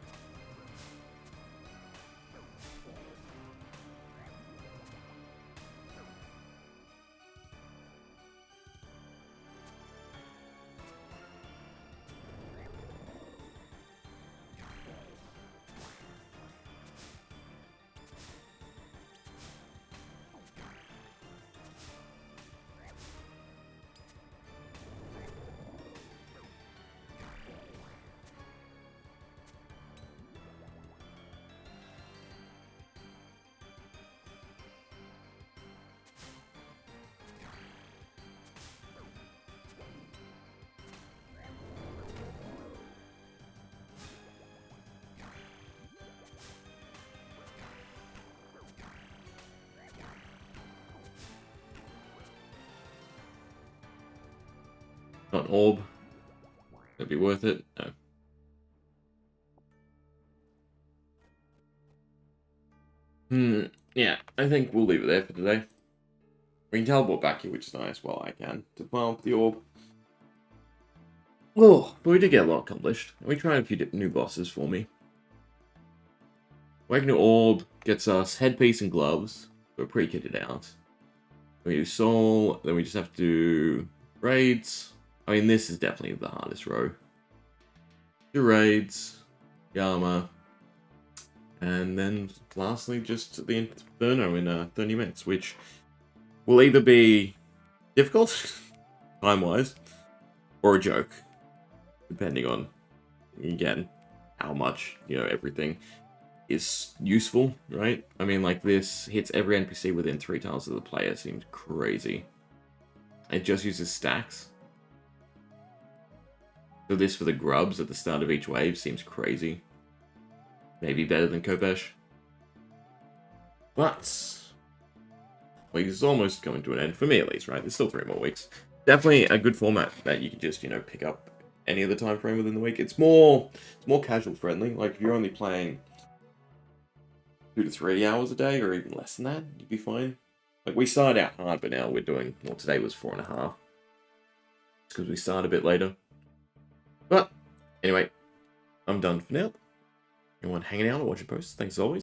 Not an orb. That'd be worth it. No. Yeah, I think we'll leave it there for today. We can teleport back here, which is nice. Well, I can. To farm up the orb. Oh, but we did get a lot accomplished. We tried a few new bosses for me. Awakening Orb gets us headpiece and gloves. We're pretty kitted out. We do soul, then we just have to do raids. I mean, this is definitely the hardest row. Do raids, Yama, and then lastly just the Inferno in 30 minutes, which will either be difficult, time-wise, or a joke, depending on, again, how much, everything is useful, right? I mean, like, this hits every NPC within 3 tiles of the player. Seems crazy. It just uses stacks. So this for the grubs at the start of each wave seems crazy. Maybe better than Kopesh. But week is almost coming to an end, for me at least, right? There's still 3 more weeks. Definitely a good format that you can just, pick up any other time frame within the week. It's more casual friendly. Like, if you're only playing 2 to 3 hours a day, or even less than that, you'd be fine. Like, we started out hard, but now we're doing, well, today was 4.5. It's because we started a bit later. But, anyway, I'm done for now. Anyone hanging out or watching posts, thanks as always.